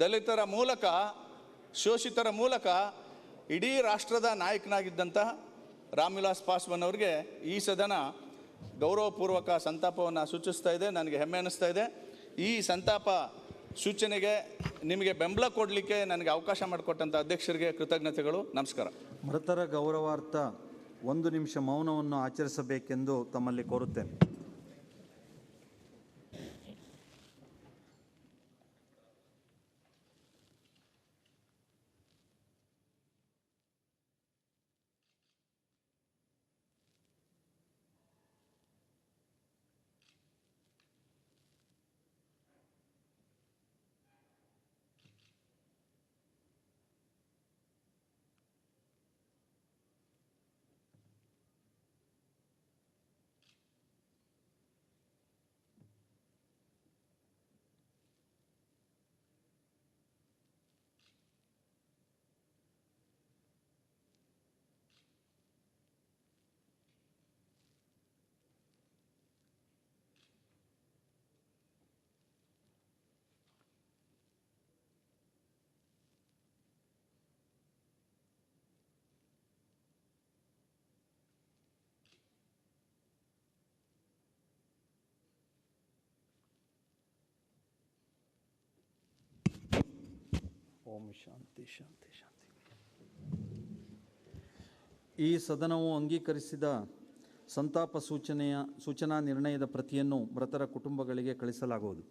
ದಲಿತರ ಮೂಲಕ, ಶೋಷಿತರ ಮೂಲಕ ಇಡೀ ರಾಷ್ಟ್ರದ ನಾಯಕನಾಗಿದ್ದಂಥ ರಾಮ್ವಿಲಾಸ್ ಪಾಸ್ವಾನ್ ಅವರಿಗೆ ಈ ಸದನ ಗೌರವಪೂರ್ವಕ ಸಂತಾಪವನ್ನು ಸೂಚಿಸ್ತಾ ಇದೆ. ನನಗೆ ಹೆಮ್ಮೆ ಅನ್ನಿಸ್ತಾ ಇದೆ. ಈ ಸಂತಾಪ ಸೂಚನೆಗೆ ನಿಮಗೆ ಬೆಂಬಲ ಕೊಡಲಿಕ್ಕೆ ನನಗೆ ಅವಕಾಶ ಮಾಡಿಕೊಟ್ಟಂಥ ಅಧ್ಯಕ್ಷರಿಗೆ ಕೃತಜ್ಞತೆಗಳು. ನಮಸ್ಕಾರ. ಮೃತರ ಗೌರವಾರ್ಥ 1 ನಿಮಿಷ ಮೌನವನ್ನು ಆಚರಿಸಬೇಕೆಂದು ತಮ್ಮಲ್ಲಿ ಕೋರುತ್ತೇನೆ. ಓಂ ಶಾಂತಿ ಶಾಂತಿ ಶಾಂತಿ. ಈ ಸದನವು ಅಂಗೀಕರಿಸಿದ ಸಂತಾಪ ಸೂಚನಾ ನಿರ್ಣಯದ ಪ್ರತಿಯನ್ನು ಮೃತರ ಕುಟುಂಬಗಳಿಗೆ ಕಳಿಸಲಾಗುವುದು.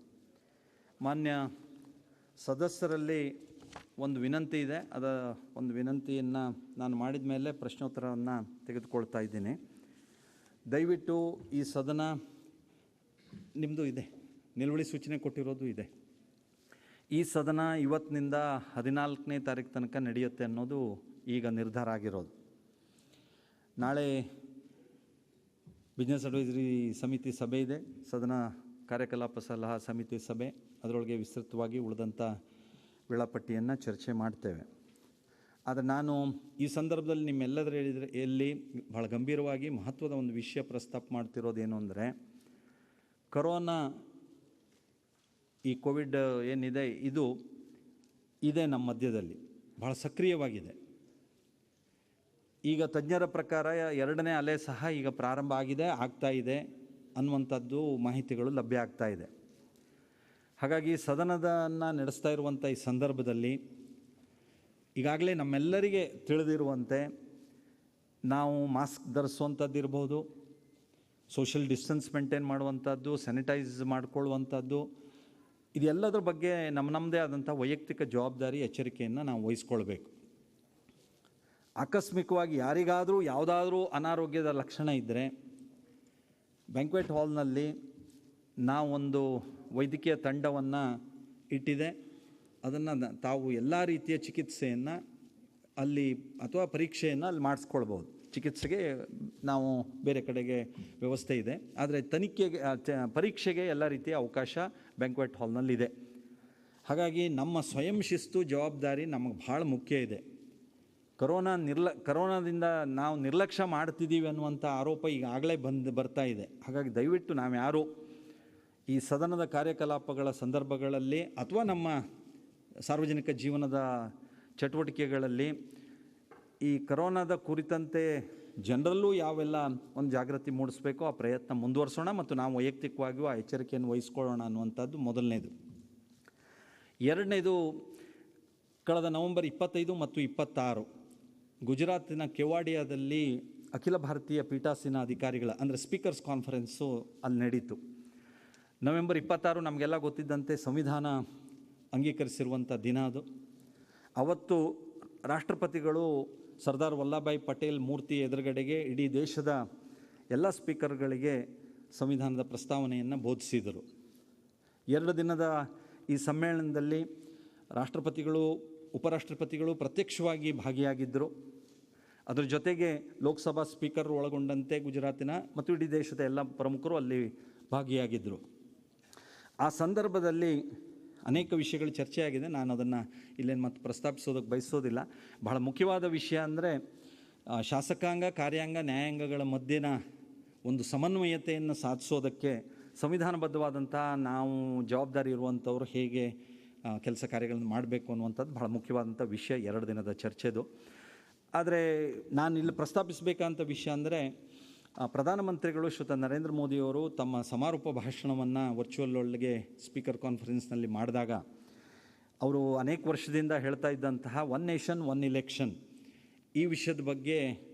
ಮಾನ್ಯ ಸದಸ್ಯರಲ್ಲಿ ಒಂದು ವಿನಂತಿ ಇದೆ. ಒಂದು ವಿನಂತಿಯನ್ನು ನಾನು ಮಾಡಿದ ಮೇಲೆ ಪ್ರಶ್ನೋತ್ತರವನ್ನು ತೆಗೆದುಕೊಳ್ತಾ ಇದ್ದೀನಿ. ದಯವಿಟ್ಟು ಈ ಸದನ ನಿಮ್ಮದು ಇದೆ, ನಿಲುವಳಿ ಸೂಚನೆ ಕೊಟ್ಟಿರೋದು ಇದೆ. ಈ ಸದನ ಇವತ್ತಿನಿಂದ 14ನೇ ತಾರೀಕು ತನಕ ನಡೆಯುತ್ತೆ ಅನ್ನೋದು ಈಗ ನಿರ್ಧಾರ ಆಗಿರೋದು. ನಾಳೆ ಬಿಸ್ನೆಸ್ ಅಡ್ವೈಸರಿ ಸಮಿತಿ ಸಭೆ ಇದೆ, ಸದನ ಕಾರ್ಯಕಲಾಪ ಸಲಹಾ ಸಮಿತಿ ಸಭೆ. ಅದರೊಳಗೆ ವಿಸ್ತೃತವಾಗಿ ಉಳಿದಂಥ ವೇಳಾಪಟ್ಟಿಯನ್ನು ಚರ್ಚೆ ಮಾಡ್ತೇವೆ. ಆದರೆ ನಾನು ಈ ಸಂದರ್ಭದಲ್ಲಿ ನಿಮ್ಮೆಲ್ಲದರ ಎಲ್ಲಿ ಭಾಳ ಗಂಭೀರವಾಗಿ ಮಹತ್ವದ ಒಂದು ವಿಷಯ ಪ್ರಸ್ತಾಪ ಮಾಡ್ತಿರೋದೇನು ಅಂದರೆ, ಕೊರೋನಾ ಈ ಕೋವಿಡ್ ಏನಿದೆ ಇದು ಇದೆ ನಮ್ಮ ಮಧ್ಯದಲ್ಲಿ, ಭಾಳ ಸಕ್ರಿಯವಾಗಿದೆ. ಈಗ ತಜ್ಞರ ಪ್ರಕಾರ 2ನೇ ಅಲೆ ಸಹ ಈಗ ಪ್ರಾರಂಭ ಆಗಿದೆ, ಆಗ್ತಾ ಇದೆ ಅನ್ನುವಂಥದ್ದು ಮಾಹಿತಿಗಳು ಲಭ್ಯ ಆಗ್ತಾ ಇದೆ. ಹಾಗಾಗಿ ಸದನದನ್ನು ನಡೆಸ್ತಾ ಇರುವಂಥ ಈ ಸಂದರ್ಭದಲ್ಲಿ ಈಗಾಗಲೇ ನಮ್ಮೆಲ್ಲರಿಗೆ ತಿಳಿದಿರುವಂತೆ ನಾವು ಮಾಸ್ಕ್ ಧರಿಸುವಂಥದ್ದು ಇರ್ಬೋದು, ಸೋಷಿಯಲ್ ಡಿಸ್ಟೆನ್ಸ್ ಮೇಂಟೈನ್ ಮಾಡುವಂಥದ್ದು, ಸ್ಯಾನಿಟೈಸ್ ಮಾಡಿಕೊಳ್ಳುವಂಥದ್ದು, ಇದೆಲ್ಲದರ ಬಗ್ಗೆ ನಮ್ಮದೇ ಆದಂಥ ವೈಯಕ್ತಿಕ ಜವಾಬ್ದಾರಿ, ಎಚ್ಚರಿಕೆಯನ್ನು ನಾವು ವಹಿಸ್ಕೊಳ್ಬೇಕು. ಆಕಸ್ಮಿಕವಾಗಿ ಯಾರಿಗಾದರೂ ಯಾವುದಾದ್ರೂ ಅನಾರೋಗ್ಯದ ಲಕ್ಷಣ ಇದ್ದರೆ ಬ್ಯಾಂಕ್ವೆಟ್ ಹಾಲ್ನಲ್ಲಿ ನಾವೊಂದು ವೈದ್ಯಕೀಯ ತಂಡವನ್ನು ಇಟ್ಟಿದೆ. ಅದನ್ನು ತಾವು ಎಲ್ಲ ರೀತಿಯ ಚಿಕಿತ್ಸೆಯನ್ನು ಅಲ್ಲಿ ಅಥವಾ ಪರೀಕ್ಷೆಯನ್ನು ಅಲ್ಲಿ ಮಾಡಿಸ್ಕೊಳ್ಬೋದು. ಚಿಕಿತ್ಸೆಗೆ ನಾವು ಬೇರೆ ಕಡೆಗೆ ವ್ಯವಸ್ಥೆ ಇದೆ, ಆದರೆ ಪರೀಕ್ಷೆಗೆ ಎಲ್ಲ ರೀತಿಯ ಅವಕಾಶ ಬ್ಯಾಂಕ್ವೆಟ್ ಹಾಲ್ನಲ್ಲಿದೆ. ಹಾಗಾಗಿ ನಮ್ಮ ಸ್ವಯಂ ಶಿಸ್ತು ಜವಾಬ್ದಾರಿ ನಮಗೆ ಭಾಳ ಮುಖ್ಯ ಇದೆ. ಕರೋನಾದಿಂದ ನಾವು ನಿರ್ಲಕ್ಷ್ಯ ಮಾಡ್ತಿದ್ದೀವಿ ಅನ್ನುವಂಥ ಆರೋಪ ಈಗಾಗಲೇ ಬರ್ತಾ ಇದೆ. ಹಾಗಾಗಿ ದಯವಿಟ್ಟು ನಾವು ಯಾರು ಈ ಸದನದ ಕಾರ್ಯಕಲಾಪಗಳ ಸಂದರ್ಭಗಳಲ್ಲಿ ಅಥವಾ ನಮ್ಮ ಸಾರ್ವಜನಿಕ ಜೀವನದ ಚಟುವಟಿಕೆಗಳಲ್ಲಿ ಈ ಕರೋನಾದ ಕುರಿತಂತೆ ಜನರಲ್ಲೂ ಯಾವೆಲ್ಲ ಒಂದು ಜಾಗೃತಿ ಮೂಡಿಸಬೇಕೋ ಆ ಪ್ರಯತ್ನ ಮುಂದುವರಿಸೋಣ ಮತ್ತು ನಾವು ವೈಯಕ್ತಿಕವಾಗಿಯೂ ಆ ಎಚ್ಚರಿಕೆಯನ್ನು ವಹಿಸ್ಕೊಳ್ಳೋಣ ಅನ್ನುವಂಥದ್ದು ಮೊದಲನೇದು. ಎರಡನೇದು, ಕಳೆದ ನವೆಂಬರ್ 25 ಮತ್ತು 26 ಗುಜರಾತಿನ ಕೆವಾಡಿಯಾದಲ್ಲಿ ಅಖಿಲ ಭಾರತೀಯ ಪೀಠಾಸೀನ ಅಧಿಕಾರಿಗಳ ಅಂದರೆ ಸ್ಪೀಕರ್ಸ್ ಕಾನ್ಫರೆನ್ಸು ಅಲ್ಲಿ ನಡೀತು. ನವೆಂಬರ್ 26 ನಮಗೆಲ್ಲ ಗೊತ್ತಿದ್ದಂತೆ ಸಂವಿಧಾನ ಅಂಗೀಕರಿಸಿರುವಂಥ ದಿನ ಅದು. ಅವತ್ತು ರಾಷ್ಟ್ರಪತಿಗಳು ಸರ್ದಾರ್ ವಲ್ಲಭಭಾಯಿ ಪಟೇಲ್ ಮೂರ್ತಿ ಎದುರುಗಡೆಗೆ ಇಡೀ ದೇಶದ ಎಲ್ಲ ಸ್ಪೀಕರ್ಗಳಿಗೆ ಸಂವಿಧಾನದ ಪ್ರಸ್ತಾವನೆಯನ್ನು ಬೋಧಿಸಿದರು. 2 ದಿನದ ಈ ಸಮ್ಮೇಳನದಲ್ಲಿ ರಾಷ್ಟ್ರಪತಿಗಳು, ಉಪರಾಷ್ಟ್ರಪತಿಗಳು ಪ್ರತ್ಯಕ್ಷವಾಗಿ ಭಾಗಿಯಾಗಿದ್ದರು. ಅದರ ಜೊತೆಗೆ ಲೋಕಸಭಾ ಸ್ಪೀಕರ್ ಒಳಗೊಂಡಂತೆ ಗುಜರಾತಿನ ಮತ್ತು ಇಡೀ ದೇಶದ ಎಲ್ಲ ಪ್ರಮುಖರು ಅಲ್ಲಿ ಭಾಗಿಯಾಗಿದ್ದರು. ಆ ಸಂದರ್ಭದಲ್ಲಿ ಅನೇಕ ವಿಷಯಗಳು ಚರ್ಚೆಯಾಗಿದೆ. ನಾನು ಅದನ್ನು ಇಲ್ಲೇನು ಮತ್ತೆ ಪ್ರಸ್ತಾಪಿಸೋದಕ್ಕೆ ಬಯಸೋದಿಲ್ಲ. ಬಹಳ ಮುಖ್ಯವಾದ ವಿಷಯ ಅಂದರೆ ಶಾಸಕಾಂಗ, ಕಾರ್ಯಾಂಗ, ನ್ಯಾಯಾಂಗಗಳ ಮಧ್ಯೆನ ಒಂದು ಸಮನ್ವಯತೆಯನ್ನು ಸಾಧಿಸೋದಕ್ಕೆ ಸಂವಿಧಾನಬದ್ಧವಾದಂತಹ ನಾವು ಜವಾಬ್ದಾರಿ ಇರುವಂಥವ್ರು ಹೇಗೆ ಕೆಲಸ ಕಾರ್ಯಗಳನ್ನು ಮಾಡಬೇಕು ಅನ್ನುವಂಥದ್ದು ಬಹಳ ಮುಖ್ಯವಾದಂಥ ವಿಷಯ 2 ದಿನದ ಚರ್ಚೆದು. ಆದರೆ ನಾನು ಇಲ್ಲಿ ಪ್ರಸ್ತಾಪಿಸಬೇಕಂತ ವಿಷಯ ಅಂದರೆ, ಪ್ರಧಾನಮಂತ್ರಿಗಳು ಶ್ರೀಯುತ ನರೇಂದ್ರ ಮೋದಿಯವರು ತಮ್ಮ ಸಮಾರೋಪ ಭಾಷಣವನ್ನು ವರ್ಚುವಲ್ ಒಳಗೆ ಸ್ಪೀಕರ್ ಕಾನ್ಫರೆನ್ಸ್ನಲ್ಲಿ ಮಾಡಿದಾಗ ಅವರು ಅನೇಕ ವರ್ಷದಿಂದ ಹೇಳ್ತಾ ಇದ್ದಂತಹ ಒನ್ ನೇಷನ್ ಒನ್ ಇಲೆಕ್ಷನ್ ಈ ವಿಷಯದ ಬಗ್ಗೆ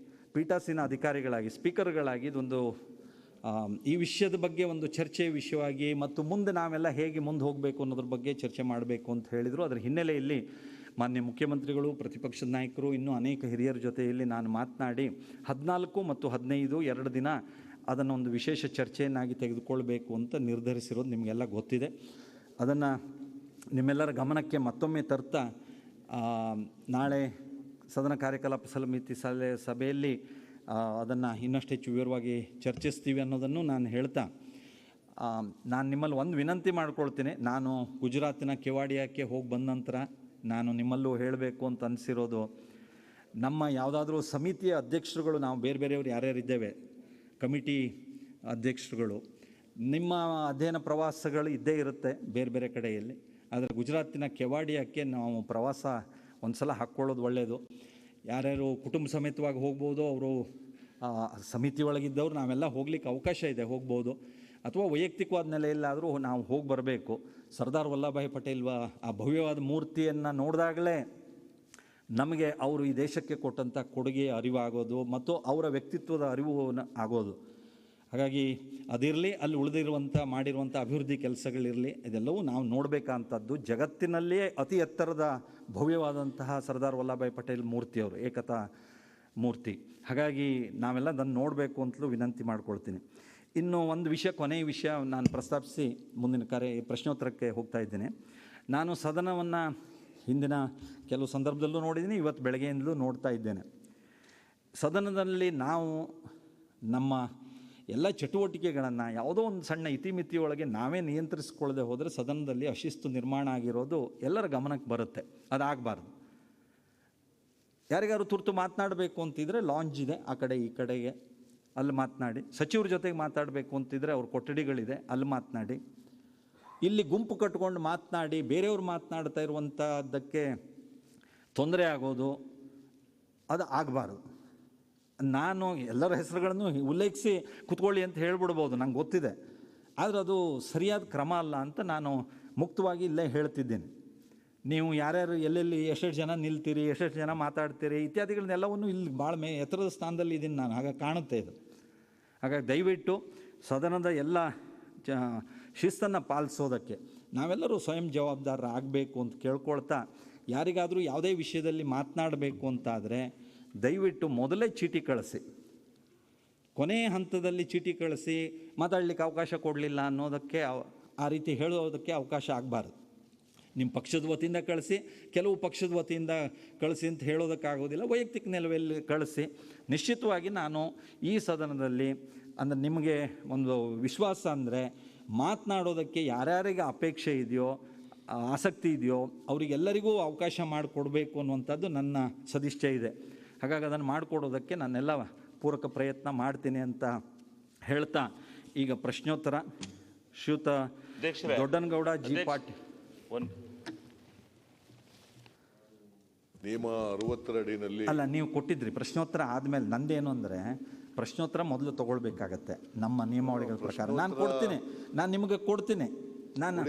ಪೀಠಾಸೀನ ಅಧಿಕಾರಿಗಳಾಗಿ, ಸ್ಪೀಕರ್ಗಳಾಗಿ ಇದೊಂದು ಈ ವಿಷಯದ ಬಗ್ಗೆ ಒಂದು ಚರ್ಚೆಯ ವಿಷಯವಾಗಿ ಮತ್ತು ಮುಂದೆ ನಾವೆಲ್ಲ ಹೇಗೆ ಮುಂದೆ ಹೋಗಬೇಕು ಅನ್ನೋದ್ರ ಬಗ್ಗೆ ಚರ್ಚೆ ಮಾಡಬೇಕು ಅಂತ ಹೇಳಿದರು. ಅದರ ಹಿನ್ನೆಲೆಯಲ್ಲಿ ಮಾನ್ಯ ಮುಖ್ಯಮಂತ್ರಿಗಳು, ಪ್ರತಿಪಕ್ಷದ ನಾಯಕರು, ಇನ್ನೂ ಅನೇಕ ಹಿರಿಯರ ಜೊತೆಯಲ್ಲಿ ನಾನು ಮಾತನಾಡಿ 14 ಮತ್ತು 15 2 ದಿನ ಅದನ್ನು ಒಂದು ವಿಶೇಷ ಚರ್ಚೆಯನ್ನಾಗಿ ತೆಗೆದುಕೊಳ್ಬೇಕು ಅಂತ ನಿರ್ಧರಿಸಿರೋದು ನಿಮಗೆಲ್ಲ ಗೊತ್ತಿದೆ. ಅದನ್ನು ನಿಮ್ಮೆಲ್ಲರ ಗಮನಕ್ಕೆ ಮತ್ತೊಮ್ಮೆ ತರ್ತಾ ನಾಳೆ ಸದನ ಕಾರ್ಯಕಲಾಪ ಸಮಿತಿ ಸಭೆಯಲ್ಲಿ ಅದನ್ನು ಇನ್ನಷ್ಟು ಹೆಚ್ಚು ವಿವರವಾಗಿ ಚರ್ಚಿಸ್ತೀವಿ ಅನ್ನೋದನ್ನು ನಾನು ಹೇಳ್ತಾ, ನಾನು ನಿಮ್ಮಲ್ಲಿ ಒಂದು ವಿನಂತಿ ಮಾಡ್ಕೊಳ್ತೀನಿ. ನಾನು ಗುಜರಾತಿನ ಕೆವಾಡಿಯಾಕ್ಕೆ ಹೋಗಿ ಬಂದ ನಂತರ ನಾನು ನಿಮ್ಮಲ್ಲೂ ಹೇಳಬೇಕು ಅಂತ ಅನಿಸಿರೋದು, ನಮ್ಮ ಯಾವುದಾದ್ರೂ ಸಮಿತಿಯ ಅಧ್ಯಕ್ಷರುಗಳು, ನಾವು ಬೇರೆ ಬೇರೆಯವರು ಯಾರ್ಯಾರಿದ್ದೇವೆ, ಕಮಿಟಿ ಅಧ್ಯಕ್ಷರುಗಳು, ನಿಮ್ಮ ಅಧ್ಯಯನ ಪ್ರವಾಸಗಳು ಇದ್ದೇ ಇರುತ್ತೆ ಬೇರೆ ಬೇರೆ ಕಡೆಯಲ್ಲಿ. ಆದರೆ ಗುಜರಾತಿನ ಕೆವಾಡಿಯಾಕ್ಕೆ ನಾವು ಪ್ರವಾಸ ಒಂದು ಸಲ ಹಾಕ್ಕೊಳ್ಳೋದು ಒಳ್ಳೆಯದು. ಯಾರ್ಯಾರು ಕುಟುಂಬ ಸಮೇತವಾಗಿ ಹೋಗ್ಬೋದು, ಅವರು ಸಮಿತಿ ಒಳಗಿದ್ದವ್ರು ನಾವೆಲ್ಲ ಹೋಗ್ಲಿಕ್ಕೆ ಅವಕಾಶ ಇದೆ, ಹೋಗ್ಬೋದು. ಅಥವಾ ವೈಯಕ್ತಿಕವಾದ ನೆಲೆಯಲ್ಲಾದರೂ ನಾವು ಹೋಗಿ ಬರಬೇಕು. ಸರ್ದಾರ್ ವಲ್ಲಭಭಾಯಿ ಪಟೇಲ್ ಆ ಭವ್ಯವಾದ ಮೂರ್ತಿಯನ್ನು ನೋಡಿದಾಗಲೇ ನಮಗೆ ಅವರು ಈ ದೇಶಕ್ಕೆ ಕೊಟ್ಟಂಥ ಕೊಡುಗೆ ಅರಿವಾಗೋದು ಮತ್ತು ಅವರ ವ್ಯಕ್ತಿತ್ವದ ಅರಿವು ಆಗೋದು. ಹಾಗಾಗಿ ಅದಿರಲಿ, ಅಲ್ಲಿ ಉಳಿದಿರುವಂಥ ಮಾಡಿರುವಂಥ ಅಭಿವೃದ್ಧಿ ಕೆಲಸಗಳಿರಲಿ, ಇದೆಲ್ಲವೂ ನಾವು ನೋಡಬೇಕಂಥದ್ದು. ಜಗತ್ತಿನಲ್ಲಿಯೇ ಅತಿ ಎತ್ತರದ ಭವ್ಯವಾದಂತಹ ಸರ್ದಾರ್ ವಲ್ಲಭಭಾಯಿ ಪಟೇಲ್ ಮೂರ್ತಿಯವರು, ಏಕತಾ ಮೂರ್ತಿ. ಹಾಗಾಗಿ ನಾವೆಲ್ಲ ಅದನ್ನು ನೋಡಬೇಕು ಅಂತಲೂ ವಿನಂತಿ ಮಾಡ್ಕೊಳ್ತೀನಿ. ಇನ್ನು ಒಂದು ವಿಷಯ, ಕೊನೆಯ ವಿಷಯ ನಾನು ಪ್ರಸ್ತಾಪಿಸಿ ಮುಂದಿನ ಪ್ರಶ್ನೋತ್ತರಕ್ಕೆ ಹೋಗ್ತಾ ಇದ್ದೇನೆ. ನಾನು ಸದನವನ್ನು ಹಿಂದಿನ ಕೆಲವು ಸಂದರ್ಭದಲ್ಲೂ ನೋಡಿದ್ದೀನಿ, ಇವತ್ತು ಬೆಳಗ್ಗೆಯಿಂದಲೂ ನೋಡ್ತಾ ಇದ್ದೇನೆ. ಸದನದಲ್ಲಿ ನಾವು ನಮ್ಮ ಎಲ್ಲ ಚಟುವಟಿಕೆಗಳನ್ನು ಯಾವುದೋ ಒಂದು ಸಣ್ಣ ಇತಿಮಿತಿಯೊಳಗೆ ನಾವೇ ನಿಯಂತ್ರಿಸ್ಕೊಳ್ಳದೆ ಹೋದರೆ ಸದನದಲ್ಲಿ ಅಶಿಸ್ತು ನಿರ್ಮಾಣ ಆಗಿರೋದು ಎಲ್ಲರ ಗಮನಕ್ಕೆ ಬರುತ್ತೆ. ಅದಾಗಬಾರ್ದು. ಯಾರಿಗಾರು ತುರ್ತು ಮಾತನಾಡಬೇಕು ಅಂತಿದ್ರೆ ಲಾಂಜ್ ಇದೆ ಆ ಕಡೆ ಈ ಕಡೆಗೆ, ಅಲ್ಲಿ ಮಾತನಾಡಿ. ಸಚಿವರ ಜೊತೆಗೆ ಮಾತಾಡಬೇಕು ಅಂತಿದ್ರೆ ಅವ್ರ ಕೊಠಡಿಗಳಿದೆ, ಅಲ್ಲಿ ಮಾತನಾಡಿ. ಇಲ್ಲಿ ಗುಂಪು ಕಟ್ಕೊಂಡು ಮಾತನಾಡಿ ಬೇರೆಯವ್ರು ಮಾತನಾಡ್ತಾ ಇರುವಂಥದ್ದಕ್ಕೆ ತೊಂದರೆ ಆಗೋದು ಅದು ಆಗಬಾರ್ದು. ನಾನು ಎಲ್ಲರ ಹೆಸರುಗಳನ್ನು ಉಲ್ಲೇಖಿಸಿ ಕೂತ್ಕೊಳ್ಳಿ ಅಂತ ಹೇಳ್ಬಿಡ್ಬೋದು, ನಂಗೆ ಗೊತ್ತಿದೆ. ಆದರೆ ಅದು ಸರಿಯಾದ ಕ್ರಮ ಅಲ್ಲ ಅಂತ ನಾನು ಮುಕ್ತವಾಗಿ ಇಲ್ಲೇ ಹೇಳ್ತಿದ್ದೀನಿ. ನೀವು ಯಾರ್ಯಾರು ಎಲ್ಲೆಲ್ಲಿ ಎಷ್ಟೆಷ್ಟು ಜನ ನಿಲ್ತೀರಿ, ಎಷ್ಟೆಷ್ಟು ಜನ ಮಾತಾಡ್ತೀರಿ ಇತ್ಯಾದಿಗಳನ್ನೆಲ್ಲವನ್ನು ಇಲ್ಲಿ ಭಾಳ ಎತ್ತರದ ಸ್ಥಾನದಲ್ಲಿ ಇದ್ದೀನಿ ನಾನು, ಹಾಗಾಗಿ ಕಾಣುತ್ತೆ ಇದು. ಹಾಗಾಗಿ ದಯವಿಟ್ಟು ಸದನದ ಎಲ್ಲ ಶಿಸ್ತನ್ನು ಪಾಲಿಸೋದಕ್ಕೆ ನಾವೆಲ್ಲರೂ ಸ್ವಯಂ ಜವಾಬ್ದಾರರಾಗಬೇಕು ಅಂತ ಕೇಳ್ಕೊಳ್ತಾ, ಯಾರಿಗಾದರೂ ಯಾವುದೇ ವಿಷಯದಲ್ಲಿ ಮಾತನಾಡಬೇಕು ಅಂತಾದರೆ ದಯವಿಟ್ಟು ಮೊದಲೇ ಚೀಟಿ ಕಳಿಸಿ. ಕೊನೆಯ ಹಂತದಲ್ಲಿ ಚೀಟಿ ಕಳಿಸಿ ಮಾತಾಡಲಿಕ್ಕೆ ಅವಕಾಶ ಕೊಡಲಿಲ್ಲ ಅನ್ನೋದಕ್ಕೆ, ಆ ರೀತಿ ಹೇಳೋದಕ್ಕೆ ಅವಕಾಶ ಆಗಬಾರ್ದು. ನಿಮ್ಮ ಪಕ್ಷದ ವತಿಯಿಂದ ಕಳಿಸಿ, ಕೆಲವು ಪಕ್ಷದ ವತಿಯಿಂದ ಕಳಿಸಿ ಅಂತ ಹೇಳೋದಕ್ಕಾಗೋದಿಲ್ಲ. ವೈಯಕ್ತಿಕ ನೆಲದಲ್ಲಿ ಕಳಿಸಿ. ನಿಶ್ಚಿತವಾಗಿ ನಾನು ಈ ಸದನದಲ್ಲಿ ಅಂದರೆ ನಿಮಗೆ ಒಂದು ವಿಶ್ವಾಸ ಅಂದರೆ ಮಾತನಾಡೋದಕ್ಕೆ ಯಾರ್ಯಾರಿಗೆ ಅಪೇಕ್ಷೆ ಇದೆಯೋ, ಆಸಕ್ತಿ ಇದೆಯೋ ಅವರಿಗೆಲ್ಲರಿಗೂ ಅವಕಾಶ ಮಾಡಿಕೊಡ್ಬೇಕು ಅನ್ನುವಂಥದ್ದು ನನ್ನ ಸದಿಚ್ಛೆ ಇದೆ. ಹಾಗಾಗಿ ಅದನ್ನು ಮಾಡಿಕೊಡೋದಕ್ಕೆ ನಾನೆಲ್ಲ ಪೂರಕ ಪ್ರಯತ್ನ ಮಾಡ್ತೀನಿ ಅಂತ ಹೇಳ್ತಾ, ಈಗ ಪ್ರಶ್ನೋತ್ತರ ಶ್ರೀಯುತ ದೊಡ್ಡನಗೌಡ ಜಿ ಪಾಟೀಲ್. ನಿಯಮ 60ರ ಅಡಿನಲ್ಲಿ ಅಲ್ಲ, ನೀವು ಕೊಟ್ಟಿದ್ರಿ ಪ್ರಶ್ನೋತ್ತರ ಆದಮೇಲೆ. ನಂದೇನು ಅಂದರೆ ಪ್ರಶ್ನೋತ್ತರ ಮೊದಲು ತೊಗೊಳ್ಬೇಕಾಗತ್ತೆ ನಮ್ಮ ನಿಯಮಾವಳಿಗಳ ಪ್ರಕಾರ. ನಾನು ಕೊಡ್ತೀನಿ, ನಾನು ನಿಮಗೆ ಕೊಡ್ತೀನಿ. ನಾನು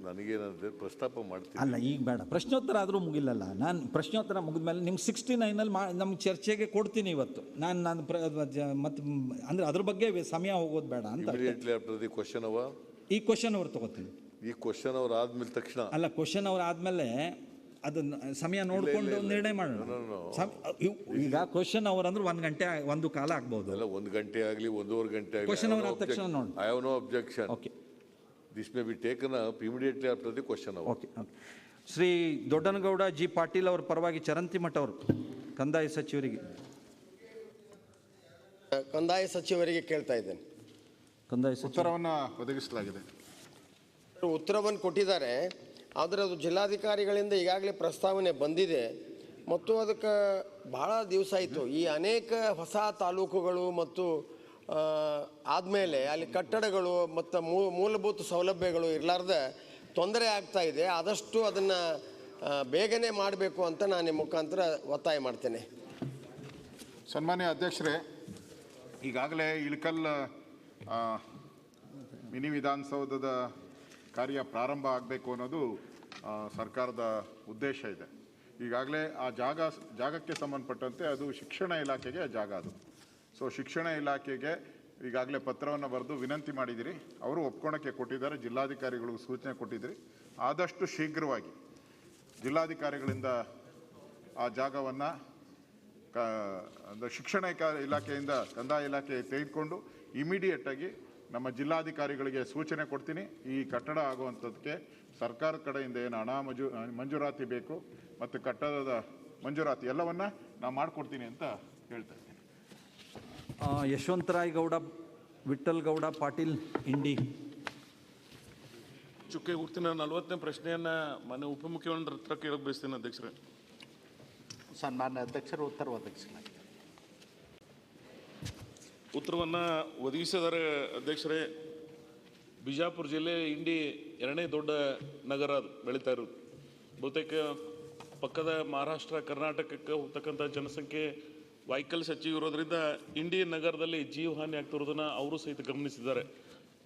ನನಗೇನಂದ್ರೆ ಪ್ರಸ್ತಾಪ ಮಾಡ್ತೀನಿ. ಅಲ್ಲ, ಈಗ ಬೇಡ, ಪ್ರಶ್ನೋತ್ತರ ಆದರೂ ಮುಗಿಲ್ಲಲ್ಲ. ನಾನು ಪ್ರಶ್ನೋತ್ತರ ಮುಗಿದ್ಮೇಲೆ ನಿಮ್ಗೆ 69ನಲ್ಲಿ ನಮ್ಗೆ ಚರ್ಚೆಗೆ ಕೊಡ್ತೀನಿ ಇವತ್ತು. ನಾನು ಮತ್ತು ಅಂದರೆ ಅದ್ರ ಬಗ್ಗೆ ಸಮಯ ಹೋಗೋದು ಬೇಡ ಅಂತ. ಕ್ವಶನ್ ಈ ಕ್ವಶನ್ ಅವ್ರು ತೊಗೋತೀನಿ. ಈ ಕ್ವಶನ್ ಅವ್ರು ಆದ್ಮೇಲೆ ತಕ್ಷಣ ಅಲ್ಲ, ಕ್ವಶನ್ ಅವ್ರು ಆದಮೇಲೆ ಅದನ್ನ ಸಮಯ ನೋಡಿಕೊಂಡು ನಿರ್ಣಯ ಮಾಡೋಣ. ಈಗ ಕ್ವಶನ್ ಅವರ್ ಅಂದ್ರೆ 1 ಗಂಟೆ 1 ಕಾಲ ಆಗ್ಬೋದು. ಅಲ್ಲ, 1 ಗಂಟೆ ಆಗಲಿ 1.5 ಗಂಟೆ ಆಗಲಿ. ಕ್ವಶನ್ ಅವರ್ ಆದ ತಕ್ಷಣ ನೋಡಿ. I have no objection. Okay, this may be taken up immediately after the question hour. Okay. Shri Doddanagouda G Patil ಅವರ ಪರವಾಗಿ ಚರಂತಿಮಠ ಅವರು ಕಂದಾಯ ಸಚಿವರಿಗೆ. ಕಂದಾಯ ಸಚಿವರಿಗೆ ಕೇಳ್ತಾ ಇದ್ದೇನೆ. ಕಂದಾಯ ಉತ್ತರವನ್ನು ಒದಗಿಸಲಾಗಿದೆ. ಉತ್ತರವನ್ನು ಕೊಟ್ಟಿದ್ದಾರೆ, ಆದರೆ ಅದು ಜಿಲ್ಲಾಧಿಕಾರಿಗಳಿಂದ ಈಗಾಗಲೇ ಪ್ರಸ್ತಾವನೆ ಬಂದಿದೆ ಮತ್ತು ಅದಕ್ಕೆ ಬಹಳ ದಿವಸ ಆಯಿತು. ಈ ಅನೇಕ ಹೊಸ ತಾಲೂಕುಗಳು ಮತ್ತು ಆದಮೇಲೆ ಅಲ್ಲಿ ಕಟ್ಟಡಗಳು ಮತ್ತು ಮೂಲಭೂತ ಸೌಲಭ್ಯಗಳು ಇರಲಾರ್ದ ತೊಂದರೆ ಆಗ್ತಾ ಇದೆ. ಆದಷ್ಟು ಅದನ್ನು ಬೇಗನೆ ಮಾಡಬೇಕು ಅಂತ ನಾನು ನಿಮ್ಮ ಮುಖಾಂತರ ಒತ್ತಾಯ ಮಾಡ್ತೇನೆ. ಸನ್ಮಾನ್ಯ ಅಧ್ಯಕ್ಷರೇ, ಈಗಾಗಲೇ ಇಳಕಲ್ ಮಿನಿ ವಿಧಾನಸೌಧದ ಕಾರ್ಯ ಪ್ರಾರಂಭ ಆಗಬೇಕು ಅನ್ನೋದು ಸರ್ಕಾರದ ಉದ್ದೇಶ ಇದೆ. ಈಗಾಗಲೇ ಆ ಜಾಗಕ್ಕೆ ಸಂಬಂಧಪಟ್ಟಂತೆ ಅದು ಶಿಕ್ಷಣ ಇಲಾಖೆಗೆ ಜಾಗ ಅದು. ಸೊ ಶಿಕ್ಷಣ ಇಲಾಖೆಗೆ ಈಗಾಗಲೇ ಪತ್ರವನ್ನು ಬರೆದು ವಿನಂತಿ ಮಾಡಿದಿರಿ. ಅವರು ಒಪ್ಕೊಳಕ್ಕೆ ಕೊಟ್ಟಿದ್ದಾರೆ. ಜಿಲ್ಲಾಧಿಕಾರಿಗಳಿಗೂ ಸೂಚನೆ ಕೊಟ್ಟಿದ್ದೀರಿ. ಆದಷ್ಟು ಶೀಘ್ರವಾಗಿ ಜಿಲ್ಲಾಧಿಕಾರಿಗಳಿಂದ ಆ ಜಾಗವನ್ನು ಶಿಕ್ಷಣ ಇಲಾಖೆಯಿಂದ ಕಂದಾಯ ಇಲಾಖೆ ತೆಗೆದುಕೊಂಡು ಇಮಿಡಿಯೇಟಾಗಿ ನಮ್ಮ ಜಿಲ್ಲಾಧಿಕಾರಿಗಳಿಗೆ ಸೂಚನೆ ಕೊಡ್ತೀನಿ. ಈ ಕಟ್ಟಡ ಆಗುವಂಥದ್ದಕ್ಕೆ ಸರ್ಕಾರದ ಕಡೆಯಿಂದ ಏನು ಹಣ ಮಂಜೂರಾತಿ ಬೇಕು ಮತ್ತು ಕಟ್ಟಡದ ಮಂಜೂರಾತಿ ಎಲ್ಲವನ್ನ ನಾನು ಮಾಡಿಕೊಡ್ತೀನಿ ಅಂತ ಹೇಳ್ತಾ ಇದ್ದೀನಿ. ಯಶವಂತರಾಯ್ ಗೌಡ ವಿಠಲ್ ಗೌಡ ಪಾಟೀಲ್ ಇಂಡಿ. ಚುಕ್ಕೆ ಗುರ್ತಿನ 40ನೇ ಪ್ರಶ್ನೆಯನ್ನು ಮಾನ್ಯ ಉಪಮುಖ್ಯಮಂತ್ರಿ ಹತ್ರ ಕೇಳಕ್ಕೆ ಬಯಸ್ತೀನಿ ಅಧ್ಯಕ್ಷರೇ. ಸನ್ಮಾನ್ಯ ಅಧ್ಯಕ್ಷರು ಉತ್ತರ ಒದಗಿಸಲಾಗಿದೆ. ಉತ್ತರವನ್ನು ಒದಗಿಸಿದ್ದಾರೆ ಅಧ್ಯಕ್ಷರೇ. ಬಿಜಾಪುರ ಜಿಲ್ಲೆ ಇಂಡಿ 2ನೇ ದೊಡ್ಡ ನಗರ ಅದು, ಬೆಳೀತಾ ಇರೋದು. ಬಹುತೇಕ ಪಕ್ಕದ ಮಹಾರಾಷ್ಟ್ರ ಕರ್ನಾಟಕಕ್ಕೆ ಹೋಗ್ತಕ್ಕಂಥ ಜನಸಂಖ್ಯೆ ವೆಹಿಕಲ್ ಹೆಚ್ಚಿಗೆ ಇರೋದ್ರಿಂದ ಇಂಡಿ ನಗರದಲ್ಲಿ ಜೀವಹಾನಿ ಆಗ್ತಿರೋದನ್ನು ಅವರು ಸಹಿತ ಗಮನಿಸಿದ್ದಾರೆ.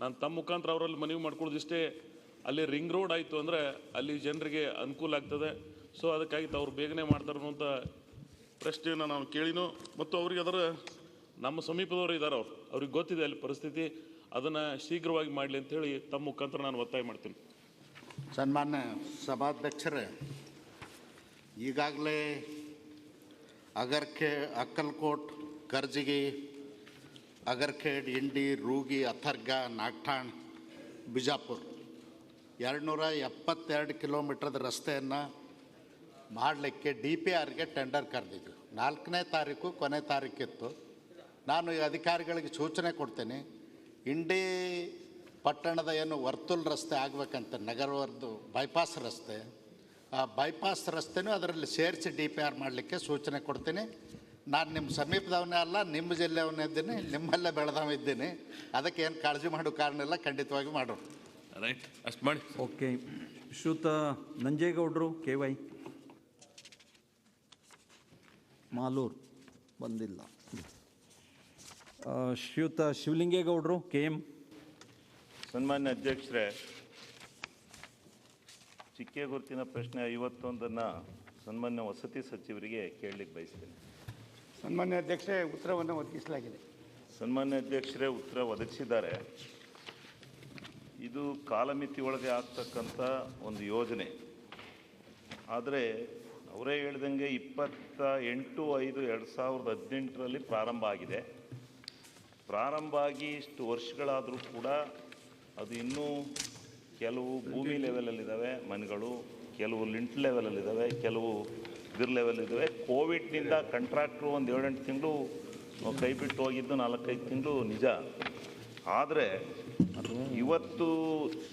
ನಾನು ತಮ್ಮ ಮುಖಾಂತರ ಅವರಲ್ಲಿ ಮನವಿ ಮಾಡ್ಕೊಳ್ಳೋದಿಷ್ಟೇ, ಅಲ್ಲಿ ರಿಂಗ್ ರೋಡ್ ಆಯಿತು ಅಂದರೆ ಅಲ್ಲಿ ಜನರಿಗೆ ಅನುಕೂಲ ಆಗ್ತದೆ. ಸೊ ಅದಕ್ಕಾಗಿ ಅವ್ರು ಬೇಗನೆ ಮಾಡ್ತಾರೆ ಅನ್ನುವಂಥ ಪ್ರಶ್ನೆಯನ್ನು ನಾನು ಕೇಳಿನೋ, ಮತ್ತು ಅವ್ರಿಗೆ ಅದರ ನಮ್ಮ ಸಮೀಪದವರು ಇದ್ದಾರೆ, ಅವ್ರಿಗೆ ಗೊತ್ತಿದೆ ಅಲ್ಲಿ ಪರಿಸ್ಥಿತಿ, ಅದನ್ನು ಶೀಘ್ರವಾಗಿ ಮಾಡಲಿ ಅಂಥೇಳಿ ತಮ್ಮ ಮುಖಾಂತರ ನಾನು ಒತ್ತಾಯ ಮಾಡ್ತೀನಿ. ಸನ್ಮಾನ್ಯ ಸಭಾಧ್ಯಕ್ಷರೇ, ಈಗಾಗಲೇ ಅಕ್ಕಲ್ಕೋಟ್, ಕರ್ಜಗಿ, ಅಗರ್ಖೇಡ್, ಇಂಡಿ, ರೂಗಿ, ಅಥರ್ಗ, ನಾಗ್ಠಾಣ್, ಬಿಜಾಪುರ 272 ಕಿಲೋಮೀಟರ್ದ ರಸ್ತೆಯನ್ನು ಮಾಡಲಿಕ್ಕೆ DPRಗೆ ಟೆಂಡರ್ ಕರೆದಿದ್ವಿ. 4ನೇ ತಾರೀಕು ಕೊನೆ ತಾರೀಕಿತ್ತು. ನಾನು ಈ ಅಧಿಕಾರಿಗಳಿಗೆ ಸೂಚನೆ ಕೊಡ್ತೀನಿ, ಇಂಡಿ ಪಟ್ಟಣದ ಏನು ವರ್ತುಲ್ ರಸ್ತೆ ಆಗಬೇಕಂತ ನಗರವರ್ದು ಬೈಪಾಸ್ ರಸ್ತೆ, ಆ ಬೈಪಾಸ್ ರಸ್ತೆನೂ ಅದರಲ್ಲಿ ಸೇರಿಸಿ DPR ಮಾಡಲಿಕ್ಕೆ ಸೂಚನೆ ಕೊಡ್ತೀನಿ. ನಾನು ನಿಮ್ಮ ಸಮೀಪದವನೇ ಅಲ್ಲ, ನಿಮ್ಮ ಜಿಲ್ಲೆಯವನೇ ಇದ್ದೀನಿ, ನಿಮ್ಮಲ್ಲೇ ಬೆಳೆದವ ಇದ್ದೀನಿ. ಅದಕ್ಕೆ ಏನು ಕಾಳಜಿ ಮಾಡೋ ಕಾರಣ ಇಲ್ಲ, ಖಂಡಿತವಾಗಿ ಮಾಡೋಣ. ರೈಟ್, ಅಷ್ಟು ಮಾಡಿ. ಓಕೆ. ಶ್ರೀಯುತ ನಂಜೇಗೌಡರು KY ಮಾಲೂರು ಬಂದಿಲ್ಲ. ಶ್ರೀಯುತ ಶಿವಲಿಂಗೇಗೌಡರು KM. ಸನ್ಮಾನ್ಯ ಅಧ್ಯಕ್ಷರೇ, ಚಿಕ್ಕೆ ಗುರುತಿನ ಪ್ರಶ್ನೆ 51 ಸನ್ಮಾನ್ಯ ವಸತಿ ಸಚಿವರಿಗೆ ಕೇಳಲಿಕ್ಕೆ ಬಯಸ್ತೇನೆ. ಸನ್ಮಾನ್ಯ ಅಧ್ಯಕ್ಷರೇ, ಉತ್ತರವನ್ನು ಒದಗಿಸಲಾಗಿದೆ. ಸನ್ಮಾನ್ಯ ಅಧ್ಯಕ್ಷರೇ, ಉತ್ತರ ಒದಗಿಸಿದ್ದಾರೆ. ಇದು ಕಾಲಮಿತಿ ಒಳಗೆ ಆಗ್ತಕ್ಕಂಥ ಒಂದು ಯೋಜನೆ. ಆದರೆ ಅವರೇ ಹೇಳ್ದಂಗೆ 28/5/2018 ಪ್ರಾರಂಭ ಆಗಿದೆ. ಪ್ರಾರಂಭ ಆಗಿ ಇಷ್ಟು ವರ್ಷಗಳಾದರೂ ಕೂಡ ಅದು ಇನ್ನೂ ಕೆಲವು ಭೂಮಿ ಲೆವೆಲಲ್ಲಿದ್ದಾವೆ ಮನೆಗಳು, ಕೆಲವು ಲಿಂಟ್ ಲೆವೆಲಲ್ಲಿದ್ದಾವೆ, ಕೆಲವು ಇದ್ರ ಲೆವೆಲ್ ಇದ್ದಾವೆ. ಕೋವಿಡ್ನಿಂದ ಕಾಂಟ್ರಾಕ್ಟ್ರು ಒಂದು 7-8 ತಿಂಗಳು ಕೈ ಬಿಟ್ಟು ಹೋಗಿದ್ದು 4-5 ತಿಂಗಳು ನಿಜ. ಆದರೆ ಇವತ್ತು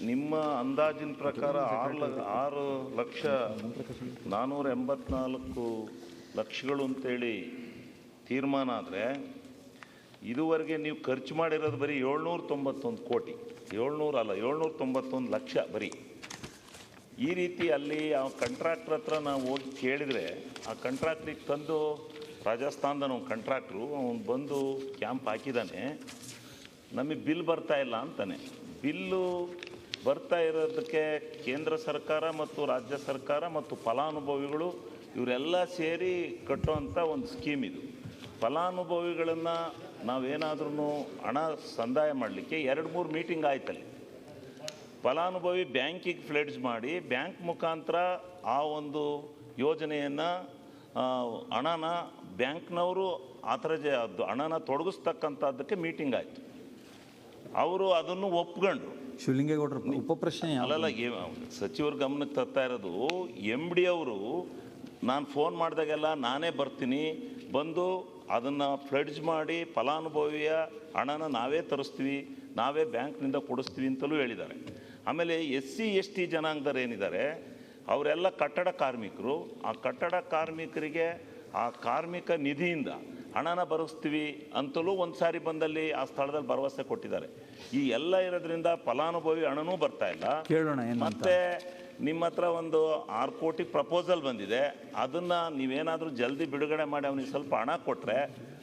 ನಿಮ್ಮ ಅಂದಾಜಿನ ಪ್ರಕಾರ 6,484,00,000 ಅಂತೇಳಿ ತೀರ್ಮಾನ ಆದರೆ ಇದುವರೆಗೆ ನೀವು ಖರ್ಚು ಮಾಡಿರೋದು ಬರೀ 791 ಕೋಟಿ. 791 ಲಕ್ಷ ಬರೀ. ಈ ರೀತಿ ಅಲ್ಲಿ ಆ ಕಾಂಟ್ರಾಕ್ಟ್ರ್ ಹತ್ರ ನಾವು ಹೋಗಿ ಕೇಳಿದರೆ, ಆ ಕಾಂಟ್ರಾಕ್ಟ್ರಿಗೆ ತಂದು ರಾಜಸ್ಥಾನದ ನಾವು ಕಾಂಟ್ರಾಕ್ಟ್ರು ಅವನು ಬಂದು ಕ್ಯಾಂಪ್ ಹಾಕಿದ್ದಾನೆ, ನಮಗೆ ಬಿಲ್ ಬರ್ತಾ ಇಲ್ಲ ಅಂತಾನೆ. ಬಿಲ್ಲು ಬರ್ತಾ ಇರೋದಕ್ಕೆ ಕೇಂದ್ರ ಸರ್ಕಾರ ಮತ್ತು ರಾಜ್ಯ ಸರ್ಕಾರ ಮತ್ತು ಫಲಾನುಭವಿಗಳು ಇವರೆಲ್ಲ ಸೇರಿ ಕಟ್ಟುವಂಥ ಒಂದು ಸ್ಕೀಮ್ ಇದು. ಫಲಾನುಭವಿಗಳನ್ನು ನಾವೇನಾದ್ರೂ ಹಣ ಸಂದಾಯ ಮಾಡಲಿಕ್ಕೆ 2-3 ಮೀಟಿಂಗ್ ಆಯ್ತಲ್ಲಿ. ಫಲಾನುಭವಿ ಬ್ಯಾಂಕಿಗೆ ಫ್ಲೆಡ್ಜ್ ಮಾಡಿ ಬ್ಯಾಂಕ್ ಮುಖಾಂತರ ಆ ಒಂದು ಯೋಜನೆಯನ್ನು ಹಣನ ಬ್ಯಾಂಕ್ನವರು ಹಣನ ತೊಡಗಿಸ್ತಕ್ಕಂಥದ್ದಕ್ಕೆ ಮೀಟಿಂಗ್ ಆಯಿತು. ಅವರು ಅದನ್ನು ಒಪ್ಕೊಂಡ್ರು. ಶಿವಲಿಂಗೇಗೌಡರು ಉಪಪ್ರಶ್ನೆ ಅಲ್ಲಲ್ಲ, ಸಚಿವರ ಗಮನಕ್ಕೆ ತರ್ತಾ ಇರೋದು, MD ಅವರು ನಾನು ಫೋನ್ ಮಾಡಿದಾಗೆಲ್ಲ ನಾನೇ ಬರ್ತೀನಿ, ಬಂದು ಅದನ್ನು ಫ್ಲೆಡ್ಜ್ ಮಾಡಿ ಫಲಾನುಭವಿಯ ಹಣನ ನಾವೇ ತರಿಸ್ತೀವಿ, ನಾವೇ ಬ್ಯಾಂಕ್ನಿಂದ ಕೊಡಿಸ್ತೀವಿ ಅಂತಲೂ ಹೇಳಿದ್ದಾರೆ. ಆಮೇಲೆ SC ST ಜನಾಂಗದವ್ರು ಏನಿದ್ದಾರೆ ಅವರೆಲ್ಲ ಕಟ್ಟಡ ಕಾರ್ಮಿಕರು. ಆ ಕಟ್ಟಡ ಕಾರ್ಮಿಕರಿಗೆ ಆ ಕಾರ್ಮಿಕ ನಿಧಿಯಿಂದ ಹಣನ ಬರೆಸ್ತೀವಿ ಅಂತಲೂ ಒಂದು ಸಾರಿ ಬಂದಲ್ಲಿ ಆ ಸ್ಥಳದಲ್ಲಿ ಭರವಸೆ ಕೊಟ್ಟಿದ್ದಾರೆ. ಈ ಎಲ್ಲ ಇರೋದ್ರಿಂದ ಫಲಾನುಭವಿ ಹಣನೂ ಬರ್ತಾ ಇಲ್ಲ. ಮತ್ತೆ ನಿಮ್ಮ ಹತ್ರ ಒಂದು 6 ಕೋಟಿ ಪ್ರಪೋಸಲ್ ಬಂದಿದೆ. ಅದನ್ನು ನೀವೇನಾದರೂ ಜಲ್ದಿ ಬಿಡುಗಡೆ ಮಾಡಿ ಅವನಿಗೆ ಸ್ವಲ್ಪ ಹಣ ಕೊಟ್ಟರೆ,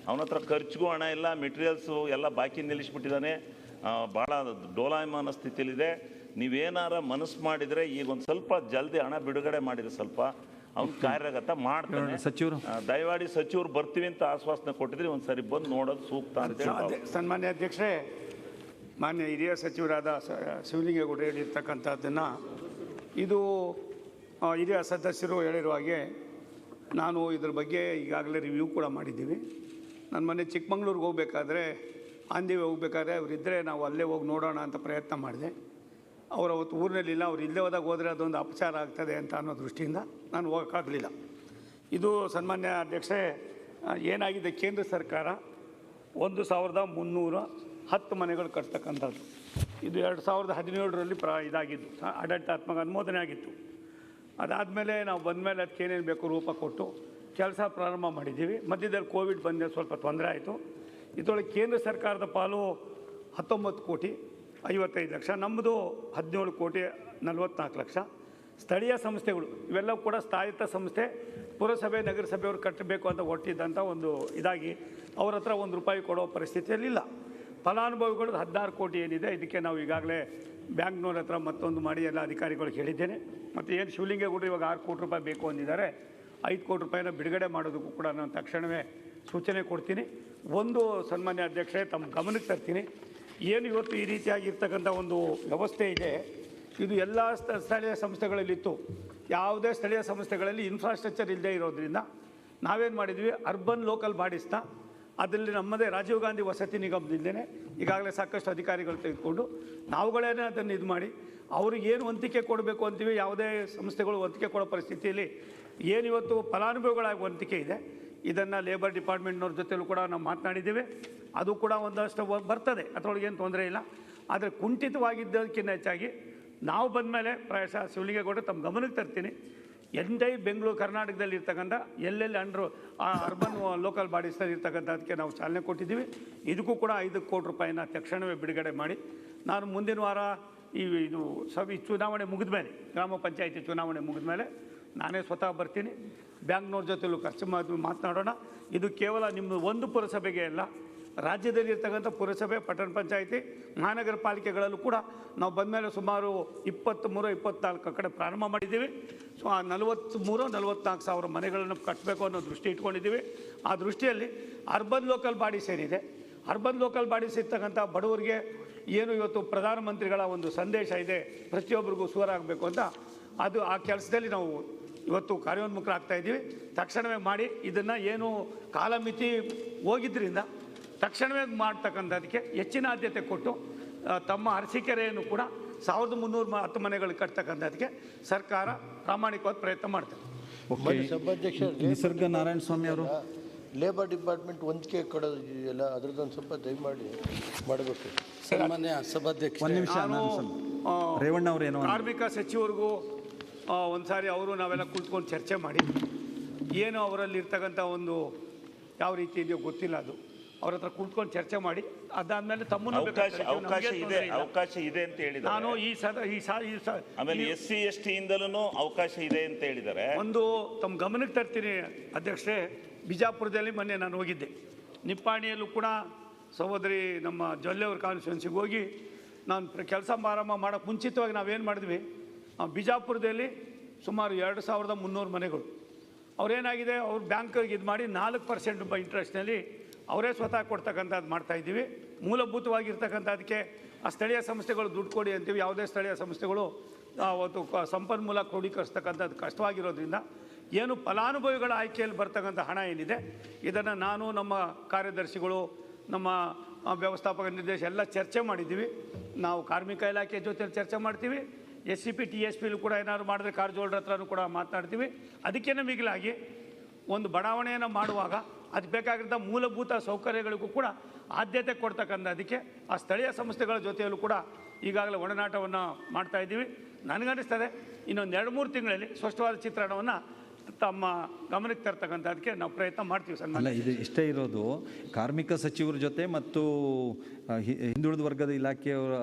ಅವನ ಹತ್ರ ಖರ್ಚಿಗೂ ಹಣ ಇಲ್ಲ, ಮೆಟೀರಿಯಲ್ಸು ಎಲ್ಲ ಬಾಕಿ ನಿಲ್ಲಿಸ್ಬಿಟ್ಟಿದ್ದಾನೆ, ಭಾಳ ಡೋಲಾಯಮಾನ ಸ್ಥಿತಿಯಲ್ಲಿದೆ. ನೀವೇನಾರ ಮನಸ್ಸು ಮಾಡಿದರೆ ಈಗ ಒಂದು ಸ್ವಲ್ಪ ಜಲ್ದಿ ಹಣ ಬಿಡುಗಡೆ ಮಾಡಿದರೆ ಸ್ವಲ್ಪ ಅವ್ನು ಕಾರ್ಯಗತ ಮಾಡ್ತಾನೆ. ಸಚಿವರು ದಯಮಾಡಿ ಸಚಿವರು ಬರ್ತೀವಿ ಅಂತ ಆಶ್ವಾಸನೆ ಕೊಟ್ಟಿದ್ರೆ ಒಂದು ಸರಿ ಬಂದು ನೋಡೋದು ಸೂಕ್ತ ಅಂತೇಳಿ. ಸನ್ಮಾನ್ಯ ಅಧ್ಯಕ್ಷರೇ, ಮಾನ್ಯ ಹಿರಿಯ ಸಚಿವರಾದ ಶಿವಲಿಂಗೇಗೌಡರು ಹೇಳಿರ್ತಕ್ಕಂಥದ್ದನ್ನು ಇದು ಹಿರಿಯ ಸದಸ್ಯರು ಹೇಳಿರುವ ಹಾಗೆ ನಾನು ಇದ್ರ ಬಗ್ಗೆ ಈಗಾಗಲೇ ರಿವ್ಯೂ ಕೂಡ ಮಾಡಿದ್ದೀವಿ. ನನ್ನ ಮನೆ ಚಿಕ್ಕಮಂಗ್ಳೂರಿಗೆ ಹೋಗ್ಬೇಕಾದ್ರೆ, ಆಂದಿವೆ ಹೋಗ್ಬೇಕಾದ್ರೆ ಅವರಿದ್ದರೆ ನಾವು ಅಲ್ಲೇ ಹೋಗಿ ನೋಡೋಣ ಅಂತ ಪ್ರಯತ್ನ ಮಾಡಿದೆ. ಅವರು ಅವತ್ತು ಊರಿನಲ್ಲಿಲ್ಲ, ಅವ್ರು ಇಲ್ಲೇ ಹೋದರೆ ಅದೊಂದು ಅಪಚಾರ ಆಗ್ತದೆ ಅಂತ ಅನ್ನೋ ದೃಷ್ಟಿಯಿಂದ ನಾನು ಹೋಗೋಕ್ಕಾಗಲಿಲ್ಲ. ಇದು ಸನ್ಮಾನ್ಯ ಅಧ್ಯಕ್ಷರೇ, ಏನಾಗಿದೆ, ಕೇಂದ್ರ ಸರ್ಕಾರ 1,310 ಮನೆಗಳು ಕಟ್ತಕ್ಕಂಥದ್ದು. ಇದು 2017ರಲ್ಲಿ ಇದಾಗಿದ್ದು, ಆಡಳಿತಾತ್ಮಕ ಅನುಮೋದನೆ ಆಗಿತ್ತು. ಅದಾದಮೇಲೆ ನಾವು ಬಂದಮೇಲೆ ಅದಕ್ಕೆ ಏನೇನು ಬೇಕು ರೂಪ ಕೊಟ್ಟು ಕೆಲಸ ಪ್ರಾರಂಭ ಮಾಡಿದ್ದೀವಿ. ಮಧ್ಯದಲ್ಲಿ ಕೋವಿಡ್ ಬಂದ ಸ್ವಲ್ಪ ತೊಂದರೆ ಆಯಿತು. ಇದರೊಳಗೆ ಕೇಂದ್ರ ಸರ್ಕಾರದ ಪಾಲು 19 ಕೋಟಿ 55 ಲಕ್ಷ, ನಮ್ಮದು 17 ಕೋಟಿ 44 ಲಕ್ಷ. ಸ್ಥಳೀಯ ಸಂಸ್ಥೆಗಳು ಇವೆಲ್ಲವೂ ಕೂಡ ಸ್ಥಾಯಿತ ಸಂಸ್ಥೆ, ಪುರಸಭೆ ನಗರಸಭೆಯವರು ಕಟ್ಟಬೇಕು ಅಂತ ಒಟ್ಟಿದ್ದಂಥ ಒಂದು ಇದಾಗಿ ಅವ್ರ ಹತ್ರ ₹1 ಕೊಡೋ ಪರಿಸ್ಥಿತಿಯಲ್ಲಿಲ್ಲ. ಫಲಾನುಭವಿಗಳು 16 ಕೋಟಿ ಏನಿದೆ, ಇದಕ್ಕೆ ನಾವು ಈಗಾಗಲೇ ಬ್ಯಾಂಕ್ನವ್ರ ಹತ್ರ ಮತ್ತೊಂದು ಮಾಡಿ ಎಲ್ಲ ಅಧಿಕಾರಿಗಳಿಗೆ ಹೇಳಿದ್ದೇನೆ. ಮತ್ತು ಏನು ಶಿವಲಿಂಗೇಗೌಡರು ಇವಾಗ ₹6 ಕೋಟಿ ಬೇಕು ಅಂದಿದ್ದಾರೆ, ₹5 ಕೋಟಿ ಬಿಡುಗಡೆ ಮಾಡೋದಕ್ಕೂ ಕೂಡ ನಾನು ತಕ್ಷಣವೇ ಸೂಚನೆ ಕೊಡ್ತೀನಿ. ಒಂದು ಸನ್ಮಾನ್ಯ ಅಧ್ಯಕ್ಷರೇ, ತಮ್ಮ ಗಮನಕ್ಕೆ ತರ್ತೀನಿ, ಏನು ಇವತ್ತು ಈ ರೀತಿಯಾಗಿರ್ತಕ್ಕಂಥ ಒಂದು ವ್ಯವಸ್ಥೆ ಇದೆ, ಇದು ಎಲ್ಲ ಸ್ಥಳೀಯ ಸಂಸ್ಥೆಗಳಲ್ಲಿತ್ತು. ಯಾವುದೇ ಸ್ಥಳೀಯ ಸಂಸ್ಥೆಗಳಲ್ಲಿ ಇನ್ಫ್ರಾಸ್ಟ್ರಕ್ಚರ್ ಇಲ್ಲದೆ ಇರೋದ್ರಿಂದ ನಾವೇನು ಮಾಡಿದ್ವಿ, ಅರ್ಬನ್ ಲೋಕಲ್ ಬಾಡೀಸ್ನ ಅದರಲ್ಲಿ ನಮ್ಮದೇ ರಾಜೀವ್ ಗಾಂಧಿ ವಸತಿ ನಿಗಮದಿಂದಲೇ ಈಗಾಗಲೇ ಸಾಕಷ್ಟು ಅಧಿಕಾರಿಗಳು ತೆಗೆದುಕೊಂಡು ನಾವುಗಳೇನೇ ಅದನ್ನು ಇದು ಮಾಡಿ ಅವ್ರಿಗೆ ಏನು ವಂತಿಕೆ ಕೊಡಬೇಕು ಅಂತೀವಿ, ಯಾವುದೇ ಸಂಸ್ಥೆಗಳು ವಂತಿಕೆ ಕೊಡೋ ಪರಿಸ್ಥಿತಿಯಲ್ಲಿ ಏನಿವತ್ತು ಫಲಾನುಭವಿಗಳಾಗುವಂತಿಕೆ ಇದೆ, ಇದನ್ನು ಲೇಬರ್ ಡಿಪಾರ್ಟ್ಮೆಂಟ್ನವ್ರ ಜೊತೆಲೂ ಕೂಡ ನಾವು ಮಾತನಾಡಿದ್ದೇವೆ. ಅದು ಕೂಡ ಒಂದಷ್ಟು ಬರ್ತದೆ, ಅದರೊಳಗೆ ಏನು ತೊಂದರೆ ಇಲ್ಲ. ಆದರೆ ಕುಂಠಿತವಾಗಿದ್ದದಕ್ಕಿಂತ ಹೆಚ್ಚಾಗಿ ನಾವು ಬಂದ ಮೇಲೆ ಪ್ರಾಯಶಃ ಶಿವಲಿಂಗೇಗೌಡರು ತಮ್ಮ ಗಮನಕ್ಕೆ ತರ್ತೀನಿ, ಬೆಂಗಳೂರು ಕರ್ನಾಟಕದಲ್ಲಿ ಇರ್ತಕ್ಕಂಥ ಎಲ್ಲೆಲ್ಲಿ ಅಂಡರ್ ಅರ್ಬನ್ ಲೋಕಲ್ ಬಾಡೀಸಲ್ಲಿ ಇರ್ತಕ್ಕಂಥದಕ್ಕೆ ನಾವು ಚಾಲನೆ ಕೊಟ್ಟಿದ್ದೀವಿ. ಇದಕ್ಕೂ ಕೂಡ 5 ಕೋಟಿ ರೂಪಾಯಿನ ತಕ್ಷಣವೇ ಬಿಡುಗಡೆ ಮಾಡಿ ನಾನು ಮುಂದಿನ ವಾರ ಈ ಚುನಾವಣೆ ಮುಗಿದ ಮೇಲೆ, ಗ್ರಾಮ ಪಂಚಾಯಿತಿ ಚುನಾವಣೆ ಮುಗಿದ ಮೇಲೆ ನಾನೇ ಸ್ವತಃ ಬರ್ತೀನಿ. ಬ್ಯಾಂಕ್ನವ್ರ ಜೊತೆಲೂ ಖರ್ಚು ಮಾತನಾಡೋಣ. ಇದು ಕೇವಲ ನಿಮ್ಮ ಒಂದು ಪುರಸಭೆಗೆ ಅಲ್ಲ, ರಾಜ್ಯದಲ್ಲಿ ಇರ್ತಕ್ಕಂಥ ಪುರಸಭೆ, ಪಟ್ಟಣ ಪಂಚಾಯಿತಿ, ಮಹಾನಗರ ಪಾಲಿಕೆಗಳಲ್ಲೂ ಕೂಡ ನಾವು ಬಂದ ಮೇಲೆ ಸುಮಾರು 23-24 ಕಡೆ ಪ್ರಾರಂಭ ಮಾಡಿದ್ದೀವಿ. ಸೊ ಆ 43-44 ಸಾವಿರ ಮನೆಗಳನ್ನು ಕಟ್ಟಬೇಕು ಅನ್ನೋ ದೃಷ್ಟಿ ಇಟ್ಕೊಂಡಿದ್ದೀವಿ. ಆ ದೃಷ್ಟಿಯಲ್ಲಿ ಅರ್ಬನ್ ಲೋಕಲ್ ಬಾಡಿ ಸೇರಿದೆ. ಅರ್ಬನ್ ಲೋಕಲ್ ಬಾಡೀಸ್ ಇರ್ತಕ್ಕಂಥ ಬಡವರಿಗೆ ಏನು ಇವತ್ತು ಪ್ರಧಾನಮಂತ್ರಿಗಳ ಒಂದು ಸಂದೇಶ ಇದೆ, ಪ್ರತಿಯೊಬ್ಬರಿಗೂ ಸುವರಾಗಬೇಕು ಅಂತ, ಅದು ಆ ಕೆಲಸದಲ್ಲಿ ನಾವು ಇವತ್ತು ಕಾರ್ಯೋನ್ಮುಖರಾಗ್ತಾ ಇದ್ದೀವಿ. ತಕ್ಷಣವೇ ಮಾಡಿ ಇದನ್ನು ಏನು ಕಾಲಮಿತಿ ಹೋಗಿದ್ದರಿಂದ ತಕ್ಷಣವೇ ಮಾಡ್ತಕ್ಕಂಥದಕ್ಕೆ ಹೆಚ್ಚಿನ ಆದ್ಯತೆ ಕೊಟ್ಟು ತಮ್ಮ ಅರಸೀಕೆರೆಯನ್ನು ಕೂಡ 1310 ಮನೆಗಳು ಕಟ್ತಕ್ಕಂಥದಕ್ಕೆ ಸರ್ಕಾರ ಪ್ರಾಮಾಣಿಕವಾದ ಪ್ರಯತ್ನ ಮಾಡ್ತಾರೆ. ಸಭಾಧ್ಯಕ್ಷ ನಿಸರ್ಗ ನಾರಾಯಣ ಸ್ವಾಮಿ ಅವರು ಲೇಬರ್ ಡಿಪಾರ್ಟ್ಮೆಂಟ್ ಹೊಂದಿಕೆ ಕೊಡೋದು ಎಲ್ಲ ಅದ್ರದ್ದೊಂದು ಸ್ವಲ್ಪ ದಯಮಾಡಿ ಮಾಡಬೇಕು. ಸಾಮಾನ್ಯ ಸಭಾಧ್ಯಕ್ಷ ರೇವಣ್ಣ ಅವರು ಏನು ಕಾರ್ಮಿಕ ಸಚಿವರಿಗೂ ಒಂದು ಸಾರಿ ಅವರು ನಾವೆಲ್ಲ ಕುಳಿತುಕೊಂಡು ಚರ್ಚೆ ಮಾಡಿ ಏನು ಅವರಲ್ಲಿ ಇರ್ತಕ್ಕಂಥ ಒಂದು ಯಾವ ರೀತಿ ಇದೆಯೋ ಗೊತ್ತಿಲ್ಲ, ಅದು ಅವ್ರ ಹತ್ರ ಕುಳಿತುಕೊಂಡು ಚರ್ಚೆ ಮಾಡಿ ಅದಾದ್ಮೇಲೆ ತಮ್ಮನ್ನು ಅವಕಾಶ ಇದೆ ಅಂತ ಹೇಳಿದ್ದಾರೆ. ನಾನು ಆಮೇಲೆ SC ST ಇಂದಲೂ ಅವಕಾಶ ಇದೆ ಅಂತ ಹೇಳಿದ್ದಾರೆ. ಒಂದು ತಮ್ಮ ಗಮನಕ್ಕೆ ತರ್ತೀನಿ ಅಧ್ಯಕ್ಷರೇ, ಬಿಜಾಪುರದಲ್ಲಿ ಮೊನ್ನೆ ನಾನು ಹೋಗಿದ್ದೆ. ನಿಪ್ಪಾಣಿಯಲ್ಲೂ ಕೂಡ ಸಹೋದರಿ ನಮ್ಮ ಜೊಲ್ಲೆಯವ್ರ ಕಾನ್ಸ್ಟಿಟ್ಯೂನ್ಸಿಗೆ ಹೋಗಿ ನಾನು ಕೆಲಸ ಪ್ರಾರಂಭ ಮಾಡೋಕ್ಕೆ ಮುಂಚಿತವಾಗಿ ನಾವೇನು ಮಾಡಿದ್ವಿ, ಬಿಜಾಪುರದಲ್ಲಿ ಸುಮಾರು 2300 ಮನೆಗಳು ಅವ್ರೇನಾಗಿದೆ, ಅವ್ರು ಬ್ಯಾಂಕಿಗೆ ಇದು ಮಾಡಿ 4% ಇಂಟ್ರೆಸ್ಟ್ನಲ್ಲಿ ಅವರೇ ಸ್ವತಃ ಕೊಡ್ತಕ್ಕಂಥದ್ದು ಮಾಡ್ತಾಯಿದ್ದೀವಿ. ಮೂಲಭೂತವಾಗಿರ್ತಕ್ಕಂಥದಕ್ಕೆ ಆ ಸ್ಥಳೀಯ ಸಂಸ್ಥೆಗಳು ದುಡ್ಡು ಕೊಡಿ ಅಂತೀವಿ. ಯಾವುದೇ ಸ್ಥಳೀಯ ಸಂಸ್ಥೆಗಳು ಅವತ್ತು ಸಂಪನ್ಮೂಲ ಕ್ರೋಢೀಕರಿಸ್ತಕ್ಕಂಥದ್ದು ಕಷ್ಟವಾಗಿರೋದ್ರಿಂದ ಏನು ಫಲಾನುಭವಿಗಳ ಆಯ್ಕೆಯಲ್ಲಿ ಬರ್ತಕ್ಕಂಥ ಹಣ ಏನಿದೆ, ಇದನ್ನು ನಾನು ನಮ್ಮ ಕಾರ್ಯದರ್ಶಿಗಳು, ನಮ್ಮ ವ್ಯವಸ್ಥಾಪಕ ನಿರ್ದೇಶಕ ಎಲ್ಲ ಚರ್ಚೆ ಮಾಡಿದ್ದೀವಿ. ನಾವು ಕಾರ್ಮಿಕ ಇಲಾಖೆ ಜೊತೆಲಿ ಚರ್ಚೆ ಮಾಡ್ತೀವಿ. SCP TSPಲೂ ಕೂಡ ಏನಾದ್ರು ಮಾಡಿದ್ರೆ ಕಾರಜೋಳರ ಹತ್ರನೂ ಕೂಡ ಮಾತನಾಡ್ತೀವಿ. ಅದಕ್ಕೇನೆ ಮಿಗಿಲಾಗಿ ಒಂದು ಬಡಾವಣೆಯನ್ನು ಮಾಡುವಾಗ ಅದು ಬೇಕಾಗಿದ್ದ ಮೂಲಭೂತ ಸೌಕರ್ಯಗಳಿಗೂ ಕೂಡ ಆದ್ಯತೆ ಕೊಡ್ತಕ್ಕಂಥದ್ದಕ್ಕೆ ಆ ಸ್ಥಳೀಯ ಸಂಸ್ಥೆಗಳ ಜೊತೆಯಲ್ಲೂ ಕೂಡ ಈಗಾಗಲೇ ಒಡನಾಟವನ್ನು ಮಾಡ್ತಾಯಿದ್ದೀವಿ. ನನಗನ್ನಿಸ್ತದೆ ಇನ್ನೊಂದು 2-3 ತಿಂಗಳಲ್ಲಿ ಸ್ಪಷ್ಟವಾದ ಚಿತ್ರಣವನ್ನು ತಮ್ಮ ಗಮನಕ್ಕೆ ತರ್ತಕ್ಕಂಥದ್ದಕ್ಕೆ ನಾವು ಪ್ರಯತ್ನ ಮಾಡ್ತೀವಿ ಸರ್. ಅಲ್ಲ, ಇದು ಇಷ್ಟೇ ಇರೋದು, ಕಾರ್ಮಿಕ ಸಚಿವರ ಜೊತೆ ಮತ್ತು ಹಿಂದುಳಿದ ವರ್ಗದ ಇಲಾಖೆಯವರ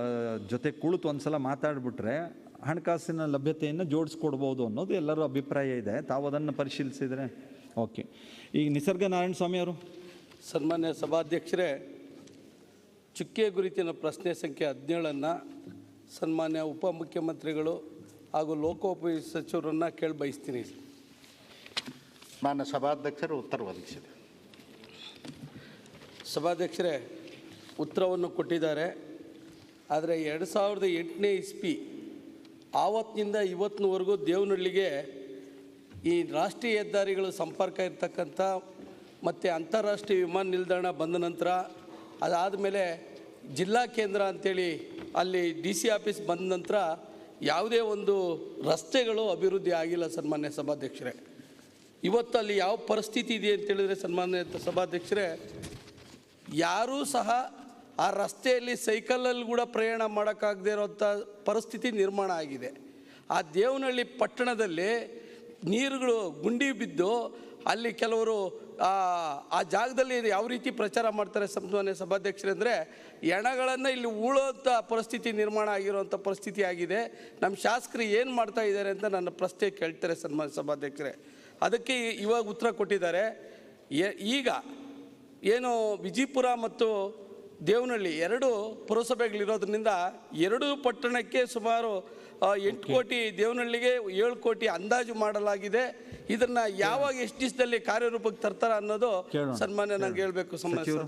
ಜೊತೆ ಕುಳಿತು ಒಂದ್ಸಲ ಮಾತಾಡಿಬಿಟ್ರೆ ಹಣಕಾಸಿನ ಲಭ್ಯತೆಯನ್ನು ಜೋಡಿಸ್ಕೊಡ್ಬೋದು ಅನ್ನೋದು ಎಲ್ಲರೂ ಅಭಿಪ್ರಾಯ ಇದೆ. ತಾವು ಅದನ್ನು ಪರಿಶೀಲಿಸಿದರೆ ಓಕೆ. ಈಗ ನಿಸರ್ಗ ನಾರಾಯಣ ಸ್ವಾಮಿ ಅವರು. ಸನ್ಮಾನ್ಯ ಸಭಾಧ್ಯಕ್ಷರೇ, ಚುಕ್ಕೆ ಗುರುತಿನ ಪ್ರಶ್ನೆ ಸಂಖ್ಯೆ 17 ಸನ್ಮಾನ್ಯ ಉಪಮುಖ್ಯಮಂತ್ರಿಗಳು ಹಾಗೂ ಲೋಕೋಪಯೋಗಿ ಸಚಿವರನ್ನು ಕೇಳಿ ಬಯಸ್ತೀನಿ. ಮಾನ್ಯ ಸಭಾಧ್ಯಕ್ಷರು ಉತ್ತರ ಒದಗಿಸಿದೆ. ಸಭಾಧ್ಯಕ್ಷರೇ, ಉತ್ತರವನ್ನು ಕೊಟ್ಟಿದ್ದಾರೆ. ಆದರೆ 2008ನೇ ಇಸ್ವಿ ಆವತ್ತಿನಿಂದ ಇವತ್ತಿನವರೆಗೂ ದೇವನಹಳ್ಳಿಗೆ ಈ ರಾಷ್ಟ್ರೀಯ ಹೆದ್ದಾರಿಗಳು ಸಂಪರ್ಕ ಇರ್ತಕ್ಕಂಥ ಮತ್ತು ಅಂತಾರಾಷ್ಟ್ರೀಯ ವಿಮಾನ ನಿಲ್ದಾಣ ಬಂದ ನಂತರ ಅದಾದಮೇಲೆ ಜಿಲ್ಲಾ ಕೇಂದ್ರ ಅಂಥೇಳಿ ಅಲ್ಲಿ DC ಆಫೀಸ್ ಬಂದ ನಂತರ ಯಾವುದೇ ಒಂದು ರಸ್ತೆಗಳು ಅಭಿವೃದ್ಧಿ ಆಗಿಲ್ಲ ಸನ್ಮಾನ್ಯ ಸಭಾಧ್ಯಕ್ಷರೇ. ಇವತ್ತು ಅಲ್ಲಿ ಯಾವ ಪರಿಸ್ಥಿತಿ ಇದೆ ಅಂತೇಳಿದರೆ ಸನ್ಮಾನ್ಯ ಸಭಾಧ್ಯಕ್ಷರೇ, ಯಾರೂ ಸಹ ಆ ರಸ್ತೆಯಲ್ಲಿ ಸೈಕಲಲ್ಲಿ ಕೂಡ ಪ್ರಯಾಣ ಮಾಡೋಕ್ಕಾಗದೇ ಇರೋಂಥ ಪರಿಸ್ಥಿತಿ ನಿರ್ಮಾಣ ಆಗಿದೆ. ಆ ದೇವನಹಳ್ಳಿ ಪಟ್ಟಣದಲ್ಲಿ ನೀರುಗಳು ಗುಂಡಿ ಬಿದ್ದು ಅಲ್ಲಿ ಕೆಲವರು ಆ ಜಾಗದಲ್ಲಿ ಯಾವ ರೀತಿ ಪ್ರಚಾರ ಮಾಡ್ತಾರೆ ಸನ್ಮಾನ್ಯ ಸಭಾಧ್ಯಕ್ಷರೇ ಅಂದರೆ, ಹೆಣಗಳನ್ನು ಇಲ್ಲಿ ಉಳೋಂಥ ಪರಿಸ್ಥಿತಿ ನಿರ್ಮಾಣ ಆಗಿರುವಂಥ ಪರಿಸ್ಥಿತಿ ಆಗಿದೆ. ನಮ್ಮ ಶಾಸಕರು ಏನು ಮಾಡ್ತಾ ಇದ್ದಾರೆ ಅಂತ ನನ್ನ ಪ್ರಶ್ನೆ ಕೇಳ್ತಾರೆ ಸನ್ಮಾನ್ಯ ಸಭಾಧ್ಯಕ್ಷರೇ. ಅದಕ್ಕೆ ಇವಾಗ ಉತ್ತರ ಕೊಟ್ಟಿದ್ದಾರೆ. ಈಗ ಏನು ವಿಜಯಪುರ ಮತ್ತು ದೇವನಹಳ್ಳಿ 2 ಪುರಸಭೆಗಳಿರೋದ್ರಿಂದ 2 ಪಟ್ಟಣಕ್ಕೆ ಸುಮಾರು 8 ಕೋಟಿ, ದೇವನಹಳ್ಳಿಗೆ 7 ಕೋಟಿ ಅಂದಾಜು ಮಾಡಲಾಗಿದೆ. ಇದನ್ನು ಯಾವಾಗ ಎಷ್ಟು ದಿವಸದಲ್ಲಿ ಕಾರ್ಯರೂಪಕ್ಕೆ ತರ್ತಾರೆ ಅನ್ನೋದು ಸನ್ಮಾನ್ಯ ನಂಗೆ ಹೇಳಬೇಕು ಸಚಿವರು.